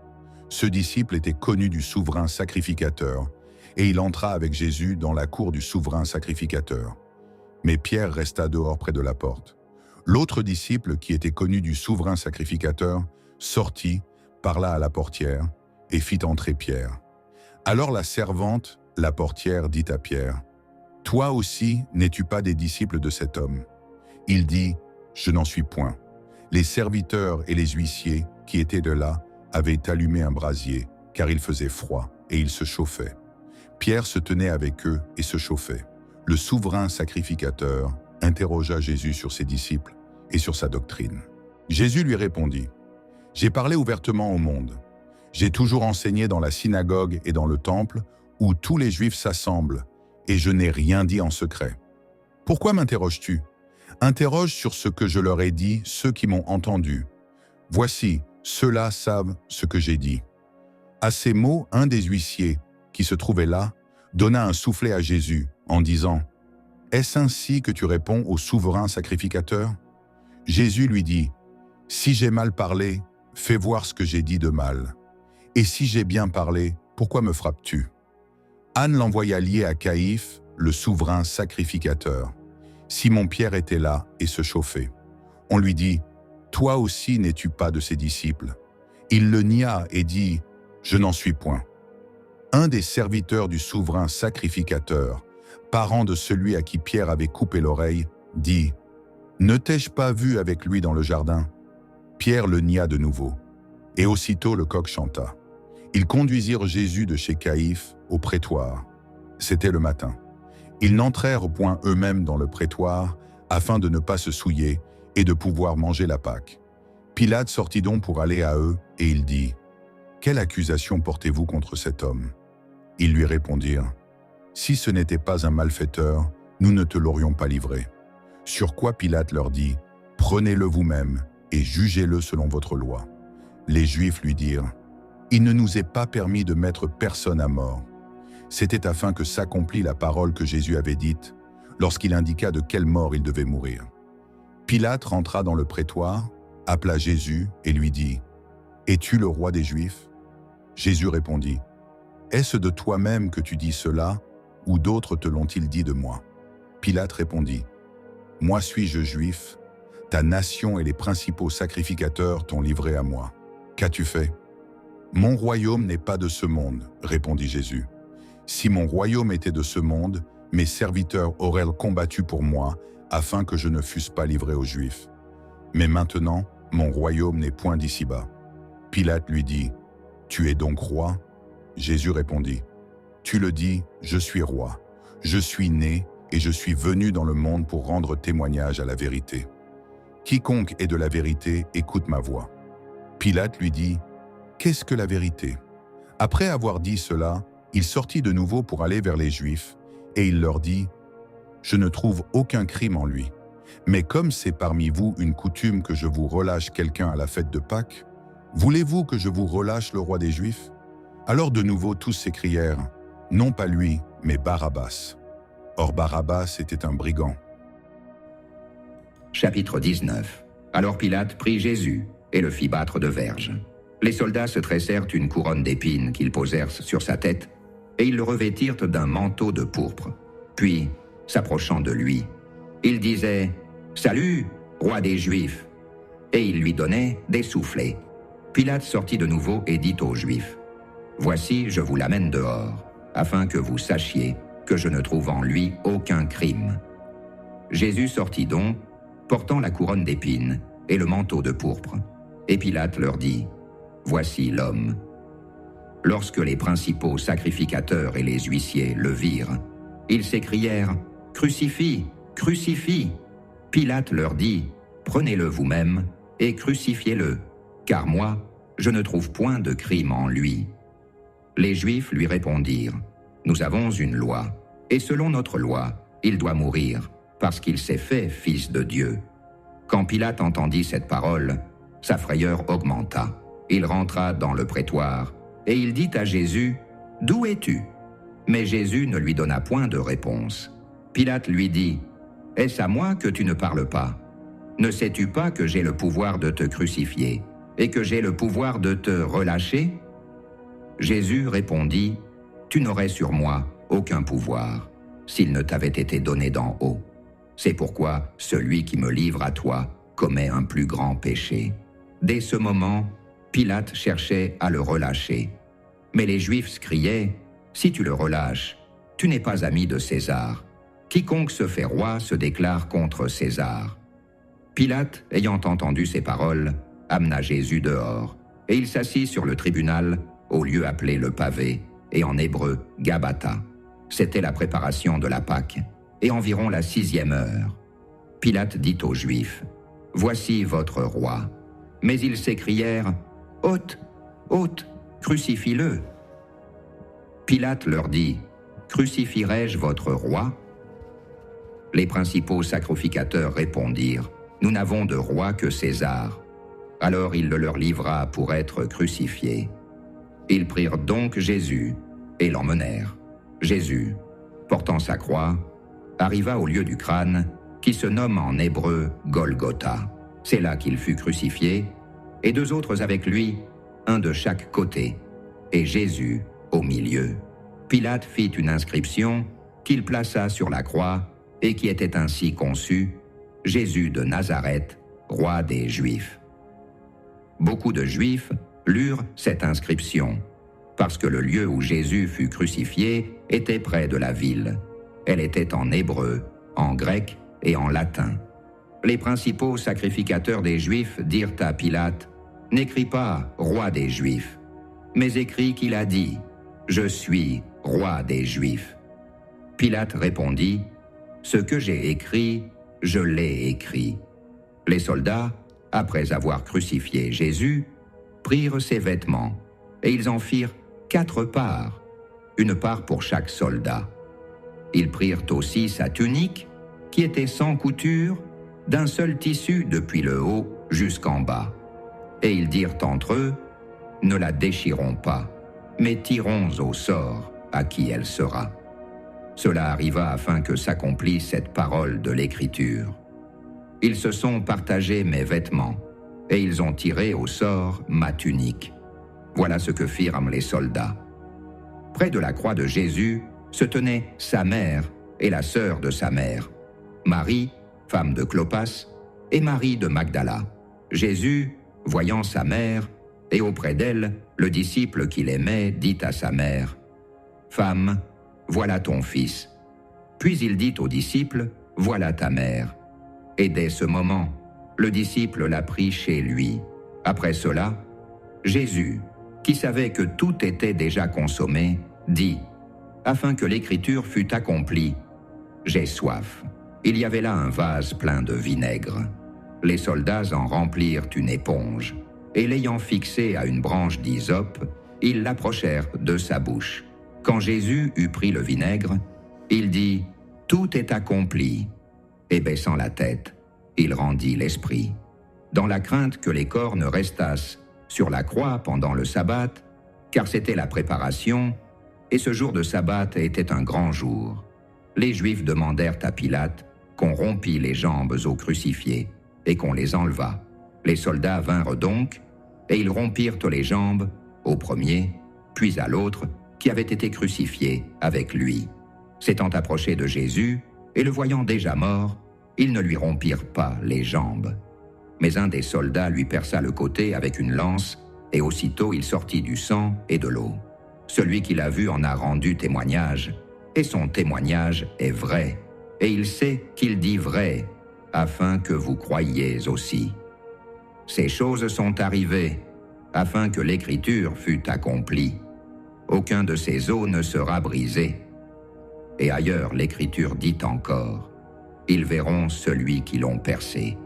Ce disciple était connu du souverain sacrificateur, et il entra avec Jésus dans la cour du souverain sacrificateur. Mais Pierre resta dehors près de la porte. L'autre disciple, qui était connu du souverain sacrificateur, sortit, parla à la portière, et fit entrer Pierre. Alors la servante, la portière, dit à Pierre, « Toi aussi, n'es-tu pas des disciples de cet homme ?» Il dit, « Je n'en suis point. » Les serviteurs et les huissiers, qui étaient de là, avaient allumé un brasier, car il faisait froid, et ils se chauffaient. Pierre se tenait avec eux et se chauffait. Le souverain sacrificateur interrogea Jésus sur ses disciples et sur sa doctrine. Jésus lui répondit, « J'ai parlé ouvertement au monde. J'ai toujours enseigné dans la synagogue et dans le temple, où tous les Juifs s'assemblent, et je n'ai rien dit en secret. Pourquoi m'interroges-tu? Interroge sur ce que je leur ai dit ceux qui m'ont entendu. Voici, ceux-là savent ce que j'ai dit. » À ces mots, un des huissiers, qui se trouvait là, donna un soufflet à Jésus, en disant, « Est-ce ainsi que tu réponds au souverain sacrificateur ?» Jésus lui dit, « Si j'ai mal parlé, fais voir ce que j'ai dit de mal. Et si j'ai bien parlé, pourquoi me frappes-tu » Anne l'envoya lier à Caïphe, le souverain sacrificateur. Simon-Pierre était là et se chauffait. On lui dit, « Toi aussi n'es-tu pas de ses disciples ?» Il le nia et dit, « Je n'en suis point. » Un des serviteurs du souverain sacrificateur, parent de celui à qui Pierre avait coupé l'oreille, dit, « Ne t'ai-je pas vu avec lui dans le jardin ?» Pierre le nia de nouveau. Et aussitôt le coq chanta. Ils conduisirent Jésus de chez Caïphe au prétoire. C'était le matin. Ils n'entrèrent point eux-mêmes dans le prétoire, afin de ne pas se souiller et de pouvoir manger la Pâque. Pilate sortit donc pour aller à eux, et il dit, « Quelle accusation portez-vous contre cet homme ?» Ils lui répondirent, « Si ce n'était pas un malfaiteur, nous ne te l'aurions pas livré. » Sur quoi Pilate leur dit, « Prenez-le vous-même et jugez-le selon votre loi. » Les Juifs lui dirent, « Il ne nous est pas permis de mettre personne à mort. » C'était afin que s'accomplît la parole que Jésus avait dite, lorsqu'il indiqua de quelle mort il devait mourir. Pilate rentra dans le prétoire, appela Jésus et lui dit, « Es-tu le roi des Juifs ?» Jésus répondit, « Est-ce de toi-même que tu dis cela, ou d'autres te l'ont-ils dit de moi ?» Pilate répondit, « Moi suis-je juif? Ta nation et les principaux sacrificateurs t'ont livré à moi. Qu'as-tu fait? » « Mon royaume n'est pas de ce monde, » répondit Jésus. « Si mon royaume était de ce monde, mes serviteurs auraient combattu pour moi, afin que je ne fusse pas livré aux Juifs. Mais maintenant, mon royaume n'est point d'ici-bas. » Pilate lui dit, « Tu es donc roi ?» Jésus répondit, « Tu le dis, je suis roi. Je suis né et je suis venu dans le monde pour rendre témoignage à la vérité. Quiconque est de la vérité, écoute ma voix. » Pilate lui dit, « Qu'est-ce que la vérité ?» Après avoir dit cela, il sortit de nouveau pour aller vers les Juifs, et il leur dit, « Je ne trouve aucun crime en lui. Mais comme c'est parmi vous une coutume que je vous relâche quelqu'un à la fête de Pâques, voulez-vous que je vous relâche le roi des Juifs » Alors de nouveau tous s'écrièrent, non pas lui, mais Barabbas. Or Barabbas était un brigand. Chapitre 19. Alors Pilate prit Jésus et le fit battre de verges. Les soldats se tressèrent une couronne d'épines qu'ils posèrent sur sa tête, et ils le revêtirent d'un manteau de pourpre. Puis, s'approchant de lui, ils disaient « Salut, roi des Juifs !» Et ils lui donnaient des soufflets. Pilate sortit de nouveau et dit aux Juifs « Voici, je vous l'amène dehors, afin que vous sachiez que je ne trouve en lui aucun crime. » Jésus sortit donc, portant la couronne d'épines et le manteau de pourpre. Et Pilate leur dit « Voici l'homme. » Lorsque les principaux sacrificateurs et les huissiers le virent, ils s'écrièrent « Crucifie, crucifie !» Pilate leur dit « Prenez-le vous-même et crucifiez-le, car moi, je ne trouve point de crime en lui. » Les Juifs lui répondirent « Nous avons une loi, et selon notre loi, il doit mourir, parce qu'il s'est fait fils de Dieu. » Quand Pilate entendit cette parole, sa frayeur augmenta. Il rentra dans le prétoire, et il dit à Jésus « D'où es-tu » Mais Jésus ne lui donna point de réponse. Pilate lui dit « Est-ce à moi que tu ne parles pas? Ne sais-tu pas que j'ai le pouvoir de te crucifier, et que j'ai le pouvoir de te relâcher ?» Jésus répondit « Tu n'aurais sur moi aucun pouvoir, s'il ne t'avait été donné d'en haut. C'est pourquoi celui qui me livre à toi commet un plus grand péché. » Dès ce moment, Pilate cherchait à le relâcher. Mais les Juifs criaient « Si tu le relâches, tu n'es pas ami de César. Quiconque se fait roi se déclare contre César. » Pilate, ayant entendu ces paroles, amena Jésus dehors, et il s'assit sur le tribunal au lieu appelé le pavé, et en hébreu Gabata. C'était la préparation de la Pâque, et environ la 6e heure. Pilate dit aux Juifs « Voici votre roi. » Mais ils s'écrièrent « Ôte, ôte, crucifie-le. » Pilate leur dit « Crucifierai-je votre roi ?» Les principaux sacrificateurs répondirent « Nous n'avons de roi que César. » Alors il le leur livra pour être crucifié. Ils prirent donc Jésus et l'emmenèrent. Jésus, portant sa croix, arriva au lieu du crâne, qui se nomme en hébreu Golgotha. C'est là qu'il fut crucifié, et 2 autres avec lui, un de chaque côté, et Jésus au milieu. Pilate fit une inscription qu'il plaça sur la croix et qui était ainsi conçue « Jésus de Nazareth, roi des Juifs ». Beaucoup de Juifs lurent cette inscription, parce que le lieu où Jésus fut crucifié était près de la ville. Elle était en hébreu, en grec et en latin. Les principaux sacrificateurs des Juifs dirent à Pilate « N'écris pas « roi des Juifs », mais écris qu'il a dit « Je suis roi des Juifs ». Pilate répondit « Ce que j'ai écrit, je l'ai écrit ». Les soldats, après avoir crucifié Jésus, prirent ses vêtements, et ils en firent 4 parts, une part pour chaque soldat. Ils prirent aussi sa tunique, qui était sans couture, d'un seul tissu depuis le haut jusqu'en bas. Et ils dirent entre eux, « Ne la déchirons pas, mais tirons au sort à qui elle sera. » Cela arriva afin que s'accomplisse cette parole de l'Écriture. Ils se sont partagés mes vêtements, et ils ont tiré au sort ma tunique. Voilà ce que firent les soldats. Près de la croix de Jésus se tenaient sa mère et la sœur de sa mère, Marie, femme de Clopas, et Marie de Magdala. Jésus, voyant sa mère, et auprès d'elle, le disciple qu'il aimait, dit à sa mère, « Femme, voilà ton fils. » Puis il dit au disciple, « Voilà ta mère. » Et dès ce moment, le disciple la prit chez lui. Après cela, Jésus, qui savait que tout était déjà consommé, dit, afin que l'écriture fût accomplie, « J'ai soif. » Il y avait là un vase plein de vinaigre. Les soldats en remplirent une éponge, et l'ayant fixée à une branche d'hysope, ils l'approchèrent de sa bouche. Quand Jésus eut pris le vinaigre, il dit, « Tout est accompli. » Et baissant la tête, il rendit l'esprit, dans la crainte que les corps ne restassent sur la croix pendant le sabbat, car c'était la préparation, et ce jour de sabbat était un grand jour. Les Juifs demandèrent à Pilate qu'on rompît les jambes aux crucifiés et qu'on les enlevât. Les soldats vinrent donc, et ils rompirent les jambes au premier, puis à l'autre, qui avait été crucifié avec lui. S'étant approchés de Jésus, et le voyant déjà mort, ils ne lui rompirent pas les jambes. Mais un des soldats lui perça le côté avec une lance, et aussitôt il sortit du sang et de l'eau. Celui qui l'a vu en a rendu témoignage, et son témoignage est vrai, et il sait qu'il dit vrai, afin que vous croyiez aussi. Ces choses sont arrivées, afin que l'Écriture fût accomplie. Aucun de ces os ne sera brisé. Et ailleurs l'Écriture dit encore, ils verront celui qui l'ont percé.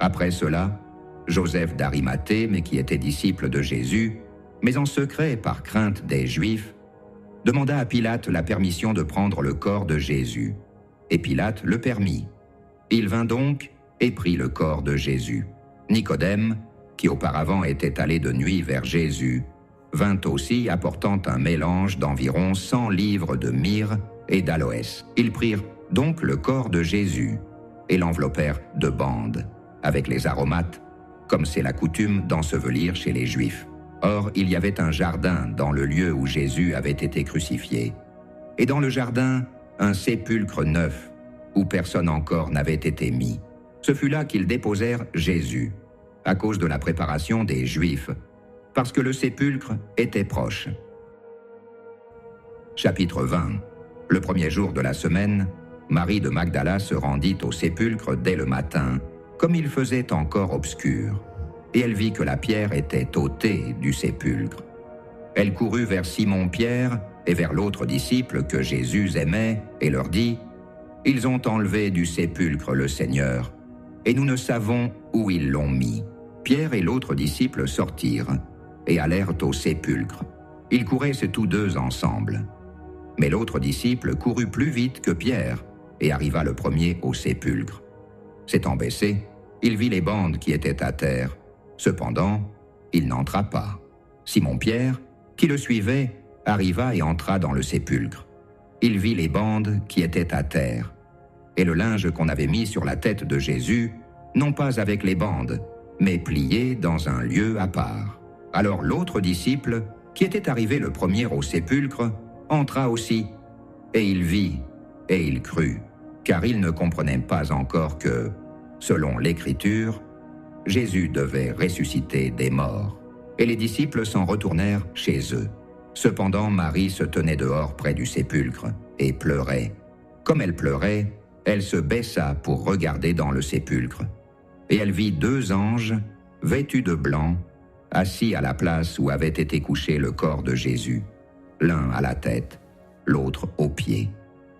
Après cela, Joseph d'Arimathée, mais qui était disciple de Jésus, mais en secret par crainte des Juifs, demanda à Pilate la permission de prendre le corps de Jésus. Et Pilate le permit. Il vint donc et prit le corps de Jésus. Nicodème, qui auparavant était allé de nuit vers Jésus, vint aussi apportant un mélange d'environ 100 livres de myrrhe et d'aloès. Ils prirent donc le corps de Jésus et l'enveloppèrent de bandes, avec les aromates, comme c'est la coutume d'ensevelir chez les Juifs. Or, il y avait un jardin dans le lieu où Jésus avait été crucifié. Et dans le jardin, un sépulcre neuf, où personne encore n'avait été mis. Ce fut là qu'ils déposèrent Jésus, à cause de la préparation des Juifs, parce que le sépulcre était proche. Chapitre 20. Le premier jour de la semaine, Marie de Magdala se rendit au sépulcre dès le matin, comme il faisait encore obscur, et elle vit que la pierre était ôtée du sépulcre. Elle courut vers Simon-Pierre et vers l'autre disciple que Jésus aimait, et leur dit, « Ils ont enlevé du sépulcre le Seigneur, et nous ne savons où ils l'ont mis. » Pierre et l'autre disciple sortirent et allèrent au sépulcre. Ils couraient tous deux ensemble. Mais l'autre disciple courut plus vite que Pierre et arriva le premier au sépulcre. S'étant baissé, il vit les bandes qui étaient à terre. Cependant, il n'entra pas. Simon-Pierre, qui le suivait, arriva et entra dans le sépulcre. Il vit les bandes qui étaient à terre, et le linge qu'on avait mis sur la tête de Jésus, non pas avec les bandes, mais plié dans un lieu à part. Alors l'autre disciple, qui était arrivé le premier au sépulcre, entra aussi, et il vit, et il crut, car il ne comprenait pas encore que, selon l'Écriture, Jésus devait ressusciter des morts. Et les disciples s'en retournèrent chez eux. Cependant, Marie se tenait dehors près du sépulcre et pleurait. Comme elle pleurait, elle se baissa pour regarder dans le sépulcre. Et elle vit 2 anges, vêtus de blanc, assis à la place où avait été couché le corps de Jésus, l'un à la tête, l'autre aux pieds.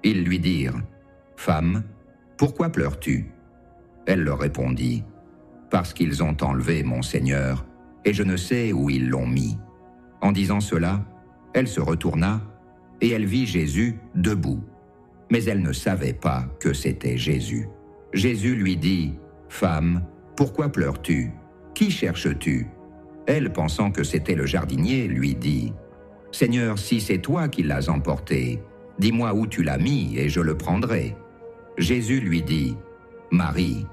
Ils lui dirent, « Femme, pourquoi pleures-tu » Elle leur répondit, « Parce qu'ils ont enlevé mon Seigneur, et je ne sais où ils l'ont mis. » En disant cela, elle se retourna, et elle vit Jésus debout. Mais elle ne savait pas que c'était Jésus. Jésus lui dit, « Femme, pourquoi pleures-tu? Qui cherches-tu » Elle, pensant que c'était le jardinier, lui dit, « Seigneur, si c'est toi qui l'as emporté, dis-moi où tu l'as mis et je le prendrai. » Jésus lui dit, « Marie. »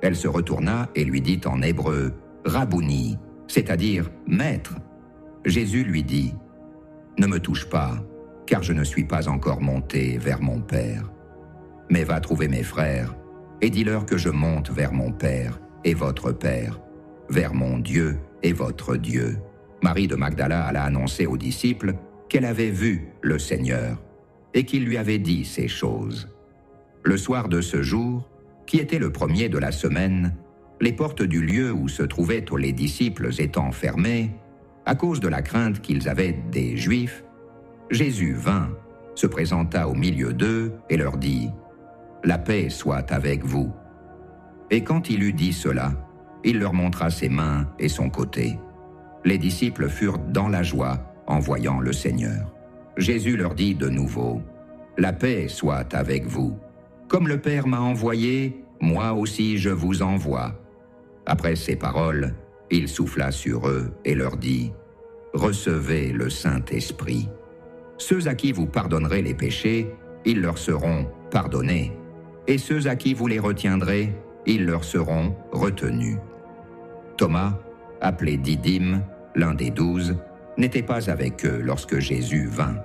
Elle se retourna et lui dit en hébreu, « Rabouni », c'est-à-dire « Maître ». Jésus lui dit, « Ne me touche pas, car je ne suis pas encore monté vers mon Père. Mais va trouver mes frères, et dis-leur que je monte vers mon Père et votre Père, vers mon Dieu et votre Dieu. » Marie de Magdala alla annoncer aux disciples qu'elle avait vu le Seigneur et qu'il lui avait dit ces choses. Le soir de ce jour, qui était le premier de la semaine, les portes du lieu où se trouvaient les disciples étant fermées, à cause de la crainte qu'ils avaient des Juifs, Jésus vint, se présenta au milieu d'eux et leur dit, « La paix soit avec vous. » Et quand il eut dit cela, il leur montra ses mains et son côté. Les disciples furent dans la joie en voyant le Seigneur. Jésus leur dit de nouveau, « La paix soit avec vous. Comme le Père m'a envoyé, moi aussi je vous envoie. » Après ces paroles, il souffla sur eux et leur dit, « Recevez le Saint-Esprit. Ceux à qui vous pardonnerez les péchés, ils leur seront pardonnés, et ceux à qui vous les retiendrez, ils leur seront retenus. » Thomas, appelé Didyme, l'un des 12, n'était pas avec eux lorsque Jésus vint.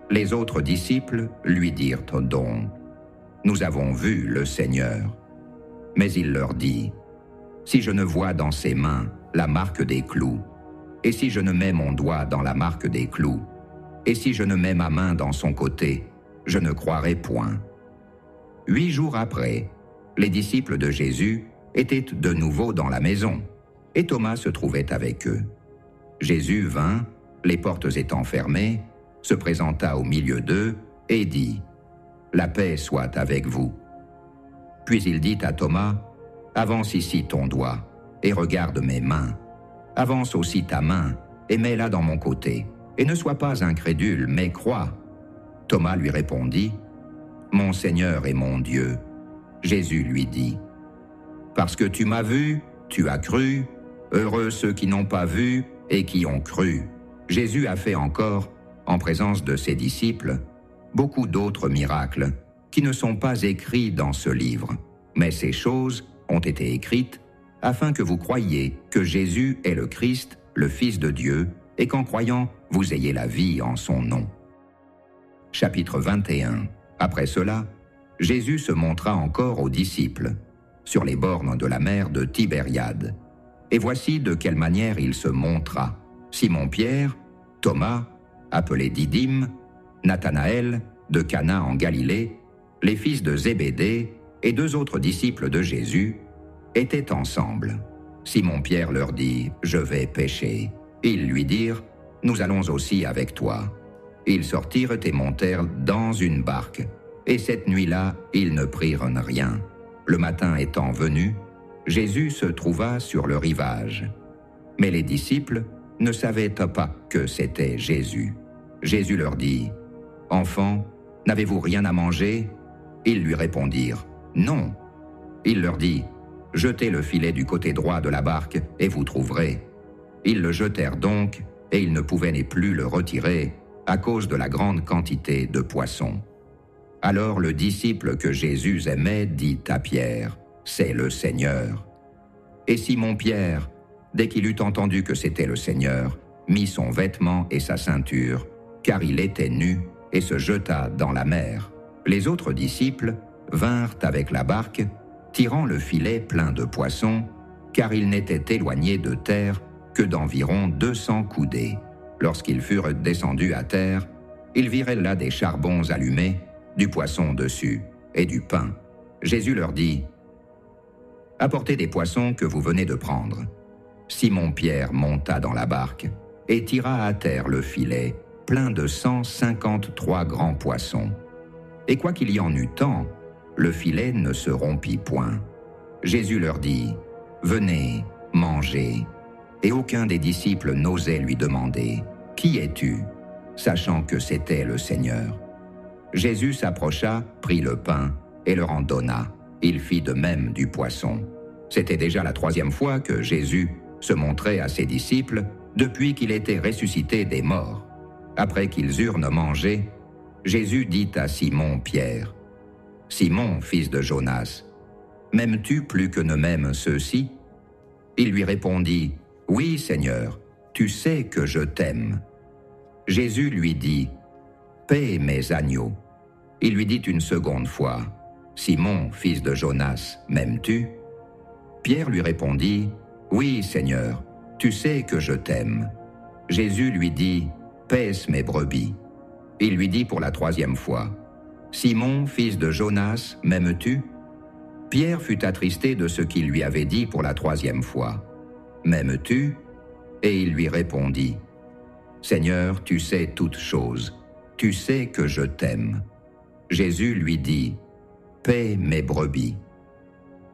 Les autres disciples lui dirent donc, « Nous avons vu le Seigneur. » Mais il leur dit, « Si je ne vois dans ses mains la marque des clous, et si je ne mets mon doigt dans la marque des clous, et si je ne mets ma main dans son côté, je ne croirai point. » 8 jours après, les disciples de Jésus étaient de nouveau dans la maison, et Thomas se trouvait avec eux. Jésus vint, les portes étant fermées, se présenta au milieu d'eux et dit, « La paix soit avec vous. » Puis il dit à Thomas, « Avance ici ton doigt, et regarde mes mains. Avance aussi ta main, et mets-la dans mon côté, et ne sois pas incrédule, mais crois. » Thomas lui répondit, « Mon Seigneur et mon Dieu. » Jésus lui dit, « Parce que tu m'as vu, tu as cru. Heureux ceux qui n'ont pas vu et qui ont cru. » Jésus a fait encore, en présence de ses disciples, beaucoup d'autres miracles qui ne sont pas écrits dans ce livre. Mais ces choses ont été écrites afin que vous croyiez que Jésus est le Christ, le Fils de Dieu, et qu'en croyant, vous ayez la vie en son nom. Chapitre 21. Après cela, Jésus se montra encore aux disciples, sur les bornes de la mer de Tibériade. Et voici de quelle manière il se montra. Simon-Pierre, Thomas, appelé Didyme, Nathanaël, de Cana en Galilée, les fils de Zébédée et 2 autres disciples de Jésus étaient ensemble. Simon-Pierre leur dit, « Je vais pêcher. » Ils lui dirent, « Nous allons aussi avec toi. » Ils sortirent et montèrent dans une barque, et cette nuit-là, ils ne prirent rien. Le matin étant venu, Jésus se trouva sur le rivage. Mais les disciples ne savaient pas que c'était Jésus. Jésus leur dit, « Enfants, n'avez-vous rien à manger ?» Ils lui répondirent, « Non. » Il leur dit, « Jetez le filet du côté droit de la barque et vous trouverez. » Ils le jetèrent donc, et ils ne pouvaient ni plus le retirer à cause de la grande quantité de poissons. Alors le disciple que Jésus aimait dit à Pierre, « C'est le Seigneur. » Et Simon-Pierre, dès qu'il eut entendu que c'était le Seigneur, mit son vêtement et sa ceinture, car il était nu, et se jeta dans la mer. Les autres disciples vinrent avec la barque, tirant le filet plein de poissons, car ils n'étaient éloignés de terre que d'environ 200 coudées. Lorsqu'ils furent descendus à terre, ils virent là des charbons allumés, du poisson dessus et du pain. Jésus leur dit, « Apportez des poissons que vous venez de prendre. » Simon-Pierre monta dans la barque et tira à terre le filet, plein de 153 grands poissons. Et quoiqu'il y en eût tant, le filet ne se rompit point. Jésus leur dit, « Venez, mangez. » Et aucun des disciples n'osait lui demander, « Qui es-tu ?» sachant que c'était le Seigneur. Jésus s'approcha, prit le pain et leur en donna. Il fit de même du poisson. C'était déjà la 3e fois que Jésus se montrait à ses disciples depuis qu'il était ressuscité des morts. Après qu'ils eurent mangé, Jésus dit à Simon-Pierre, « Simon, fils de Jonas, m'aimes-tu plus que ne m'aiment ceux-ci » Il lui répondit, « Oui, Seigneur, tu sais que je t'aime. » Jésus lui dit, « Paie mes agneaux. » Il lui dit une seconde fois, « Simon, fils de Jonas, m'aimes-tu » Pierre lui répondit, « Oui, Seigneur, tu sais que je t'aime. » Jésus lui dit, « Paisse mes brebis. » Il lui dit pour la 3e fois, « Simon, fils de Jonas, m'aimes-tu » Pierre fut attristé de ce qu'il lui avait dit pour la 3e fois. « M'aimes-tu » Et il lui répondit, « Seigneur, tu sais toutes choses, tu sais que je t'aime. » Jésus lui dit, « Paie mes brebis. »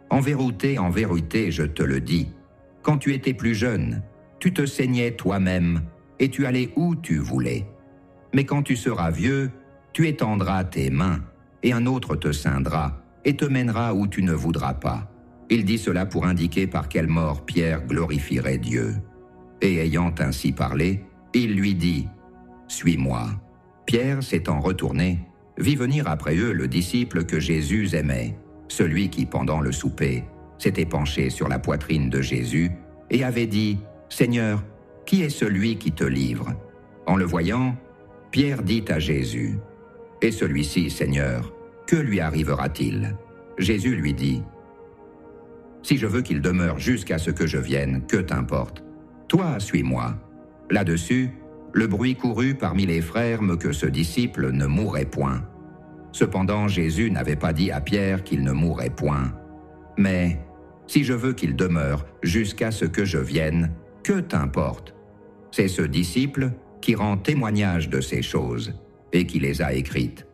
En vérité, je te le dis, quand tu étais plus jeune, tu te saignais toi-même et tu allais où tu voulais. Mais quand tu seras vieux, tu étendras tes mains et un autre te ceindra et te mènera où tu ne voudras pas. » Il dit cela pour indiquer par quelle mort Pierre glorifierait Dieu. Et ayant ainsi parlé, il lui dit « Suis-moi. » Pierre, s'étant retourné, vit venir après eux le disciple que Jésus aimait, celui qui, pendant le souper, s'était penché sur la poitrine de Jésus et avait dit « Seigneur, qui est celui qui te livre ?» En le voyant, Pierre dit à Jésus « Et celui-ci, Seigneur, que lui arrivera-t-il » Jésus lui dit « Si je veux qu'il demeure jusqu'à ce que je vienne, que t'importe? Toi, suis-moi. » Là-dessus, le bruit courut parmi les frères que ce disciple ne mourrait point. Cependant, Jésus n'avait pas dit à Pierre qu'il ne mourrait point. Mais « Si je veux qu'il demeure jusqu'à ce que je vienne, que t'importe? » C'est ce disciple qui rend témoignage de ces choses et qui les a écrites.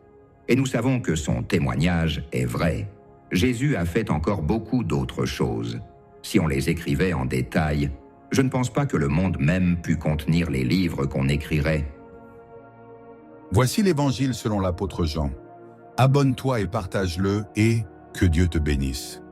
Et nous savons que son témoignage est vrai. Jésus a fait encore beaucoup d'autres choses. Si on les écrivait en détail, je ne pense pas que le monde même pût contenir les livres qu'on écrirait. Voici l'Évangile selon l'apôtre Jean. Abonne-toi et partage-le, et que Dieu te bénisse.